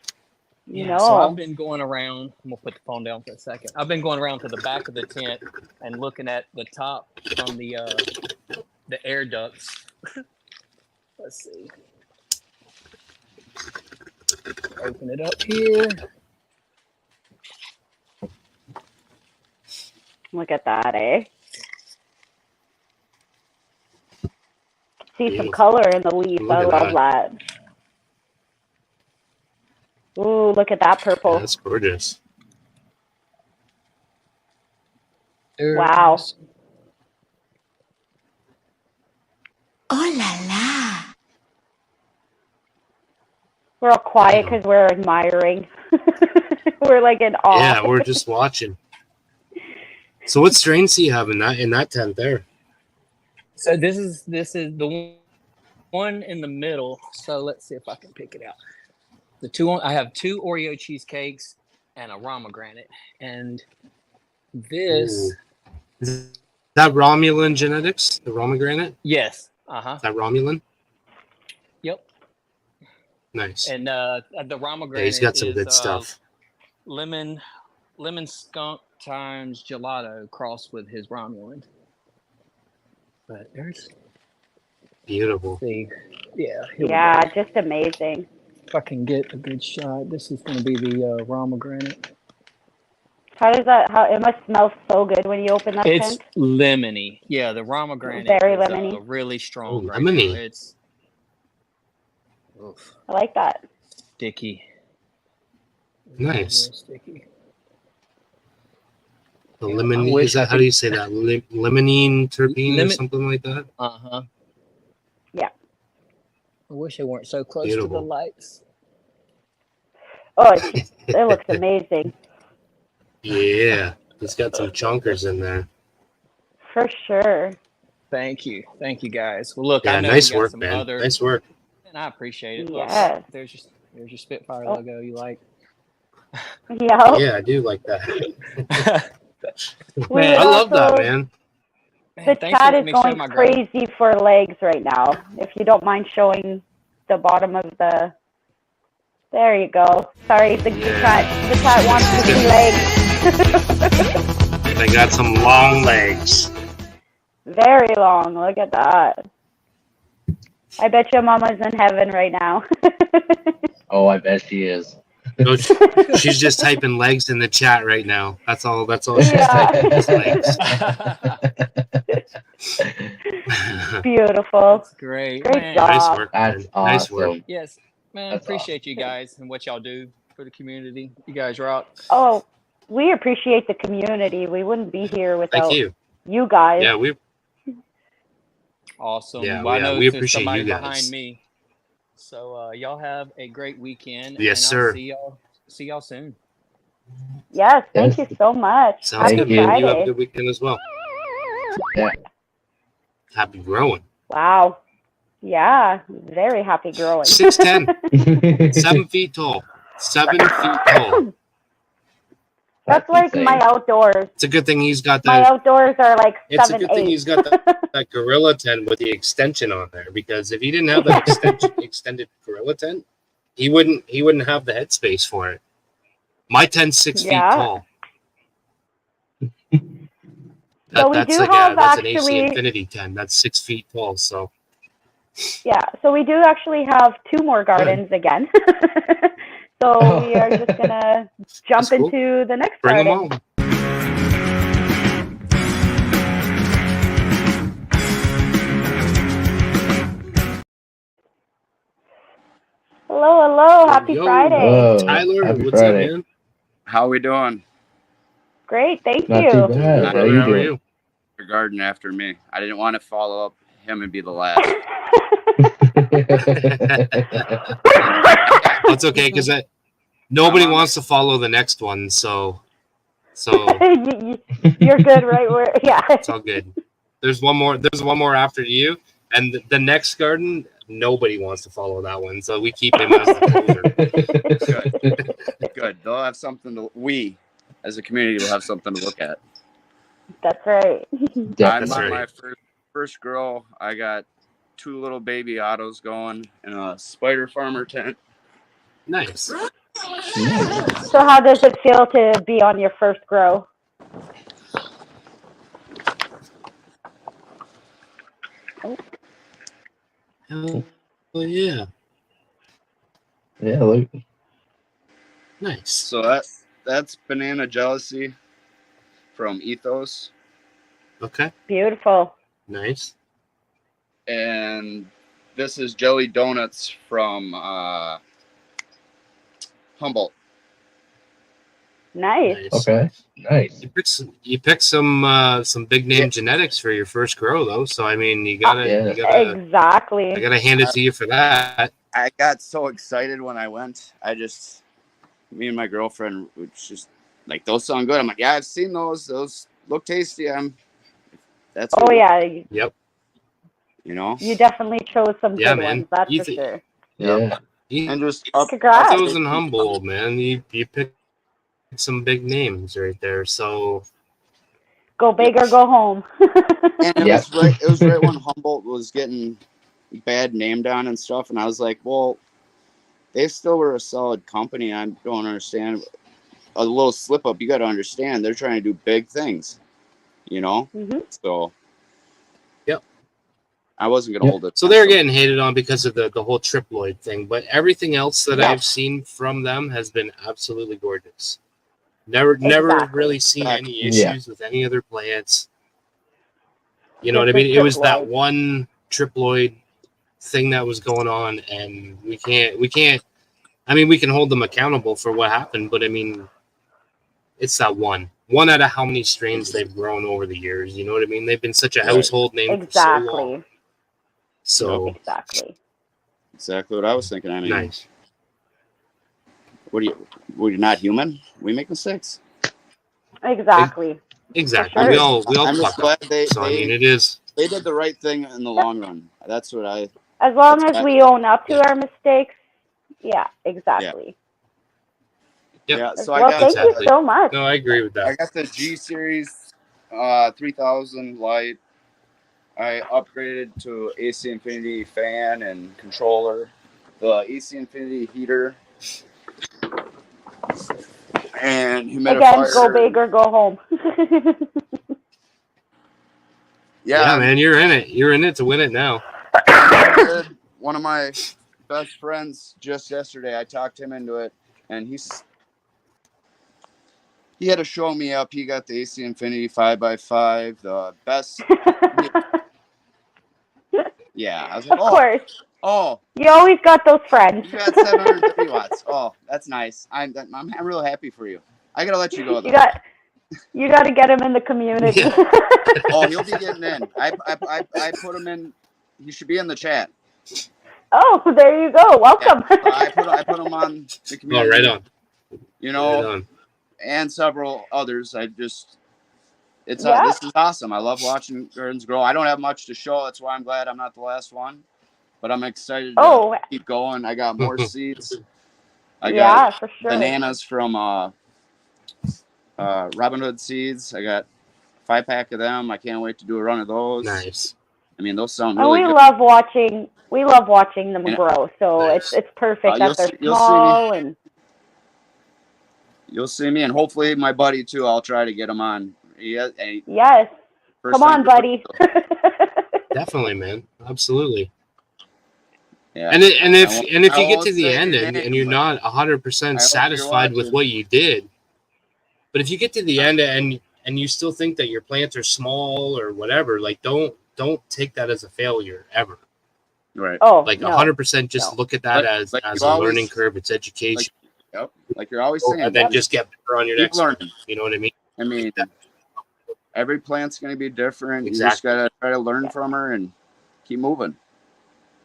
Yeah, so I've No. been going around. I'm gonna put the phone down for a second. I've been going around to the back of the tent and looking at the top from the air ducts. Let's see. Open it up here. Look at that, eh? See some Beautiful. color in the leaf. Look I at love that. Ooh, look at that Yeah, purple. that's gorgeous. There it Wow. is. Oh la la. We're all quiet because we're admiring. We're like in awe. Yeah, we're just watching. So what strains do you have in that tent there? So this is the one in the middle. So let's see if I can pick it out. I have 2 Oreo cheesecakes and a Romagranate, and this. Ooh. Is that Romulan genetics? The Romagranate? Yes. Is that Romulan? Yep. Nice. And the Romagranate Yeah, he's got some is good stuff. lemon skunk times gelato crossed with his Romulan. But there's Beautiful. the yeah. Here Yeah, just amazing. if I can get a good shot, this is going to be the Romagranate. How does that? How it must smell so good when you open that It's tent. lemony. Yeah, the Romagranate Very is lemony. really strong right lemony. now. It's oof, I like that. sticky. Nice. Real sticky. The Yeah, lemon. I wish Is that I how do you say that? Limonene terpene or Lemon. something like that? Yeah. I wish they weren't so close to the Beautiful. lights. Oh, it looks amazing. Yeah, he's got some chunkers in there. For sure. Thank you guys. Well, look, Yeah, I know nice we got work, some man. other, Nice work. and I appreciate it. Look, Yes. there's your Spitfire Oh. logo. You like? Yeah. Yeah, I do like that. We Man, I love that, also- man. The thanks for chat letting is me show going my garden. crazy for legs right now. If you don't mind showing the bottom of the. There you go. Sorry, the chat wants to see legs. They got some long legs. Very long. Look at that. I bet your mama's in heaven right now. Oh, I bet she is. No, she's just typing legs in the chat right now. That's all she's Yeah. typing is legs. Beautiful. That's great. Great Man. job. Nice work, man. That's Nice work. awesome. Yes, man. That's Appreciate you guys and what y'all do for the community. You guys rock. Oh, we appreciate the community. We wouldn't be here without Thank you. you guys. Yeah, we Awesome. Yeah, Well, I yeah, know we there's appreciate somebody you guys. behind me. So y'all have a great weekend. Yes, and I'll sir. see y'all soon. Yes, thank Yes. you so much. Sounds Happy good, man. You have a Friday. good weekend as well. Yeah. Happy growing. Wow. Yeah, very happy growing. 6'10", 7 feet tall. 7 feet tall. That's like insane. my outdoors. It's a good thing he's got My that. outdoors are like It's a 7, good 8. thing he's got that gorilla tent with the extension on there, because if he didn't have that extended gorilla tent, he wouldn't have the headspace for it. My tent's 6 feet Yeah. tall. So we That's do like have that's an AC actually- Infinity tent. That's 6 feet tall. So Yeah, so we do actually have 2 more gardens again. So we are just gonna jump That's cool. into the next bring them garden. on. Hello, happy Yo. Friday. Whoa. Tyler, Happy what's Friday. up, man? How we doing? Great, thank Not you. too bad. How How you How are doing? you? Your garden after me. I didn't want to follow up him and be the last. That's okay, because nobody wants to follow the next one, so You're good right where, yeah. it's all good. There's one more after you, and the next garden, nobody wants to follow that one, so we keep him as the closer. Good. They'll have something to as a community, we'll have something to look at. That's right. I'm on my first grow. I got 2 little baby autos going in a spider farmer tent. Nice. So how does it feel to be on your first grow? Oh yeah. Yeah, look. Nice. So that's Banana Jealousy from Ethos. Okay. Beautiful. Nice. And this is Jelly Donuts from Humboldt. Nice. Okay. Nice. You picked some big name genetics for your first grow though, so I mean you gotta exactly. I gotta hand it to you for that. I got so excited when I went. Me and my girlfriend was just like, those sound good. I'm like, yeah, I've seen those. Those look tasty. That's. Oh yeah. Yep. You know. You definitely chose some Yeah, good man. ones. That's for sure. Yeah. And just Congrats. Those in Humboldt, man. You picked some big names right there. So go big or go home. And it was right when Humboldt was getting bad name down and stuff, and I was like, well, they still were a solid company. I don't understand a little slip up. You got to understand they're trying to do big things, you know. So yep, I wasn't gonna hold it. So they're getting hated on because of the whole triploid thing, but everything else that I've seen from them has been absolutely gorgeous. Never really seen any issues with any other plants. You know what I mean? It was that one triploid thing that was going on, and we can't. I mean, we can hold them accountable for what happened, but I mean, it's that one out of how many strains they've grown over the years. You know what I mean? They've been such a household name for so long. So exactly what I was thinking. I mean, nice. We're not human. We make mistakes. Exactly. Exactly. We all I'm just glad so I mean, it is. They did the right thing in the long run. That's what I. As long as we own up to our mistakes. Yeah. Exactly. Yeah. So well, thank you so much. No, I agree with that. I got the G Series 3000 light. I upgraded to AC Infinity fan and controller. The AC Infinity heater. And humidifier. Again, go big or go home. Yeah, man, you're in it. You're in it to win it now. One of my best friends just yesterday, I talked him into it, and he had to show me up. He got the AC Infinity 5x5, the best. Yeah, I was like, of course. Oh, you always got those friends. You got 730 watts. Oh, that's nice. I'm real happy for you. I gotta let you go though. You got to get him in the community. Yeah. Oh, he'll be getting in. I put him in. He should be in the chat. Oh, there you go. Welcome. Yeah, I put him on the community. Oh, right on. You know, right on. And several others. This is awesome. I love watching gardens grow. I don't have much to show. That's why I'm glad I'm not the last one. But I'm excited to keep going. I got more seeds. I got for sure. bananas from Robin Hood Seeds. I got 5-pack of them. I can't wait to do a run of those. Nice. I mean, those sound really good. We love watching them grow. So it's perfect that they're small and. You'll see me, and hopefully my buddy too. I'll try to get him on. Yes. Come on, buddy. Definitely, man. Absolutely. Yeah. And if you get to the end and you're not 100% satisfied with what you did, but if you get to the end and you still think that your plants are small or whatever, like don't take that as a failure ever. Right. Oh, like 100% just look at that as a learning curve. It's education. Like you're always saying. And then just get better on your next learning. one. You know what I mean? I mean, every plant's going to be different. Exactly. You just got to try to learn from her and keep moving.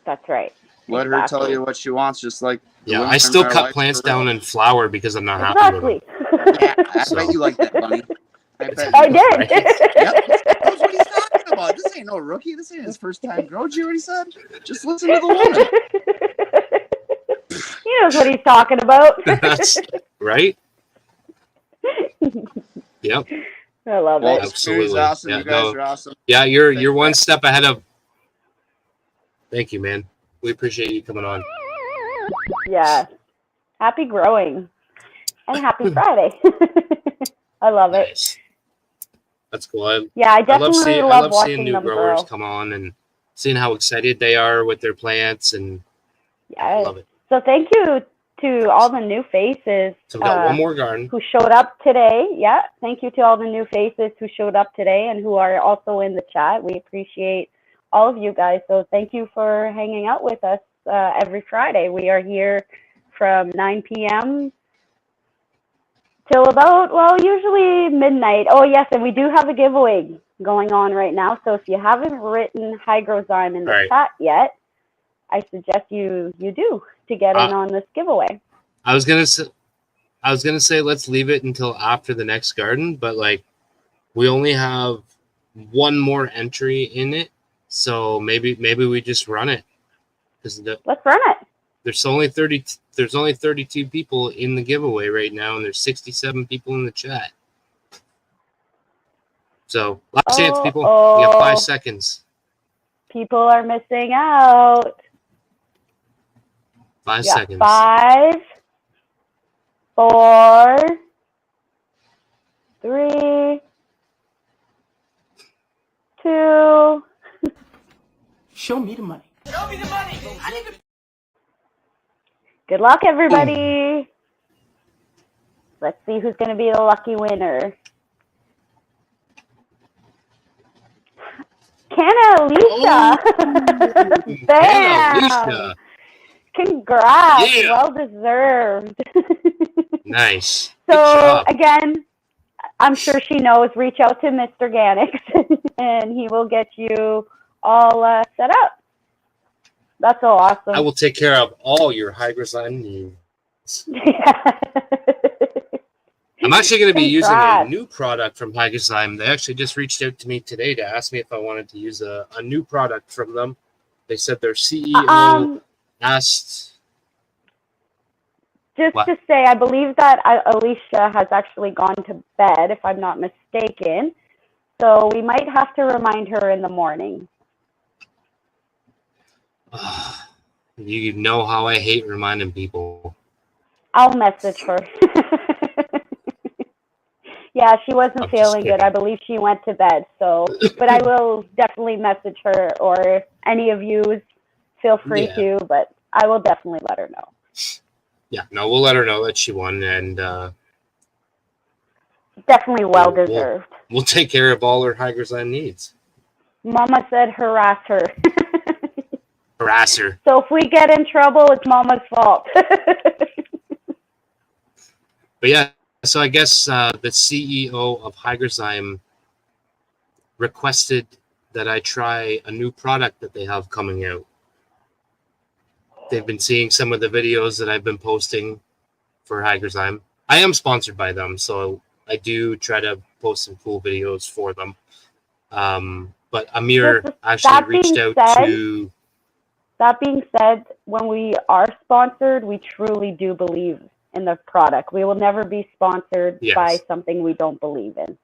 That's right. Let her tell you what she wants, just like I still cut plants down in flower because I'm not happy with them. Yeah, I bet you like that, Bunny. I did. Yep. That's what he's talking about. This ain't no rookie. This ain't his first time grow. Did you hear what he said? Just listen to the woman. He knows what he's talking about. Right? Yep. I love Well, it. Spirit's Absolutely. awesome. Yeah, You guys no. are awesome. Yeah, you're Thank you, one man. step ahead of. Thank you, man. We appreciate you coming on. Yeah. Happy growing and happy Friday. I love it. Nice. That's cool. Yeah, I I love definitely seeing love seeing watching new them growers grow. come on and seeing how excited they are with their plants, and I Yes. love it. So thank you to all the new faces So we got one more garden. who showed up today. Yeah, thank you to all the new faces who showed up today and who are also in the chat. We appreciate all of you guys. So thank you for hanging out with us every Friday. We are here from 9 p.m. till about, well, usually midnight. Oh, yes, and we do have a giveaway going on right now. So if you haven't written Hygrozyme in the chat yet, I suggest you do to get in on this giveaway. I was gonna say let's leave it until after the next garden, but like we only have one more entry in it, so maybe we just run it. Let's run it. There's only 32 people in the giveaway right now, and there's 67 people in the chat. So last chance, people. You got 5 seconds. People are missing out. 5 seconds. 5, 4, 3, 2. Show me the money. Show me the money. I need to... Good luck, everybody. Let's see who's going to be the lucky winner. Canna Alicia. Bam. Alicia. Congrats. Yeah. Well deserved. Nice. So again, I'm sure she knows. Reach out to Mr. Organics and he will get you all set up. That's so awesome. I will take care of all your Hygrozyme needs. I'm actually going to be using a new product from Hygrozyme. They actually just reached out to me today to ask me if I wanted to use a new product from them. They said their CEO asked. Just to say, I believe that Alicia has actually gone to bed, if I'm not mistaken. So we might have to remind her in the morning. You know how I hate reminding people. I'll message her. Yeah, she wasn't feeling good. I believe she went to bed. So, but I will definitely message her, or any of you feel free to, but I will definitely let her know. Yeah, no, we'll let her know that she won, and definitely well deserved. We'll take care of all her Hygrozyme needs. Mama said harass her. Harass her. So if we get in trouble, it's Mama's fault. But yeah, so I guess the CEO of Hygrozyme requested that I try a new product that they have coming out. They've been seeing some of the videos that I've been posting for Hygrozyme. I am sponsored by them, so I do try to post some cool videos for them. But Amir actually reached out to... That being said, when we are sponsored, we truly do believe in the product. We will never be sponsored by something we don't believe in.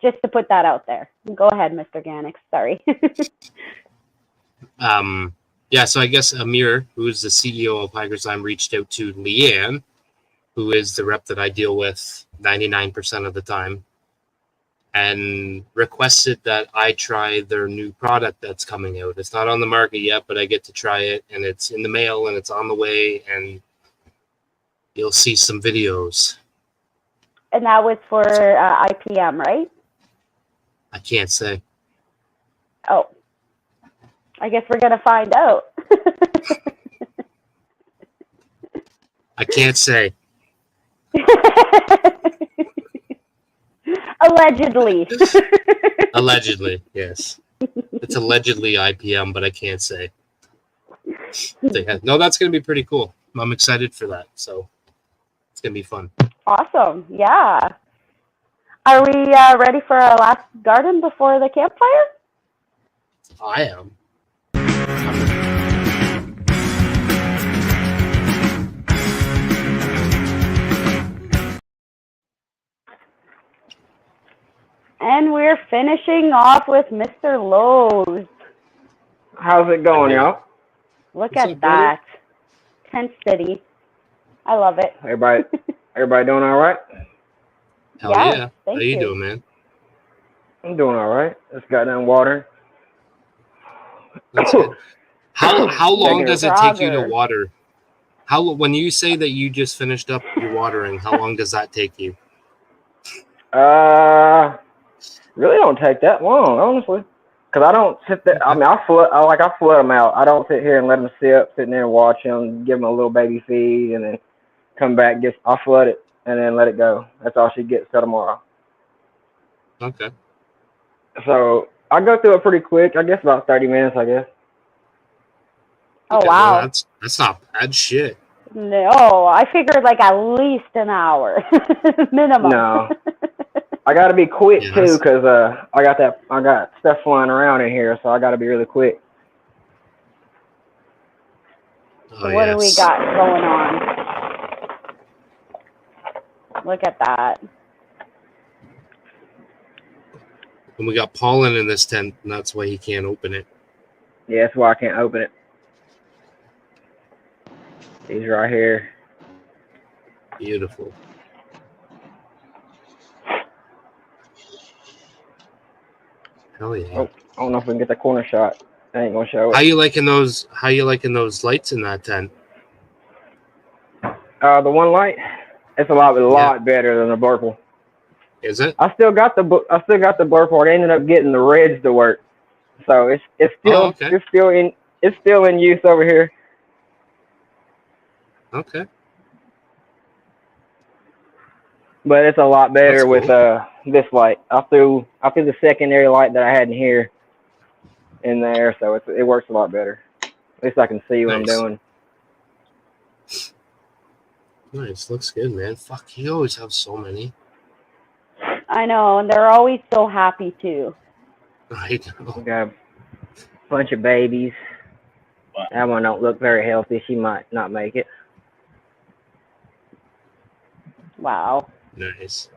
Just to put that out there. Go ahead, Mr. Organics. Sorry. Yeah, so I guess Amir, who is the CEO of Hygrozyme, reached out to Leanne, who is the rep that I deal with 99% of the time, and requested that I try their new product that's coming out. It's not on the market yet, but I get to try it, and it's in the mail, and it's on the way, and you'll see some videos. And that was for IPM, right? I can't say. Oh. I guess we're going to find out. I can't say. Allegedly. Allegedly, yes. It's allegedly IPM, but I can't say. No, that's going to be pretty cool. I'm excited for that, so it's going to be fun. Awesome, yeah. Are we ready for our last garden before the campfire? I am. And we're finishing off with Mr. Lowe's. How's it going, y'all? Look What's at up, buddy? that. Tent City. I love it. Everybody doing all right? Hell Yes, yeah. thank How you you. doing, man? I'm doing all right. Just got done water. That's good. How long Taking does a- it take you to Frogger. water? When you say that you just finished up your watering, how long does that take you? Really don't take that long, honestly. Cause I don't sit there. I mean, I flood them out. I don't sit here and let them sitting there and watch them, give them a little baby feed, and then come back. I'll flood it and then let it go. That's all she gets till tomorrow. Okay. So I go through it pretty quick. I guess about 30 minutes. I guess. Oh, Okay, wow. well, that's not bad shit. No, I figured like at least an hour minimum. No. I gotta be quick too, cause I got stuff flying around in here, so I gotta be really quick. Oh, What do we got going on? Look at that. And we got pollen in this tent, and that's why he can't open it. Yeah, that's why I can't open it. These right here. Beautiful. Hell yeah. Oh, I don't know if we can get the corner shot. I ain't gonna show it. How you liking those lights in that tent? The one light, it's a lot better than the Burple. Is it? I still got the Burple. I ended up getting the Reds to work, so it's still it's still in use over here. Okay. But it's a lot better with this light. I threw the secondary light that I had in here in there, so it works a lot better. At least I can see what I'm doing. Nice, looks good, man. Fuck, you always have so many. I know, and they're always so happy too. I know. We got a bunch of babies. That one don't look very healthy. She might not make it. Wow. Nice.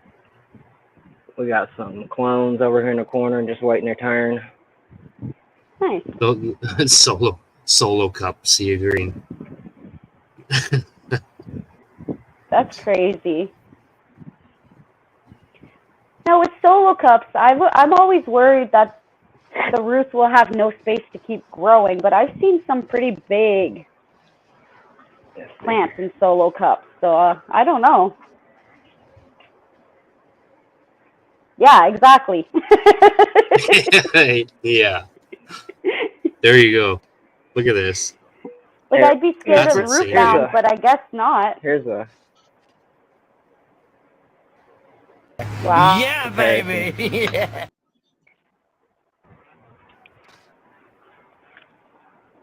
We got some clones over here in the corner just waiting their turn. Nice. Solo cup, sea green. That's crazy. Now with solo cups, I'm always worried that the roots will have no space to keep growing, but I've seen some pretty big plants in solo cups, so I don't know. Yeah, exactly. Yeah. There you go. Look at this. Like, I'd be scared of root insane. bound, but I guess not. Here's a. Wow. Yeah, baby. Yeah.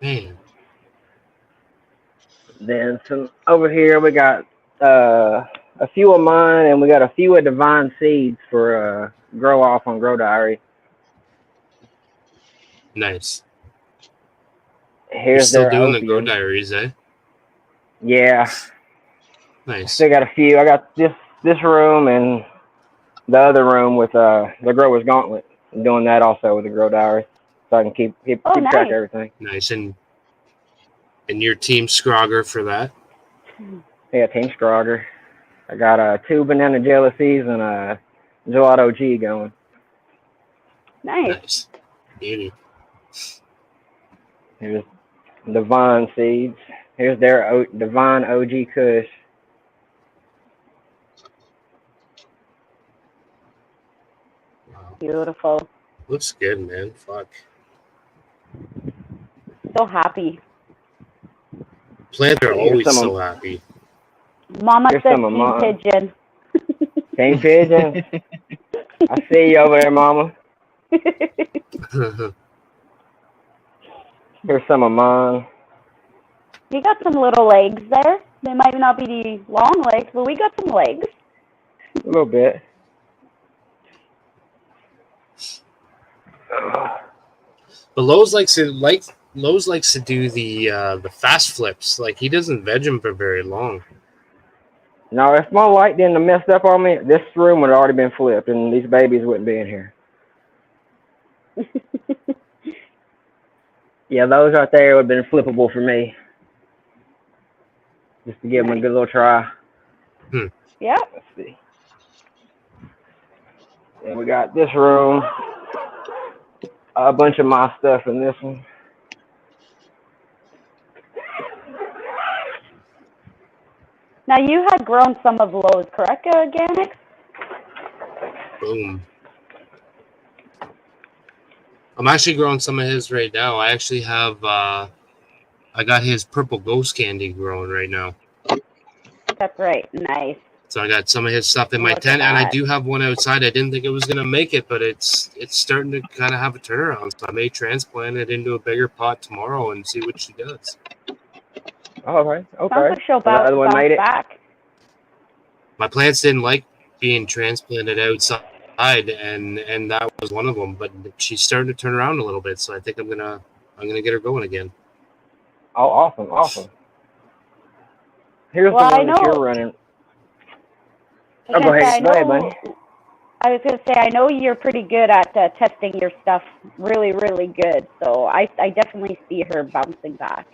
Man. Then some over here we got a few of mine, and we got a few of Divine Seeds for grow off on Grow Diary. Nice. Here's You're still their doing opium. the Grow Diaries, eh? Yeah. Nice. Still got a few. I got this room and the other room with the Grower's Gauntlet. I'm doing that also with the Grow Diary, so I can keep track of everything. Nice. And your Team Scrogger for that? Yeah, Team Scrogger. I got 2 banana jealousies and a gelato G going. Nice. Beauty. Here's Divine Seeds. Here's their Divine OG Kush. Beautiful. Looks good, man. Fuck. So happy. Plants are Here's always some so of- happy. Mama Here's said some of Team mine. Pigeon. Team Pigeon. I see you over there, Mama. Here's some of mine. We got some little legs there. They might not be the long legs, but we got some legs. A little bit. But Lowe's likes to do the fast flips. Like, he doesn't veg them for very long. Now, if my light didn't have messed up on me, this room would have already been flipped, and these babies wouldn't be in here. Yeah, those right there would have been flippable for me, just to give them a good little try. Yep. Let's see. And we got this room, a bunch of my stuff in this one. Now you had grown some of Lowe's, correct, organics? Boom. I'm actually growing some of his right now. I actually have, I got his purple ghost candy growing right now. That's right. Nice. So I got some of his stuff in my Look at tent, and I that. do have one outside. I didn't think it was gonna make it, but it's starting to kind of have a turnaround. So I may transplant it into a bigger pot tomorrow and see what she does. Oh, okay. Sounds like she'll So the other one made it. back. My plants didn't like being transplanted outside, and that was one of them. But she's starting to turn around a little bit, so I think I'm gonna get her going again. Oh, awesome. Here's the one that you're running. Oh, go ahead, buddy. I was going to say, I know you're pretty good at testing your stuff really, really good. So I definitely see her bouncing back.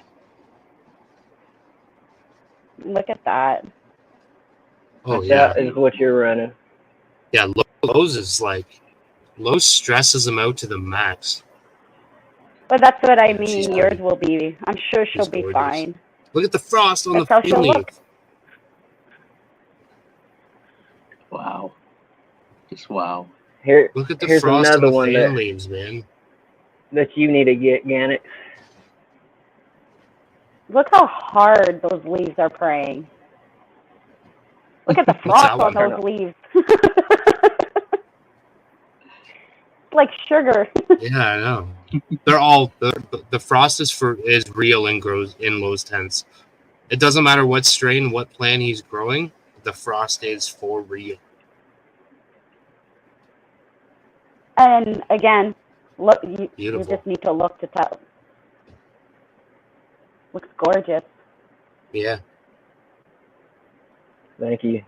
Look at that. Oh, yeah. That is what you're running. Yeah, Lowe's is like, Lowe's stresses them out to the max. But that's what I mean. Yours will be. I'm sure she'll be fine. Look at the frost on That's how the she'll leaf. look. Wow. Just wow. Look at the Here's frost on another the one fan leaves, man. that you need to get, Gannett. Look how hard those leaves are praying. Look at the frost on those leaves. It's like sugar. Yeah, I know. They're all the frost is real and grows in Lowe's tents. It doesn't matter what strain, what plant he's growing. The frost is for real. And again, look, you Beautiful. just need to look to tell. Looks gorgeous. Yeah. Thank you.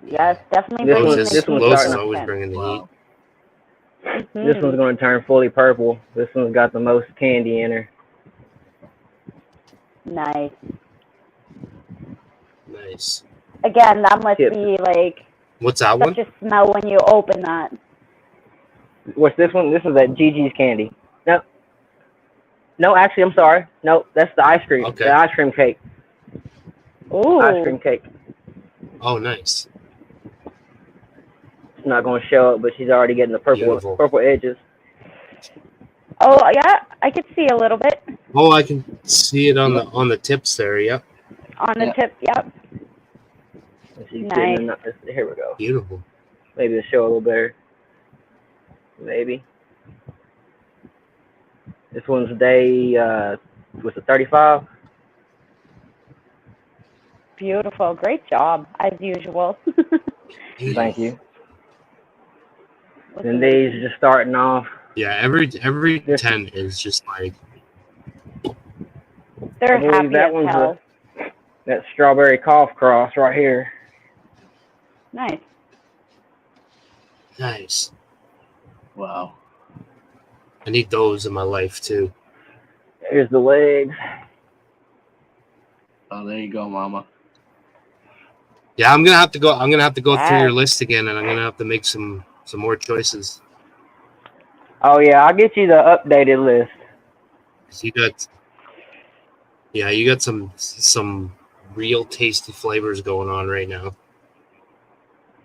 Yes, definitely. Lowe's is always starting bringing the heat. This one's going to turn fully purple. This one's got the most candy in her. Nice. Nice. Again, that must be like What's that one? such a smell when you open that. What's this one? This is that Gigi's candy. No, actually, I'm sorry. No, that's the ice cream. Okay. The ice cream cake. Ooh. Ice cream cake. Oh, nice. It's not going to show up, but she's already getting the purple edges. Oh yeah, I could see a little bit Oh, I can see it on the tips there. Yep. on the tip. Yep. She's Nice. Here we go. Beautiful. Maybe it'll show a little better. Maybe. This one's day, what's it, 35? Beautiful. Great job, as usual. Thank you. And these are just starting off. Yeah, every 10 is just like. They're I believe happy that as one's hell. that strawberry cough cross right here. Nice. Nice. Wow. I need those in my life too. Here's the legs. Oh, there you go, Mama. Yeah, I'm gonna have to go through your list again, and I'm gonna have to make some more choices. Oh yeah, I'll get you the updated list. You got some real tasty flavors going on right now.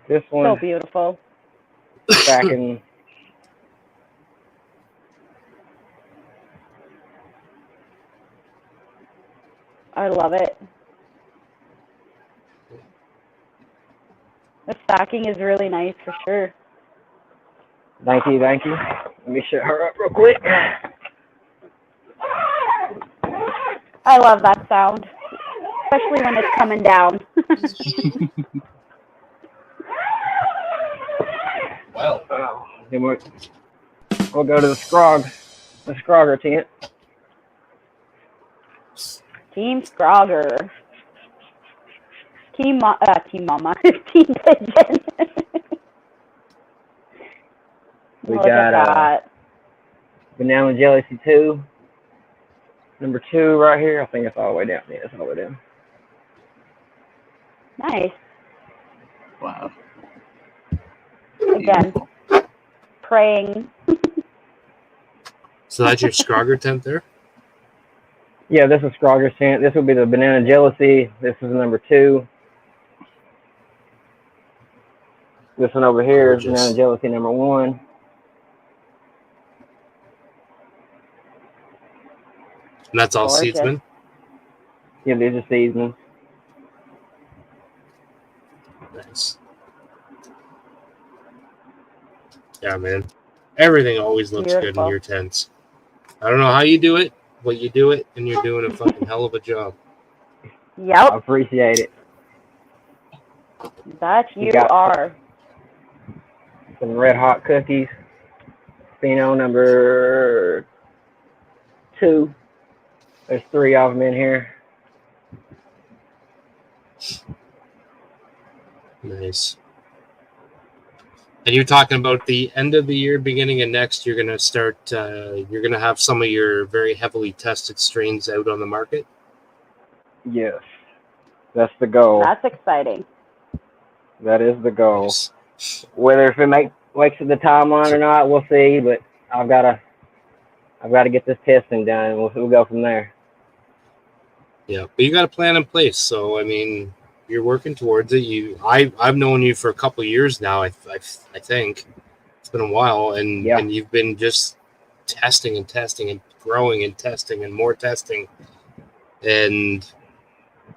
This one. So beautiful. Back in. I love it. The stacking is really nice for sure. Thank you. Let me shut her up real quick. I love that sound, especially when it's coming down. Well, then we'll go to the Scrogger tent. Team Scrogger. Team Mama. Team Pigeon. We Look at got that. Banana Jealousy 2. Number 2 right here. I think it's all the way down. Yeah, it's all the way down. Nice. Wow. Again, praying. So that's your Scrogger tent there? Yeah, this is Scrogger's tent. This will be the Banana Jealousy. This is number 2. This one over here is Banana Jealousy number 1. And that's all Gorgeous. seedsman? Yeah, these are seasons. Nice. Yeah, man. Everything always looks good in Beautiful. your tents. I don't know how you do it, but you do it, and you're doing a fucking hell of a job. I Yep, appreciate it. that You you got- are. Some red hot cookies. Pheno number 2. There's 3 of them in here. Nice. And you're talking about the end of the year, beginning of next, you're going to start, you're going to have some of your very heavily tested strains out on the market? Yes. That's the goal. That's exciting. That is the goal. Nice. Whether if it makes it the timeline or not, we'll see. But I've got to get this testing done. We'll go from there. Yeah, but you got a plan in place. So, I mean, you're working towards it. I've known you for a couple of years now. I think it's been a while, and Yeah. and you've been just testing and testing and growing and testing and more testing. And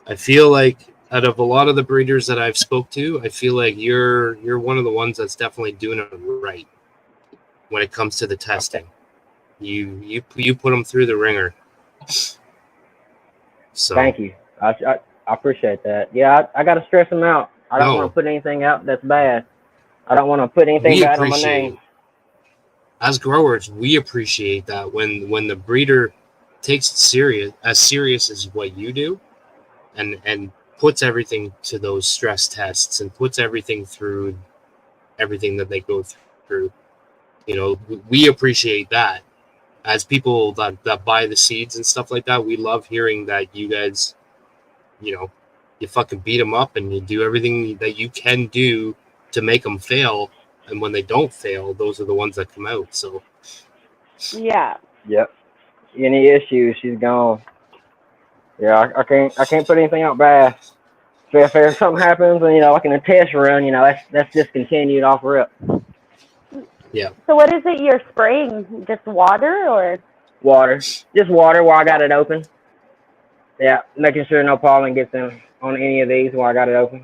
I feel like out of a lot of the breeders that I've spoke to, I feel like you're one of the ones that's definitely doing it right when it comes to the testing. You put them through the ringer. So Thank you. I appreciate that. Yeah, I got to stress them out. I don't No. want to put anything out that's bad. I don't want to put anything we bad on my appreciate name. it. As growers, we appreciate that when the breeder takes it serious as what you do, and puts everything to those stress tests and puts everything through everything that they go through. You know, we appreciate that. As people that buy the seeds and stuff like that, we love hearing that you guys, you know, you fucking beat them up and you do everything that you can do to make them fail. And when they don't fail, those are the ones that come out. So Yeah. Yep. Any issues, she's gone. Yeah, I can't put anything out bad. So if there's something happens, and like in a test run, that's discontinued off rip. yeah. So what is it you're spraying? Just water or? Water, just water while I got it open. Yeah, making sure no pollen gets in on any of these while I got it open.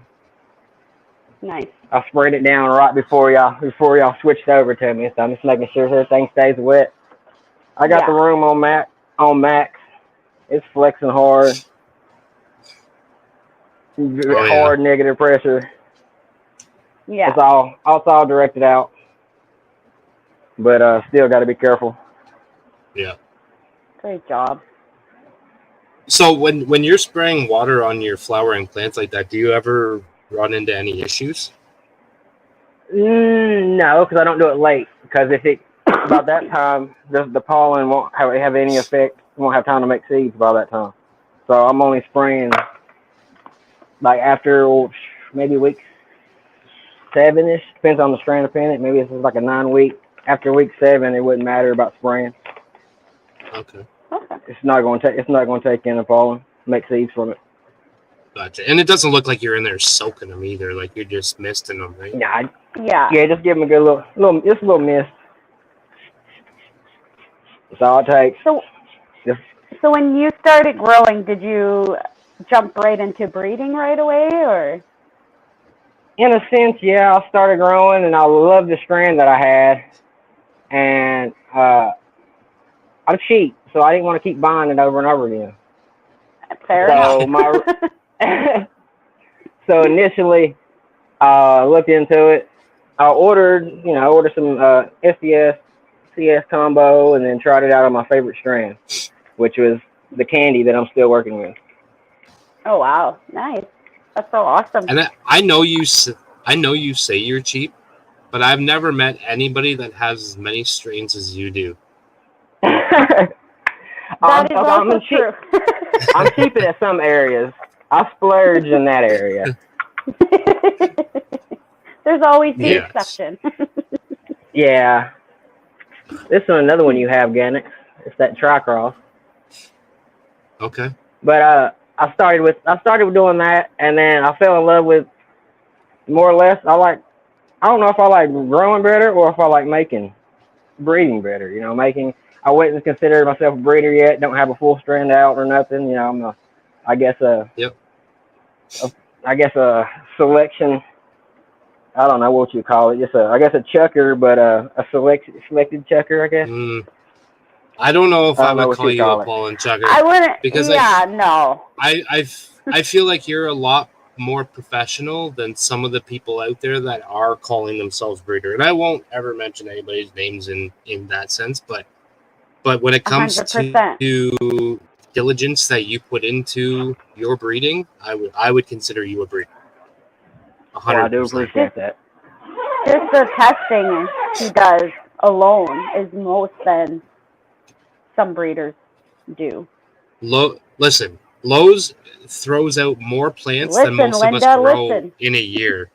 Nice. I sprayed it down right before y'all switched over to me, so I'm just making sure everything stays wet. I got the room on max. It's flexing hard. Hard negative pressure. Yeah. It's all directed out. But still got to be careful. Yeah. Great job. So when you're spraying water on your flowering plants like that, do you ever run into any issues? No, because I don't do it late. Because if it about that time, the pollen won't have any effect. Won't have time to make seeds by that time. So I'm only spraying like after maybe week 7-ish. Depends on the strain dependent. Maybe it's like a 9-week. After week 7, it wouldn't matter about spraying. Okay. It's not going to take in the pollen, make seeds from it. Gotcha. And it doesn't look like you're in there soaking them either. Like you're just misting them, right? Yeah, just give them a good little mist. That's all it takes. So when you started growing, did you jump right into breeding right away, or? In a sense, yeah. I started growing, and I loved the strand that I had, and I'm cheap, so I didn't want to keep buying it over and over again. Fair enough. So initially, looked into it. I ordered some SDS CS combo, and then tried it out on my favorite strand, which was the candy that I'm still working with. Oh wow, nice! That's so awesome. And I know you say you're cheap, but I've never met anybody that has as many strains as you do. That is also true. I'm cheap in some areas. I splurge in that area. There's always the Yes. exception. Yeah. This is another one you have, Gannick. It's that Tricross. Okay. But I started with doing that, and then I fell in love with more or less. I don't know if I like growing better or if I like breeding better. You know, I wouldn't consider myself a breeder yet. Don't have a full strand out or nothing. You know, I guess a selection. I don't know what you call it. Just I guess a chucker, but a selected chucker, I guess. I don't know if I know would what call you you call a it. pollen chugger. I wouldn't. Because no. I feel like you're a lot more professional than some of the people out there that are calling themselves breeder. And I won't ever mention anybody's names in that sense, but when it comes 100%. to diligence that you put into your breeding, I would consider you a breeder. 100%. Well, I do appreciate that. Just the testing he does alone is most than some breeders do. Listen, Lowe's throws out more plants than most of us grow in a year.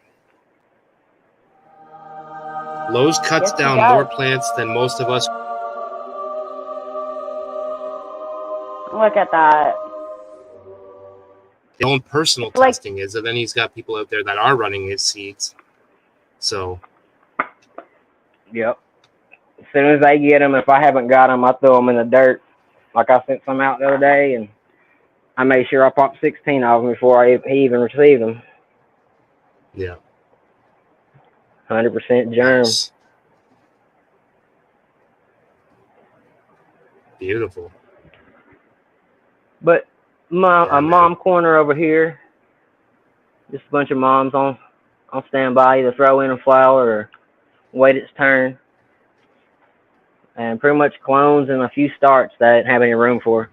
Lowe's cuts down more plants than most of us. Look at that. His own personal testing is, and then he's got people out there that are running his seeds. So. Yep. As soon as I get them, if I haven't got them, I throw them in the dirt. Like I sent some out the other day, and I made sure I popped 16 of them before he even received them. Yeah. 100% germ. Nice. Beautiful. But a mom corner over here. Just a bunch of moms on standby, either throw in a flower or wait its turn. And pretty much clones and a few starts that I didn't have any room for.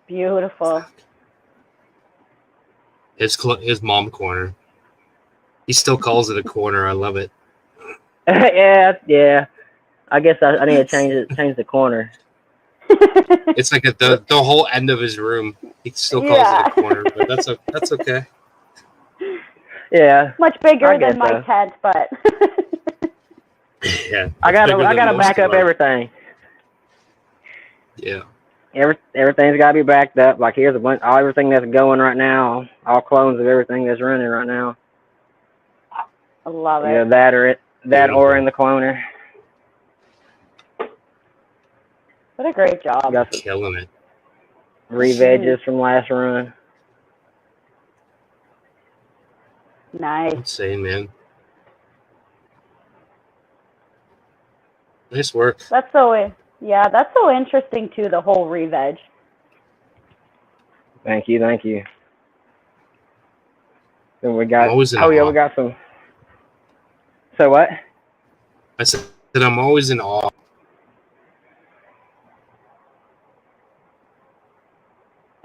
Beautiful. His mom corner. He still calls it a corner. I love it. yeah. I guess I need to change the corner. It's like the whole end of his room. He still calls it a corner, but that's okay. Yeah. Much bigger than my tent, but. Yeah. I gotta back up everything. Yeah. Everything's gotta be backed up. Like here's everything that's going right now. All clones of everything that's running right now. I love it. Yeah, that or in the cloner. What a great job. Killing it. Re-veggies from last run. Nice. Insane, man. Nice work. That's so interesting too, the whole re-veg. Thank you. Then we got we got some. So what? I said that I'm always in awe.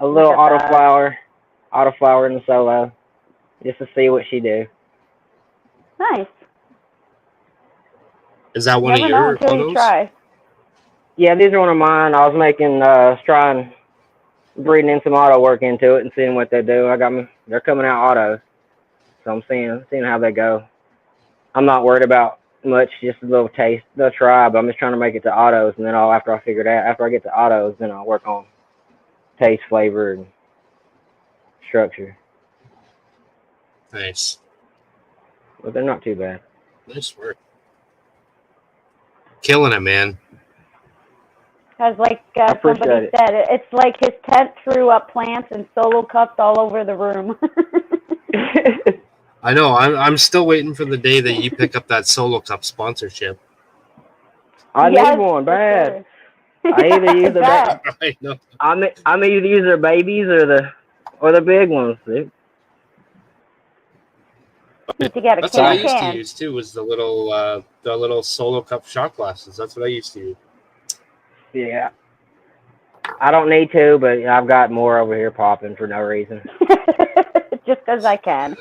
A little autoflower in the solo, just to see what she do. Nice. Is that one of your photos? You try. Yeah, these are one of mine. I was making, trying breeding in some auto work into it and seeing what they do. They're coming out auto, so I'm seeing how they go. I'm not worried about much, just a little taste. They'll try, but I'm just trying to make it to autos, and then after I get to autos, then I'll work on taste, flavor, and structure. Nice. But they're not too bad. Nice work. Killing it, man. Because like somebody said, it's like his tent threw up plants and solo cups all over the room. I know. I'm still waiting for the day that you pick up that Solo Cup sponsorship. I need one bad. Sure. I either use I know. I'm either use their babies or the big ones. Need to get That's what I used to use too. Was the little Solo Cup shot glasses. That's what I used to use. Yeah. I don't need to, but I've got more over here popping for no reason. Just because I can.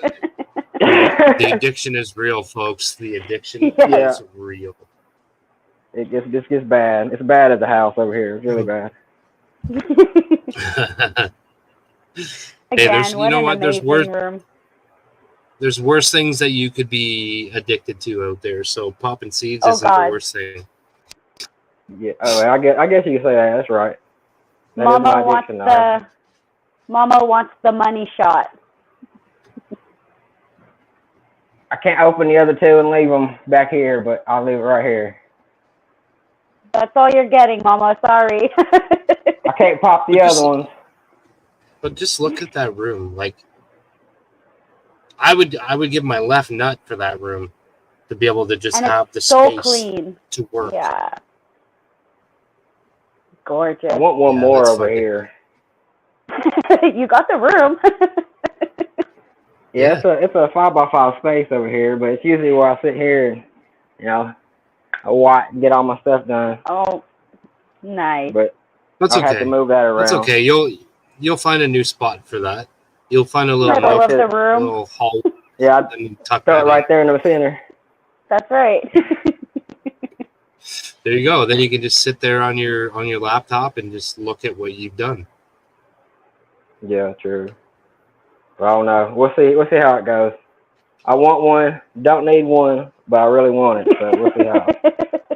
The addiction is real, folks. The addiction Yeah. is real. It just gets bad. It's bad at the house over here. It's really bad. Hey, Again, what an amazing room. There's worse things that you could be addicted to out there. So popping seeds Oh, isn't God. the worst thing. Yeah. Oh, I guess you could say that. That's right. That is my addiction now. Mama wants the money shot. I can't open the other two and leave them back here, but I'll leave it right here. That's all you're getting, Mama. Sorry. I can't pop the other ones. But just look at that room. Like, I would give my left nut for that room to be able to just and have it's the so space clean. to work. Yeah. Gorgeous. I want one more over here. You got the room. Yeah, it's a 5x5 space over here, but it's usually where I sit here and, get all my stuff done. Oh, nice. But That's I'll okay. have to move that around. That's okay. You'll find a new spot for that. You'll find a little middle of the room. little hall. Yeah, tuck throw that it right there in the center. That's right. There you go. Then you can just sit there on your laptop and just look at what you've done. Yeah, true. Well, I don't know. We'll see how it goes. I want one. Don't need one, but I really want it. So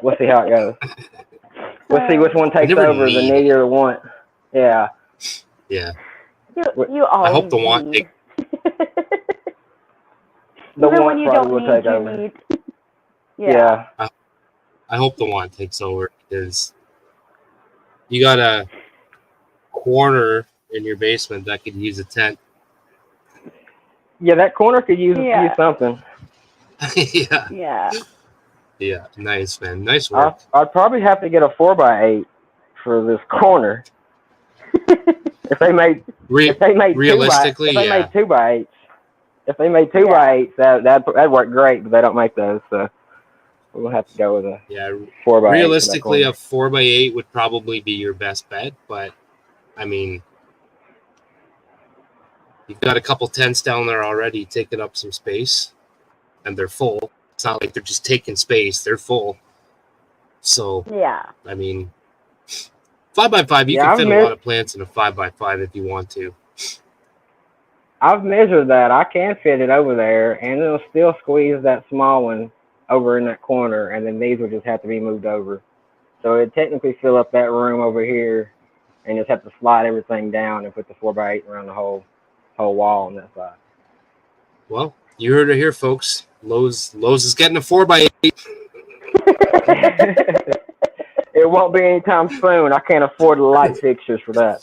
we'll see how it goes. We'll see which one takes over, the need or the want. Yeah. Yeah. You always I hope the want need. The Even want when you probably don't will need, take you over. need. Yeah. I hope the want takes over because you got a corner in your basement that could use a tent. Yeah, that corner could use something. Yeah. Yeah. Yeah. Nice, man. Nice work. I'd probably have to get a 4x8 for this corner. If they made realistically, if they made 2x8s. If they made 2x8s, that'd work great, but they don't make those, so we'll have to go with a 4x8. Realistically, a 4x8 would probably be your best bet, but I mean, you've got a couple tents down there already taking up some space, and they're full. It's not like they're just taking space; they're full. So yeah, I mean, 5x5, you can fit a lot of plants in a 5x5 if you want to. I've measured that. I can fit it over there, and it'll still squeeze that small one over in that corner, and then these will just have to be moved over. So it'd technically fill up that room over here, and just have to slide everything down and put the 4x8 around the whole wall on that side. Well, you heard it here, folks. Lowe's is getting a 4x8. It won't be anytime soon. I can't afford the light fixtures for that.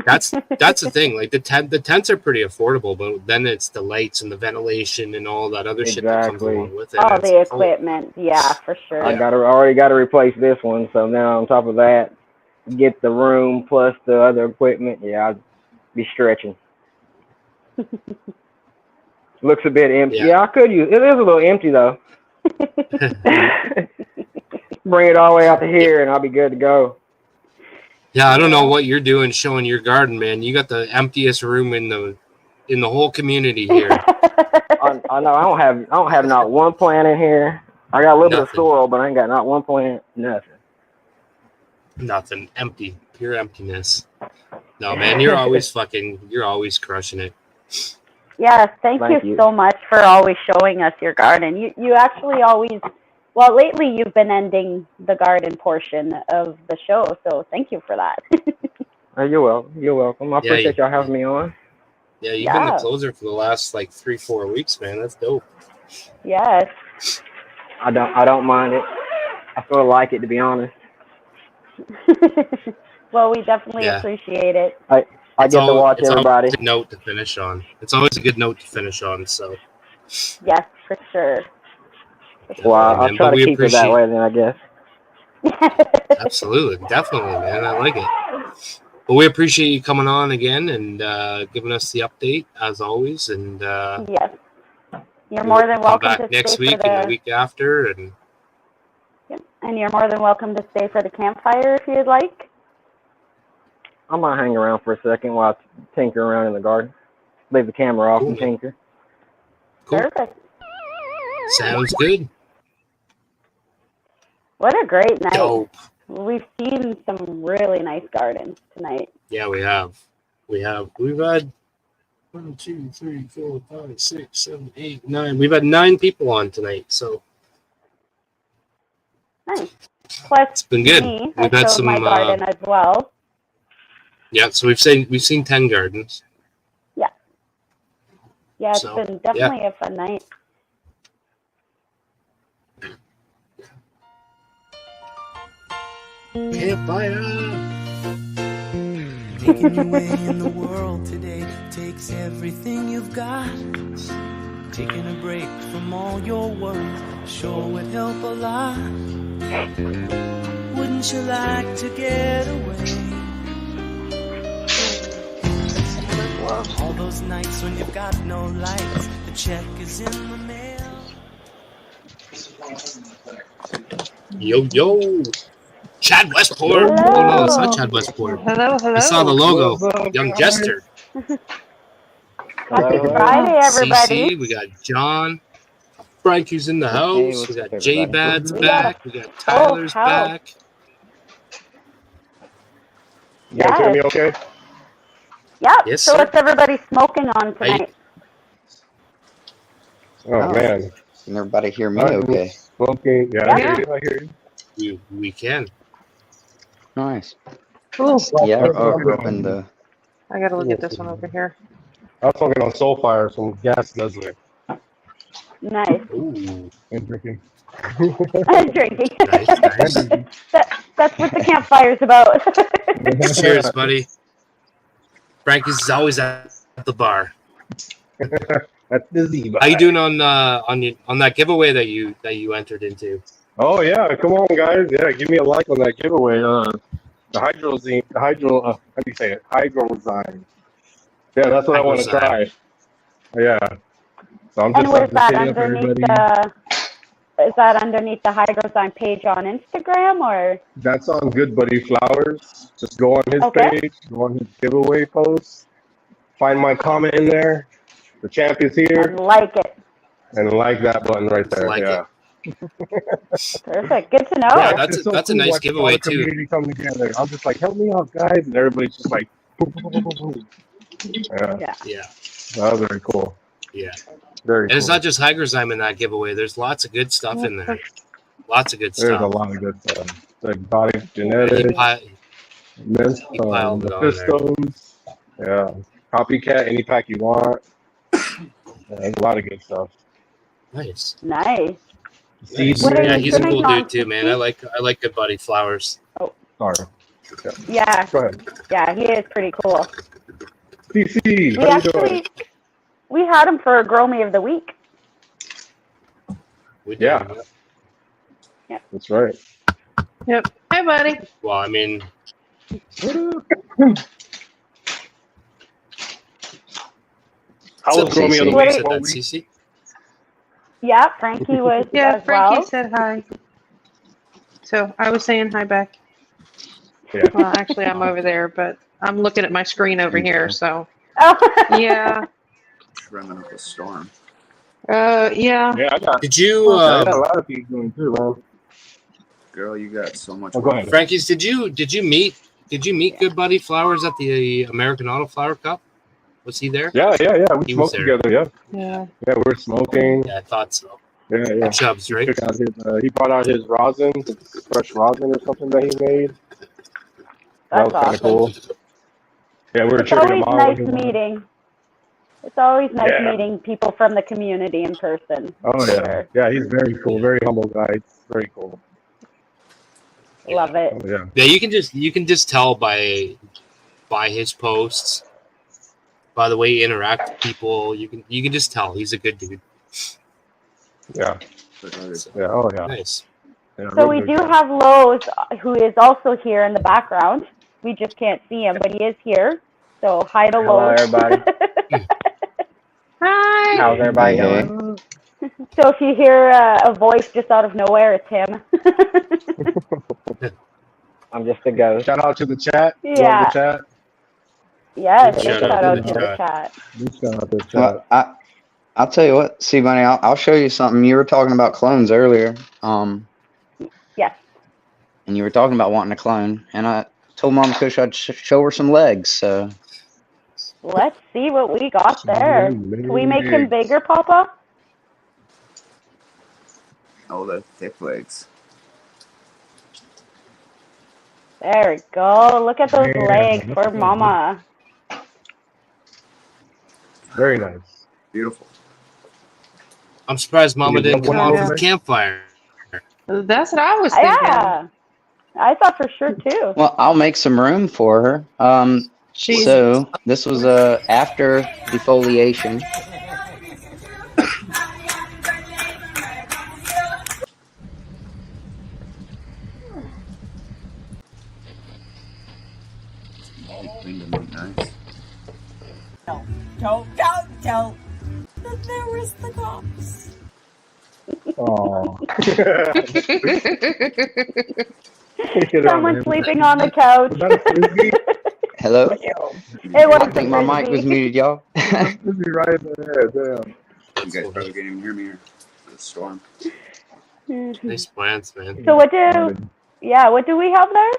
That's the thing. Like the tents are pretty affordable, but then it's the lights and the ventilation and all that other shit that comes along with it. All the equipment, yeah, for sure. I already got to replace this one, so now on top of that, get the room plus the other equipment. Yeah, I'd be stretching. Looks a bit empty. Yeah, I could use it. Is a little empty though. Bring it all the way out to here, and I'll be good to go. Yeah, I don't know what you're doing showing your garden, man. You got the emptiest room in the whole community here. I know. I don't have not one plant in here. I got a little bit of soil, but I ain't got not one plant. Nothing. Empty. Pure emptiness. No, man, you're always crushing it. Yes, thank you so much for always showing us your garden. You actually always, well, lately you've been ending the garden portion of the show, so thank you for that. You're welcome. You're welcome. I appreciate y'all having me on. Yeah, you've been the closer for the last 3-4 weeks, man. That's dope. Yes. I don't mind it. I sort of like it, to be honest. Well, we definitely appreciate it. I get to watch everybody. It's always a good note to finish on. It's always a good note to finish on. So. Yes, for sure. Well, I'll try to keep it that way then, I guess. Absolutely, definitely, man. I like it. Well, we appreciate you coming on again and giving us the update as always. And yes, you're more than welcome back to next stay week and the week after, and you're more than welcome to stay for the campfire if you'd like. I might hang around for a second while I tinker around in the garden. Leave the camera off and tinker. Cool. Perfect. Sounds good. What a great night. Dope. We've seen some really nice gardens tonight. Yeah, we have. We've had 1, 2, 3, 4, 5, 6, 7, 8, 9. We've had 9 people on tonight, so Nice. Plus, it's been good. me, We've I had showed some. my garden as well. Yeah, so we've seen 10 gardens. Yeah. Yeah, it's So, been definitely a fun night. Campfire. Making your way in the world today takes everything you've got. Taking a break from all your work sure would help a lot. Wouldn't you like to get away? All those nights when you've got no lights, the check is in the mail. Yo. Chad Westport. Hello. Oh no, it's not Chad Westport. Hello. I saw the logo. What's up, Young guys? Jester. Happy Friday, everybody. CC, we got John. Frankie's in the house. Hey, what's we got up, J everybody? Bad's We got back. We got Tyler's house. back. You guys hear me okay? Yep. Yes, so sir. what's everybody smoking on tonight? Oh, man. Can everybody hear me okay? Smoking. Yeah, Yeah. I hear you. We can. Nice. Ooh, Yeah, we're up in the. I gotta look at this one over here. I was smoking on Soulfire, some gas guzzler, Nice. Ooh. and drinking. And drinking. Nice. That's what the campfire's about. Cheers, buddy. Frankie's always at the bar. That's the Z. How you doing on that giveaway that you entered into? Oh yeah, come on guys. Yeah, give me a like on that giveaway. The how do you say it? Hydrozyme. Yeah, that's what I want to try. Yeah. So I'm And just was that hitting up underneath everybody. is that underneath the Hydrozyme page on Instagram or? That's on Good Buddy Flowers. Just go on his page, go on his giveaway post, find my comment in there. The champ is here. And like it. And like that button right there. Like yeah. Perfect. Good to know. Yeah, It's so that's a cool nice watching giveaway all the too. community come together. I'm just like, help me out, guys, and everybody's just like, boom, boom, boom, boom, boom. Yeah. Yeah. That was very cool. Yeah. Very And cool. it's not just Hygrozyme in that giveaway. There's lots of good stuff in there. Lots of good There's stuff. a lot of good stuff. Like body genetics, Mist, piled it on there. Fistos, yeah, copycat, any pack you want. Yeah, there's a lot of good stuff. Nice. Nice. Seeds. Yeah, he's a cool trimming on dude too, man. I like Good Buddy Flowers. Oh. Sorry. Yeah. Go ahead. Yeah, he is pretty cool. CC, how you doing? We had him for a Growmie of the week. Yeah. Yeah. That's right. Yep. Hey, buddy. Well, I mean, How was Growmie of the week? said that, CC? Yeah, Frankie was Yeah, as Frankie well. said hi. So I was saying hi back. Yeah. Well, actually, I'm over there, but I'm looking at my screen over here. So Oh. yeah. Running up a storm. Yeah. Yeah, I got. Did you? I got a lot of people doing too, man. Girl, you got so much. Oh, go ahead. Frankie's, did you meet Good Buddy Flowers at the American Auto Flower Cup? Was he there? Yeah. We He was smoked there. together. Yeah. Yeah. Yeah, we're smoking. Yeah, I thought so. Yeah. Chubbs, right? Took out his, he brought out his rosin, his fresh rosin or something that he made. That's That was kind of cool. Yeah, we were It's cheering him always on. nice meeting. It's always nice Yeah. meeting people from the community in person. Oh for yeah, sure. yeah, he's very cool, very humble guy. It's very cool. Love it. Oh yeah. Yeah, you can just tell by his posts, by the way he interacts with people. You can just tell he's a good dude. Yeah. Yeah. Oh yeah. Nice. Yeah, So real we good do guy. have Lowe's, who is also here in the background. We just can't see him, but he is here. So hi to Hello, Lowe's. everybody. Hi. How's everybody Hey. doing? So if you hear a voice just out of nowhere, it's him. I'm just a ghost. Shout out to the chat. Yeah. Love the chat. Yes, Shout shout out out to to the the chat. Shout out to the chat. Well, I'll tell you what, see, Bunny, I'll show you something. You were talking about clones earlier. Yes. And you were talking about wanting a clone, and I told Mama Kush I'd show her some legs. So Let's see what we got there. Can we make him bigger, Papa? oh, the thick legs. There we go. Look at those legs for Mama. Very nice. Beautiful. I'm surprised Mama didn't come over yeah. the campfire. That's what I was thinking. Yeah. I thought for sure too. Well, I'll make some room for her. So this was after defoliation. Nice. Don't. There was the cops. Oh. Someone sleeping on the couch. Hello? Hey, what I think my mic was muted, y'all. Right there, damn. You guys probably can't even hear me here. The storm. Nice plants, man. So what do we have there?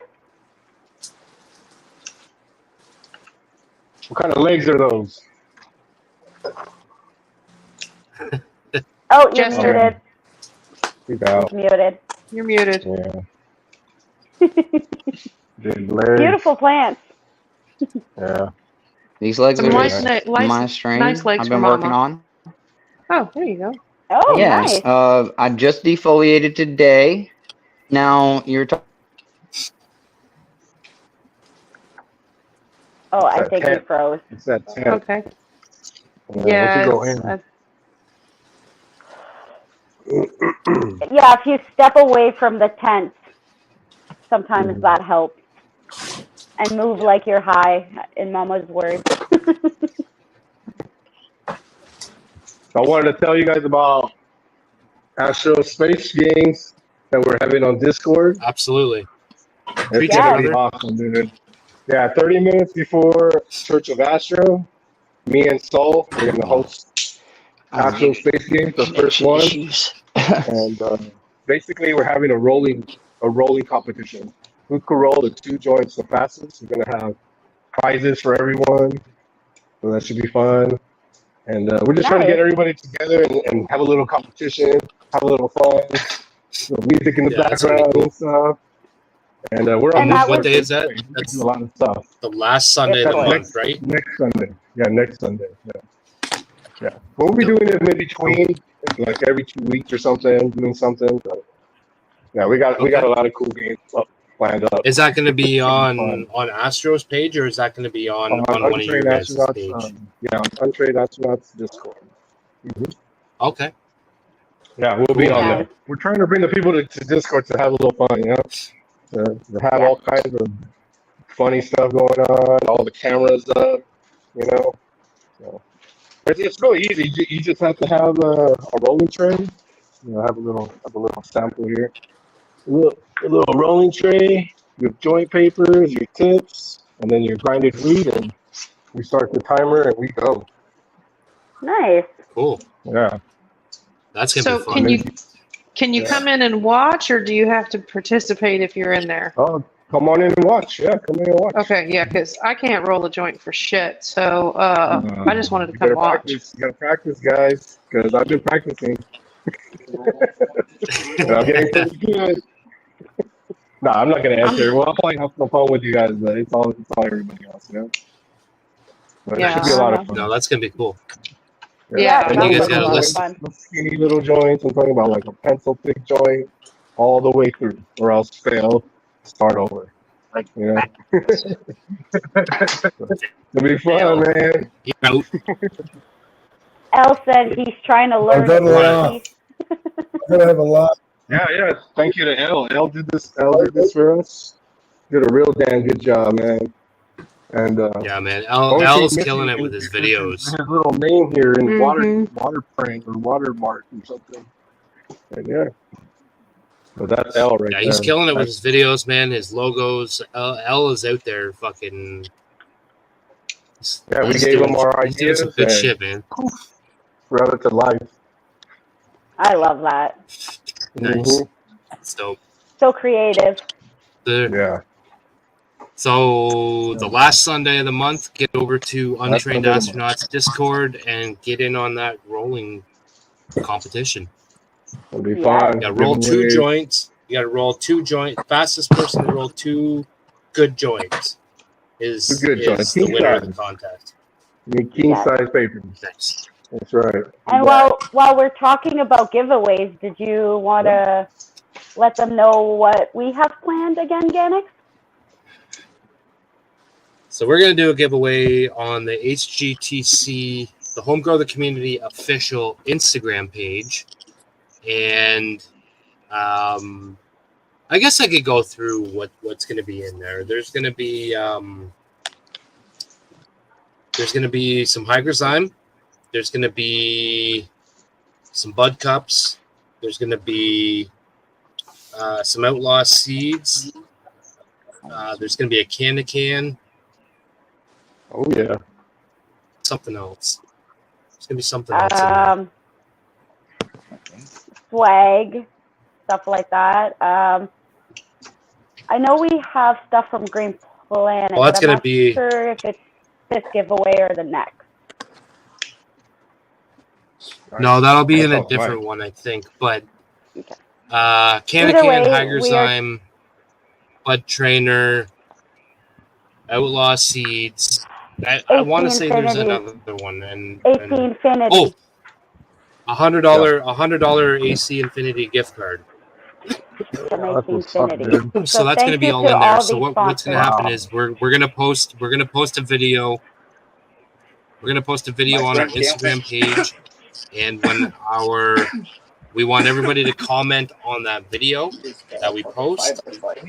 What kind of legs are those? Oh, you're Jester. muted. Speak out. Muted. You're muted. Yeah. Big legs. Beautiful plants. Yeah. These legs Some are nice, my strain nice legs I've for been Mama. working on. Oh, there you go. Oh, Yes. nice. I just defoliated today. Now you're talking. Oh, I that think tent. we froze. It's that tent. Okay. Yeah. We'll go in. Yeah, if you step away from the tent, sometimes that helps. And move like you're high, in Mama's words. I wanted to tell you guys about Astro Space games that we're having on Discord. Absolutely. It's gonna be awesome, dude. Yeah, 30 minutes before Church of Astro, me and Soul are gonna host Astro Space Games, the first one. And basically, we're having a rolling competition. Who could roll the 2 joints the fastest? We're gonna have prizes for everyone, so that should be fun. And we're just trying to get everybody together and have a little competition, have a little fun, music in the background and stuff. And we're on this. What day is that? That's a lot of stuff. The last Sunday of the month, right? Next Sunday. Yeah, next Sunday. Yeah. Yeah. We'll be doing it in between, like every 2 weeks or something, doing something. But yeah, we got a lot of cool games planned up. Is that going to be on Astro's page, or is that going to be on one of your guys' page? Yeah, on Untrade Astronauts Discord. Mm-hmm. Okay. Yeah, we'll be on there. We're trying to bring the people to Discord to have a little fun, you know? To have all kinds of funny stuff going on, all the cameras up, you know? So it's really easy. You just have to have a rolling tray. You know, have a little sample here. A little rolling tray with joint papers, your tips, and then your grinded wheat, and we start the timer and we go. Nice. Cool. Yeah. That's gonna be So fun. can you come in and watch, or do you have to participate if you're in there? Oh, come on in and watch. Yeah, come in and watch. Okay, yeah, because I can't roll a joint for shit. So I just wanted to come watch. You gotta practice, guys, because I've been practicing. And I'm getting pretty good. No, I'm not gonna answer. Well, I'll probably have some fun with you guys, but it's all everybody else, you know. But it should be a lot of fun. No, that's gonna be cool. Yeah, And you guys got a list. Skinny little joints. I'm talking about like a pencil thick joint all the way through, or else fail, start over. You know. It'll be fun, man. El said he's trying to learn. Gotta have a lot. Yeah. Thank you to L. L did this for us. Did a real damn good job, man. And yeah, man. L's killing it with his videos. His little name here in water print or watermark or something. And yeah. So that's L right there. Yeah, he's killing it with his videos, man. His logos. L is out there fucking. Yeah, we gave him our ideas. He's doing some good shit, man. relative life. I love that. Nice. So So creative. Yeah. So the last Sunday of the month, get over to That's Untrained the minimum. Astronauts Discord and get in on that rolling competition. It'll be Yeah. fun. You gotta roll 2 Giveaways. joints. You gotta roll 2 joints. Fastest person to roll 2 good joints is Two good joints. the King winner of the size. contest. You need king Yes. size papers. Nice. That's right. And while we're talking about giveaways, did you want to let them know what we have planned again, Ganix? So we're gonna do a giveaway on the HGTC, the Home Grow the Community official Instagram page, and I guess I could go through what's going to be in there. There's going to be some Hygrozyme. There's going to be some Bud Cups. There's going to be some Outlaw Seeds. There's going to be a can. Oh yeah. Something else. There's going to be something else in there. Swag, stuff like that. I know we have stuff from Green Planet. Well, that's but I'm going to not be sure if it's this giveaway or the next. No, that'll be in a That's different right. one, I think. But Okay. Can, way, Hygrozyme, Bud Trainer, Outlaw Seeds. I want to say there's another one, and AC Infinity. $100 AC Infinity gift card. From AC Infinity. So that's going to be all in there. So what's going to happen is we're going to post a video. We're going to post a video on our Instagram page, and we want everybody to comment on that video that we post.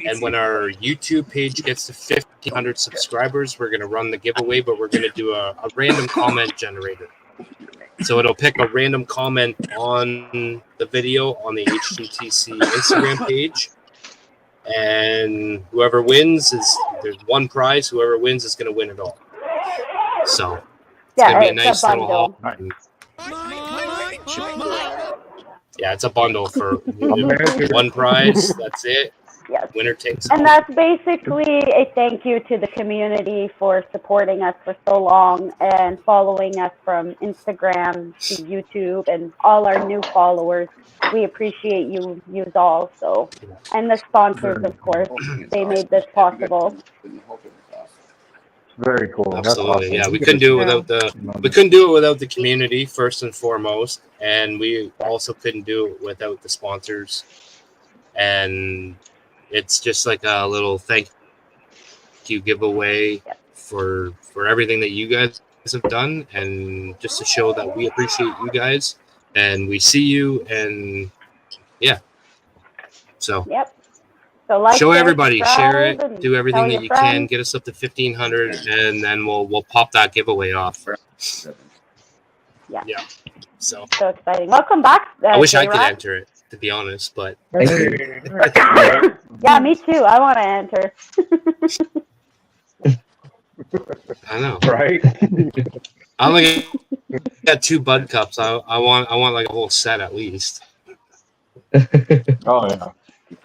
And when our YouTube page gets to 1,500 subscribers, we're going to run the giveaway, but we're going to do a random comment generator. So it'll pick a random comment on the video on the HGTC Instagram page. And whoever wins there's one prize. Whoever wins is going to win it all. So it's going to be a nice little haul. Yeah, it's a bundle for one prize. That's it. Yes. Winner takes And all. that's basically a thank you to the community for supporting us for so long and following us from Instagram to YouTube and all our new followers. We appreciate you all. So, and the sponsors, of course, they made this possible. Very cool. Absolutely, That's awesome. yeah. We couldn't do it without the community first and foremost, and we also couldn't do it without the sponsors. And it's just like a little thank you giveaway for everything that you guys have done, and just to show that we appreciate you guys and we see you, and yeah. So yep. So like, show everybody, share subscribe, it, do everything that you can, friends. get us up to 1,500, and then we'll pop that giveaway off. Yeah. Yeah. So exciting. Welcome back. I wish I could J-Rock. enter it, to be honest, but Yeah, me too. I want to enter. I know. Right? I only got 2 Bud Cups. I want like a whole set at least. Oh yeah.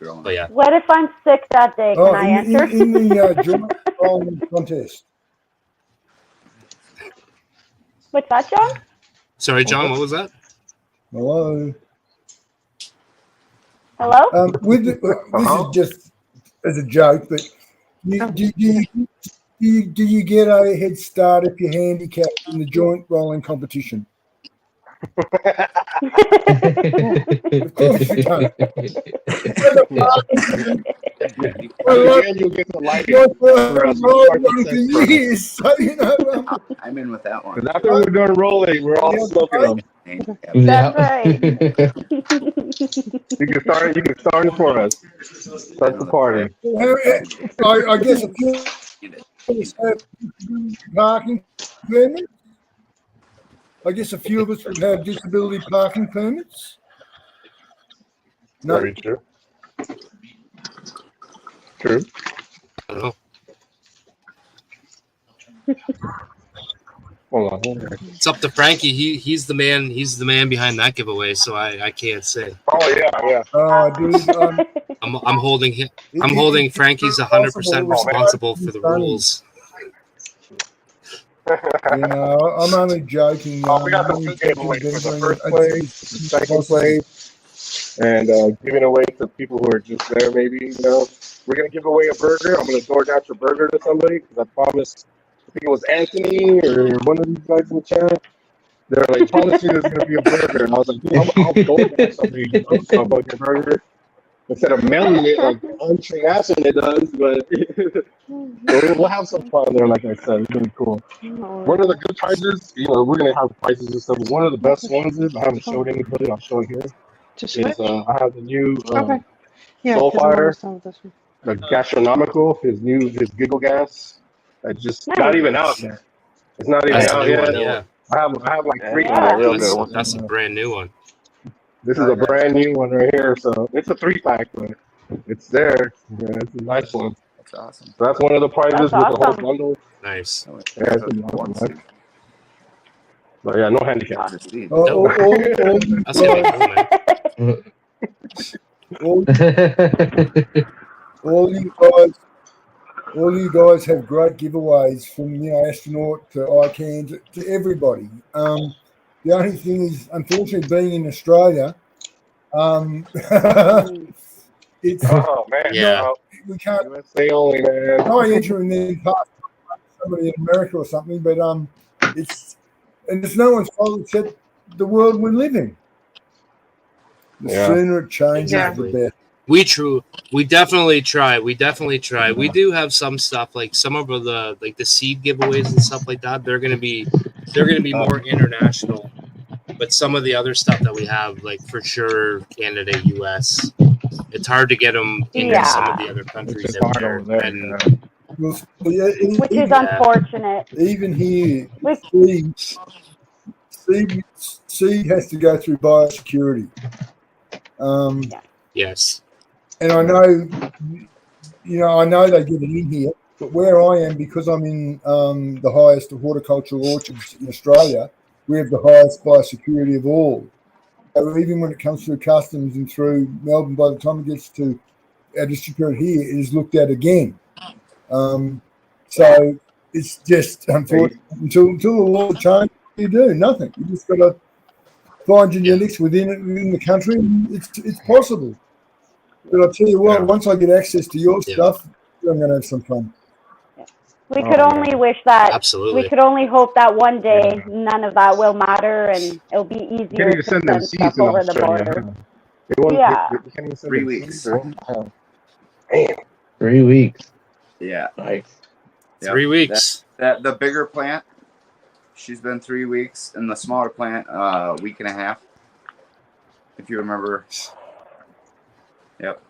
But yeah. What if I'm sick that day? Can I enter? In the joint rolling contest. What's that, John? Sorry, John, what was that? Hello. Hello? This is just as a joke, but do you get a head start if you're handicapped in the joint rolling competition? Of course you don't. You'll get the light. I'm in with that one. Because after we're done rolling, we're all smoking them. That's right. You can start it for us. Start the party. I guess a few have parking permits. I guess a few of us would have disability parking permits. No. Very true. True. I don't know. Hold on. Hold on. It's up to Frankie. He's the man. He's the man behind that giveaway. So I can't say. Oh yeah. Dude, I'm holding him. I'm holding Frankie's 100% responsible for the rules. You know, I'm only joking. We got the two giveaways for the first place, second place, and giving away to people who are just there. Maybe we're gonna give away a burger. I'm gonna DoorDash a burger to somebody because I promised. I think it was Anthony or one of these guys in the chat. They're like, promise you there's gonna be a burger, and I was like, I'll DoorDash somebody a fucking burger instead of mailing it like internationally it does. But we'll have some fun there. Like I said, it's gonna be cool. One of the good prizes, we're gonna have prizes and stuff. One of the best ones is I haven't showed anybody. I'll show it here. Is I have the new Soulfire, the gastronomical, his giggle gas. That just not even out yet. It's not even out yet. Yeah. I have like 3. That's a brand new one. This is a brand new one right here. So it's a 3-pack, but it's there. Yeah, it's a nice one. That's awesome. So that's one of the prizes with the whole bundle. Nice. Yeah, it's awesome, right? But yeah, no handicap. That's gonna be cool, man. All you guys have great giveaways from astronaut to ICANN to everybody. The only thing is, unfortunately, being in Australia, it's we can't USA only, man. I enter and then pass somebody in America or something, but it's no one's fault except the world we live in. The sooner it changes, the better. We definitely try. We do have some stuff like some of the seed giveaways and stuff like that. They're gonna be more international. But some of the other stuff that we have, like for sure, Canada, US, it's hard to get them into some of the other countries out there. Which is unfortunate. Even here, seed has to go through biosecurity. Yes. And I know they get it in here, but where I am, because I'm in the highest horticultural orchards in Australia, we have the highest biosecurity of all. So even when it comes through customs and through Melbourne, by the time it gets to our distributor here, it is looked at again. So it's just unfortunate until the law changes, you do nothing. You just got to find genetics within the country. It's possible. But I'll tell you what, once I get access to your stuff, I'm going to have some fun. We could only wish that. Absolutely. We could only hope that one day none of that will matter and it'll be easier to send stuff over the border. Yeah. 3 weeks. Damn. 3 weeks. Yeah. Nice. 3 weeks. That the bigger plant, she's been 3 weeks, and the smaller plant, a week and a half. If you remember. Yep.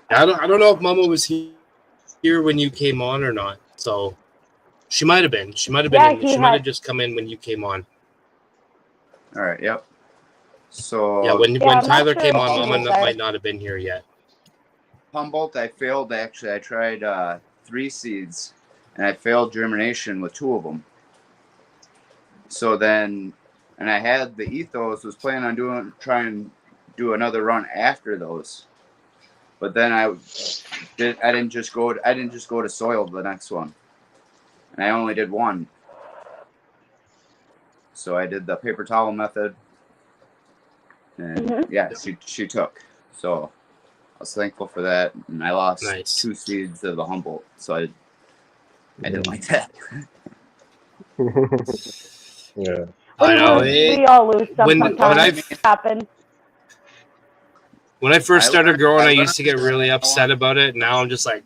I don't know if Mama was here when you came on or not. So she might have been. She might have been. She might have just come in when you came on. All right. Yep. So when Tyler came on, Mama might not have been here yet. Humboldt, I failed. Actually, I tried 3 seeds, and I failed germination with 2 of them. So then, and I had the ethos. Was planning on trying do another run after those, but then I didn't just go to soil the next one, and I only did 1. So I did the paper towel method, and she took. So I was thankful for that, and I lost 2 seeds of the Humboldt, so I didn't like that. Yeah, I know. We all lose sometimes. It happens. When I first started growing, I used to get really upset about it. Now I'm just like,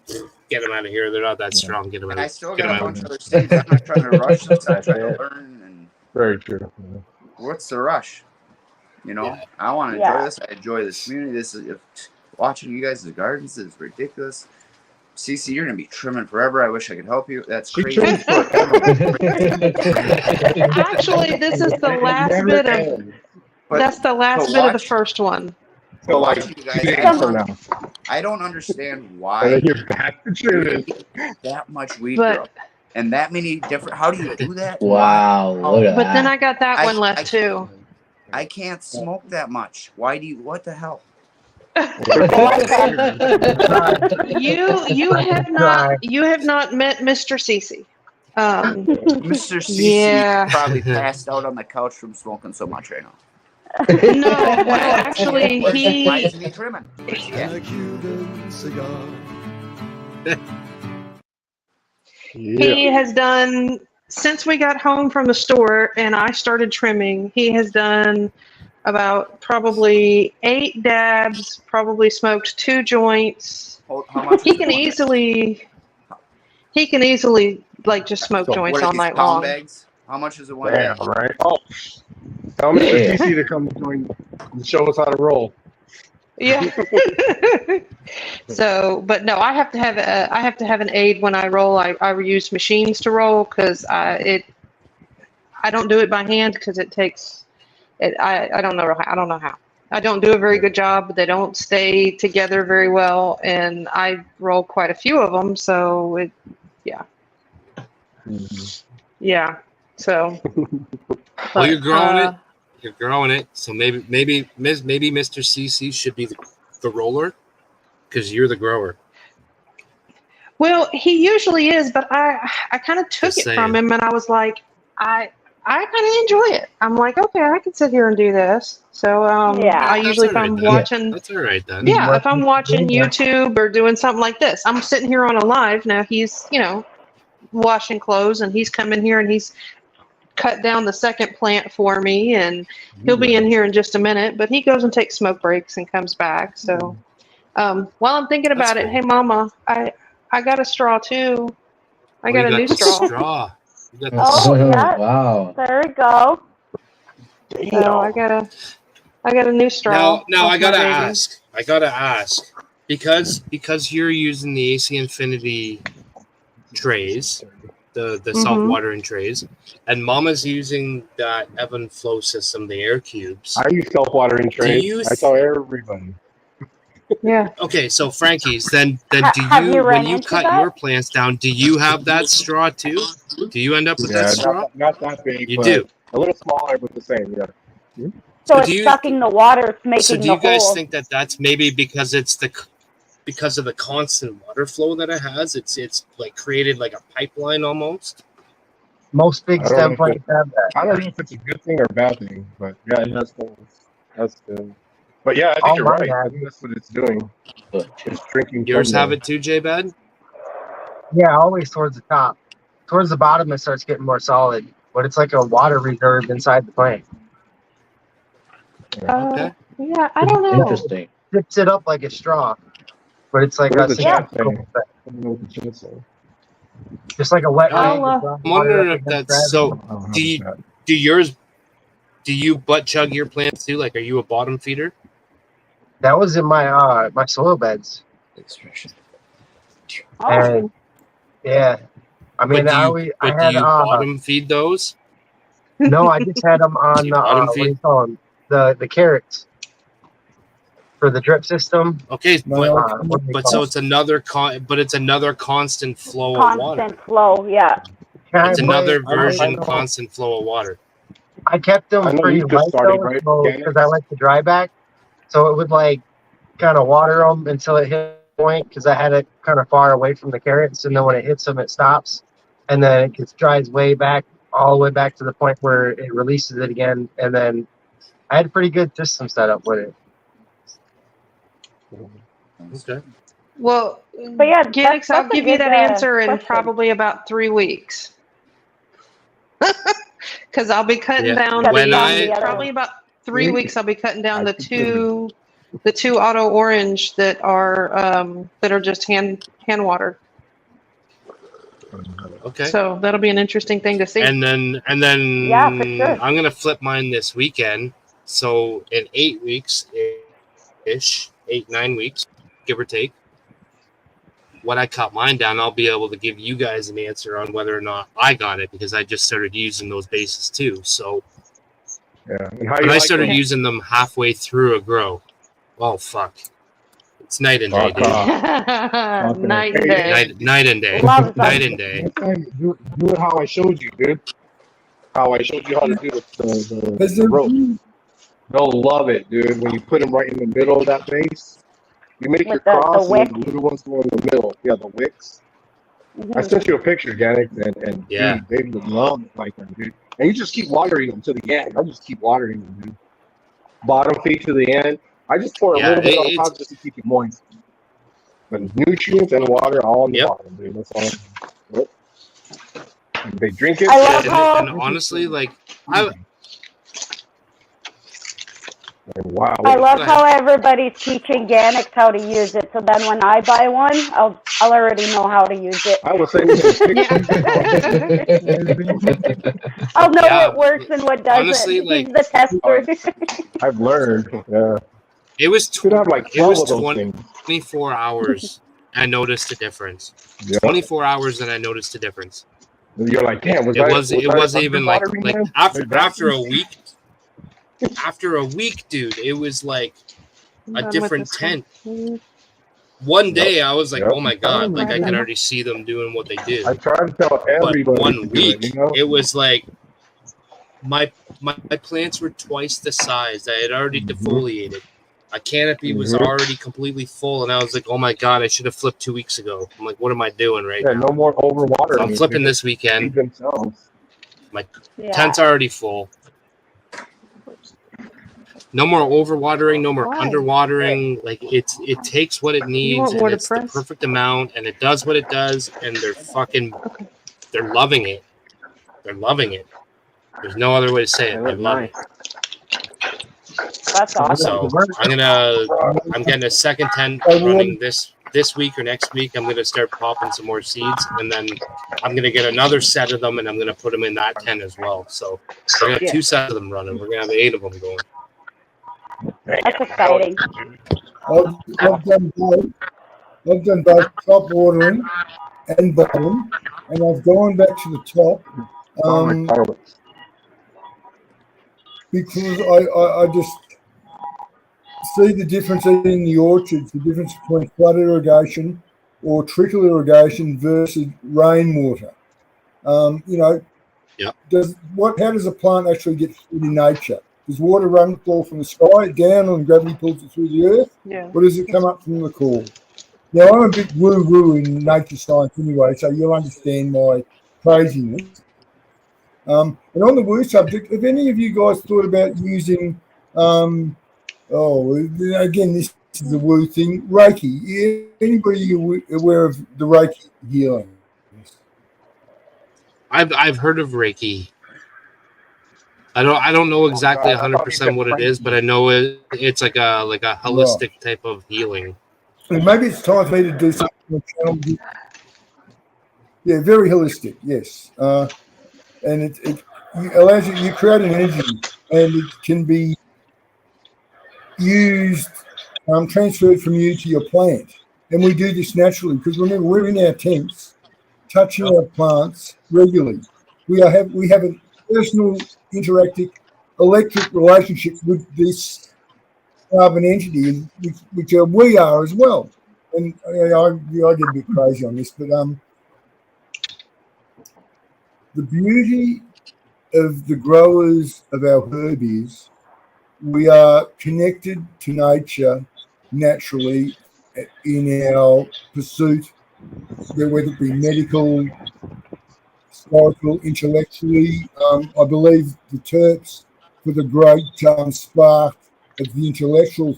get them out of here. They're not that strong. Get them out. I still got a bunch of other seeds. I'm not trying to rush this. I try to learn. And very true. What's the rush? I want to enjoy this. I enjoy this community. This is watching you guys' gardens is ridiculous. CC, you're gonna be trimming forever. I wish I could help you. That's crazy. Actually, this is the last bit of. That's the last bit of the first one. So like, I don't understand why you're back to trimming that much weed but growth. And that many different. How do you do that? Wow, look at But then that. I got that one left too. I can't smoke that much. Why do you? What the hell? You have not met Mr. Cece. Mr. CC Yeah. probably passed out on the couch from smoking so much right now. No, actually, Why he. isn't he trimming? Where's he at? He has done, since we got home from the store and I started trimming, he has done about probably 8 dabs, probably smoked 2 joints. How much He is can one easily like just smoke bag? joints What are all these night pound long. bags? How much is it one Damn, bag? right? Oh, tell Mr. CC to come join and show us how to roll. Yeah. So, but no, I have to have an aid when I roll. I use machines to roll because I don't do it by hand because it takes it. I don't know how. I don't do a very good job. They don't stay together very well, and I roll quite a few of them. So yeah. So. Well, you're But, growing it. You're growing it. So maybe Mr. CC should be the roller because you're the grower. Well, he usually is, but I kind of took Just it saying. from him, and I was like, I kind of enjoy it. I'm like, okay, I can sit here and do this. So I usually, if I'm watching, That's all right then. yeah, if I'm watching YouTube or doing something like this, I'm sitting here on a live. Now he's, washing clothes, and he's coming here and he's cut down the second plant for me, and he'll be in here in just a minute. But he goes and takes smoke breaks and comes back. So while I'm thinking about it, hey, Mama, I got a straw too. I got a new straw. You got Oh, yeah. Wow. There we go. So I got a new straw. Now off I gotta my baby. ask because you're using the AC Infinity trays, the salt watering trays, and Mama's using that Evan Flow system, the air cubes. I use self-watering trays. I tell everybody. Yeah. Okay, so Frankie's, then do Have you you run when you into cut that? your plants down, do you have that straw too? Do you end up with that straw? Not that big. You but do. A little smaller, but the same. Yeah. So do it's you- sucking the water, it's making So do the you guys hole. think that that's maybe because because of the constant water flow that it has? It's like created like a pipeline almost. Most big I don't stem know if plants have that. I don't know if it's a good thing or a bad thing, but yeah, it has things. That's good. But yeah, I think All you're mine right. I have. think that's what it's doing. It's drinking. Yours from have there. it too, J-Bad? Yeah, always towards the top. Towards the bottom, it starts getting more solid, but it's like a water reserve inside the plant. Okay. Yeah, I don't know. Interesting. It dips it up like a straw, but it's like What a does the chat say? centrifugal effect. I don't know what the chat say. Just like a wet I'll, rag. I'm wondering if that's so. Do you butt chug your plants too? Like, are you a bottom feeder? That was in my my soil beds. And yeah, I mean, But I do had you bottom feed those? no, I just had them on you bottom what do you feed? call them? The carrots for the drip system. Okay, what do they but call so it? it's another constant flow of water. Constant flow, yeah. It's another I version know. constant flow of water. I kept them I know pretty you just light started, though, right, because I like to dry back. So it would like kind of water them until it hit a point because I had it kind of far away from the carrots, and then when it hits them, it stops, and then it gets dries way back, all the way back to the point where it releases it again, and then I had a pretty good system set up with it. Okay. Well, But yeah, Ganix, I'll that's a give you good, that answer in question. probably about 3 weeks. Because I'll be cutting down probably about 3 weeks. I'll be cutting down the two auto orange that are just hand watered. Okay. So that'll be an interesting thing to see. And then Yeah, for sure. I'm gonna flip mine this weekend. So in 8 weeks ish, 8-9 weeks, give or take. When I cut mine down, I'll be able to give you guys an answer on whether or not I got it because I just started using those bases too. So yeah, and how but you I like started them? using them halfway through a grow. Oh fuck! It's night and day, dude. Night and day. Night and day. Love them. Night and day. Next time, do it how I showed you, dude. How I showed you how to do the rope. They'll love it, dude. When you put them right in the middle of that base, you make your With the cross, and wick. then the little ones go in the middle. Yeah, the wicks. Mm-hmm. I sent you a picture, Janet, and Yeah. dude, they would love it like that, dude. And you just keep watering them to the end. I just keep watering them, dude. Bottom feed to the end. I just pour a little bit on top just to keep it moist. But nutrients and water all on the bottom, dude. That's all. Yep. And they drink it. And honestly, like wow. I love how everybody's teaching Ganix how to use it. So then when I buy one, I'll already know how to use it. I was saying I'll know what works and what doesn't. Honestly, like, He's the tester. I've learned. Yeah. It was like 12 of those things. 24 hours. I noticed a difference. Yeah. 24 hours, and I noticed a difference. You're like, damn. It wasn't even like after a week. After a week, dude, it was like a different tent. One day, I was like, "Oh my god!" Like I can already see them doing what they do. I try to tell everybody. But 1 week, it was like my plants were twice the size. I had already defoliated. My canopy was already completely full, and I was like, "Oh my god! I should have flipped 2 weeks ago." I'm like, "What am I doing right now?" No more overwatering. So I'm flipping this weekend. My tent's already full. No more overwatering, no more underwatering. Like it takes what it needs, and it's the perfect amount, and it does what it does, and they're loving it. They're loving it. There's no other way to say it. They love it. That's awesome. So I'm getting a second tent running this week or next week. I'm gonna start popping some more seeds, and then I'm gonna get another set of them, and I'm gonna put them in that tent as well. So we're gonna have 2 sets of them running. We're gonna have 8 of them going. That's exciting. I've done both top watering and bottom, and I've gone back to the top because I just see the difference in the orchards, the difference between flood irrigation or trickle irrigation versus rainwater. How does a plant actually get food in nature? Does water fall from the sky down and gravity pulls it through the earth? Yeah. Or does it come up from the core? Now, I'm a bit woo-woo in nature science anyway, so you'll understand my craziness. And on the woo subject, have any of you guys thought about using, again, this is the woo thing, Reiki? Anybody aware of the Reiki healing? I've heard of Reiki. I don't know exactly 100% what it is, but I know it's like a holistic type of healing. And maybe it's time for me to do something on the channel. Yeah, very holistic. Yes, and it allows you create an energy, and it can be used, transferred from you to your plant. And we do this naturally because remember we're in our tents, touching our plants regularly. We have a personal, interactive, electric relationship with this carbon entity, which we are as well. And I get a bit crazy on this, but the beauty of the growers of our herb is we are connected to nature naturally in our pursuit, whether it be medical, historical, intellectually. I believe the terps for the great spark of the intellectual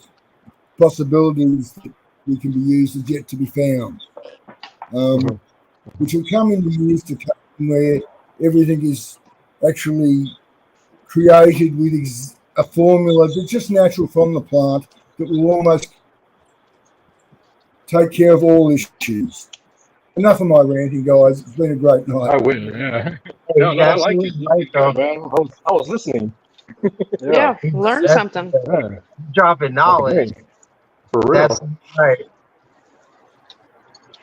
possibilities that we can be used is yet to be found, which will come in the years to come where everything is actually created with a formula that's just natural from the plant that will almost take care of all issues. Enough of my ranting, guys. It's been a great night. I will, yeah. No, I like it. Man. I was listening. Yeah, learn something. Yeah. Dropping knowledge. Okay. For real. That's right.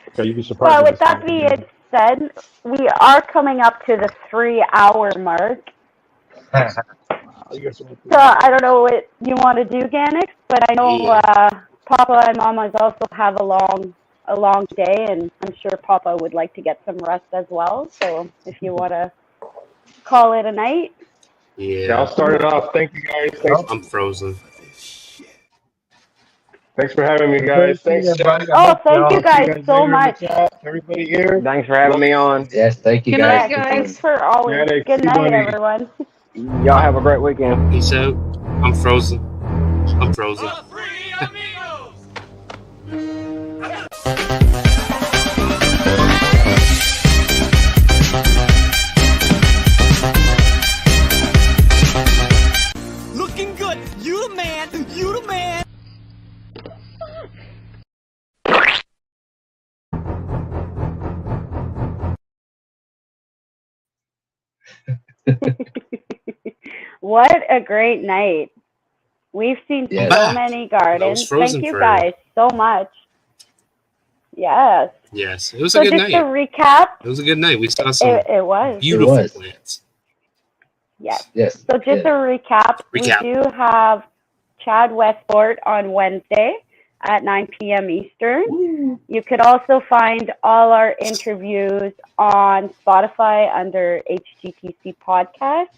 Okay, you'd be surprised. Well, with that being said, we are coming up to the 3-hour mark. So I don't know what you want to do, Ganix, but I know Papa and Mama's also have a long day, and I'm sure Papa would like to get some rest as well. So if you want to call it a night. Yeah, I'll start it off. Thank you guys. Thanks. I'm frozen. Thanks for having me, guys. Thanks, Jack. Oh, thank you guys so much. Everybody here. Thanks for having me on. Yes, thank you Good guys. night, guys. Thanks for always. Janix, Good see you, night, buddy. everyone. Y'all have a great weekend. Peace out. I'm frozen. I'm frozen. Looking good. You the man. You the man. What a great night. We've seen Yes. so many gardens. frozen Thank you for- guys so much. Yes. Yes, it was So a good just night. to recap, It was a good night. We saw some it was. beautiful It was. plants. Yes. Yes. So just to recap, we do have Chad Westport on Wednesday at 9 p.m. Eastern. You could also find all our interviews on Spotify under HGTC Podcast.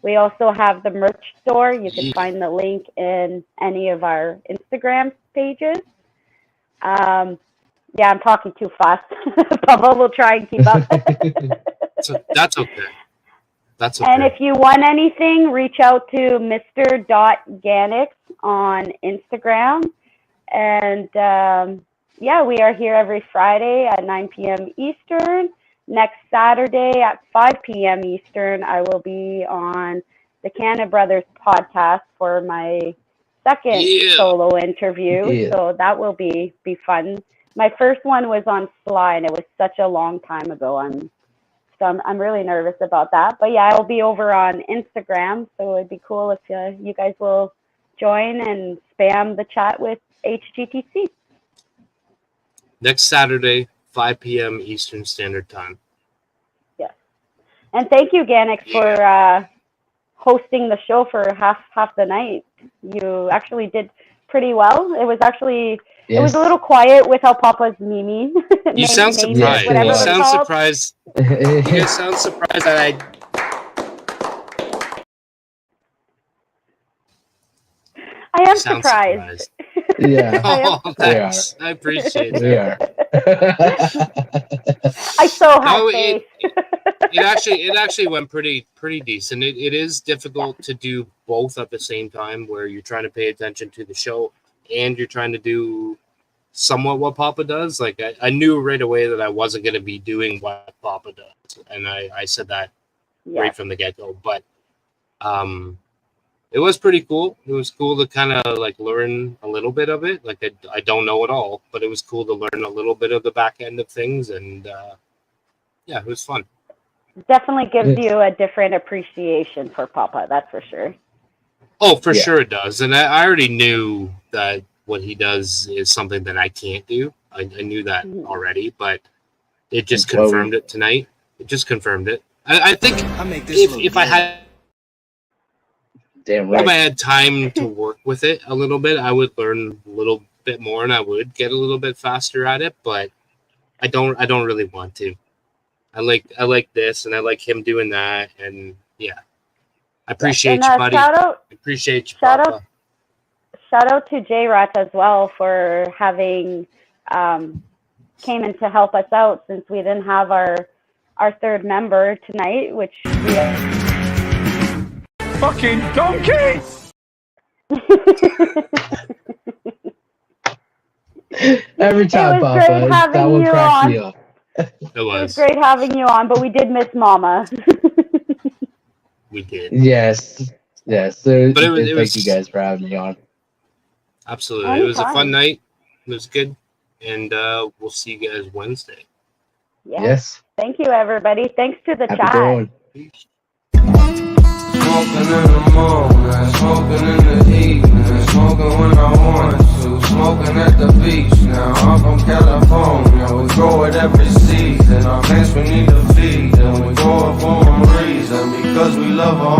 We also have the merch store. You can find the link in any of our Instagram pages. Yeah, I'm talking too fast. Papa will try and keep up. So that's okay. That's okay. And if you want anything, reach out to Mr. on Instagram. And yeah, we are here every Friday at 9 p.m. Eastern. Next Saturday at 5 p.m. Eastern, I will be on the Canna Brothers podcast for my second solo interview. Yeah. So that will be fun. My first one was on Sly, and it was such a long time ago. I'm really nervous about that. But yeah, I'll be over on Instagram, so it'd be cool if you guys will join and spam the chat with HGTC. Next Saturday, 5 p.m. Eastern Standard Time. Yes. And thank you, Ganix, for hosting the show for half the night. You actually did pretty well. It was actually it was a little quiet with how Papa's Mimi. You sound surprised. whatever You it's sound called. surprised. You sound surprised that I am sound surprised. Yeah. I am Oh, surprised. thanks. I appreciate We that. are. I so have No, faith. it actually went pretty decent. It is difficult to do both at the same time, where you're trying to pay attention to the show and you're trying to do somewhat what Papa does. Like I knew right away that I wasn't going to be doing what Papa does, and I said that right from the get go. But it was pretty cool. It was cool to kind of like learn a little bit of it. Like I don't know it all, but it was cool to learn a little bit of the back end of things, and yeah, it was fun. Definitely gives you a different appreciation for Papa, that's for sure. Oh, for sure it does. And I already knew that what he does is something that I can't do. I knew that already, but it just confirmed it tonight. It just confirmed it. I think if I had Damn right. if I had time to work with it a little bit, I would learn a little bit more and I would get a little bit faster at it, but I don't really want to. I like this and I like him doing that, and yeah. I appreciate you, buddy. I appreciate you, Papa. Shout out to J-Rat as well for having came in to help us out, since we didn't have our third member tonight, which we Fucking donkey! Every time, It was Papa, great having that one you cracked me on. up. It was. great having you on, but we did miss Mama. We did. Yes. So, But it thank was- you guys for having me on. Absolutely. It was a Anytime. fun night. It was good. And we'll see you guys Wednesday. Yes. Thank you, everybody. Thanks to the Have a chat. good one. Smoking in the morning, smoking in the evening, smoking when I want to, smoking at the beach now. I'm from California, we grow it every season. Our plants we need to feed them, we grow it for a reason, because we love our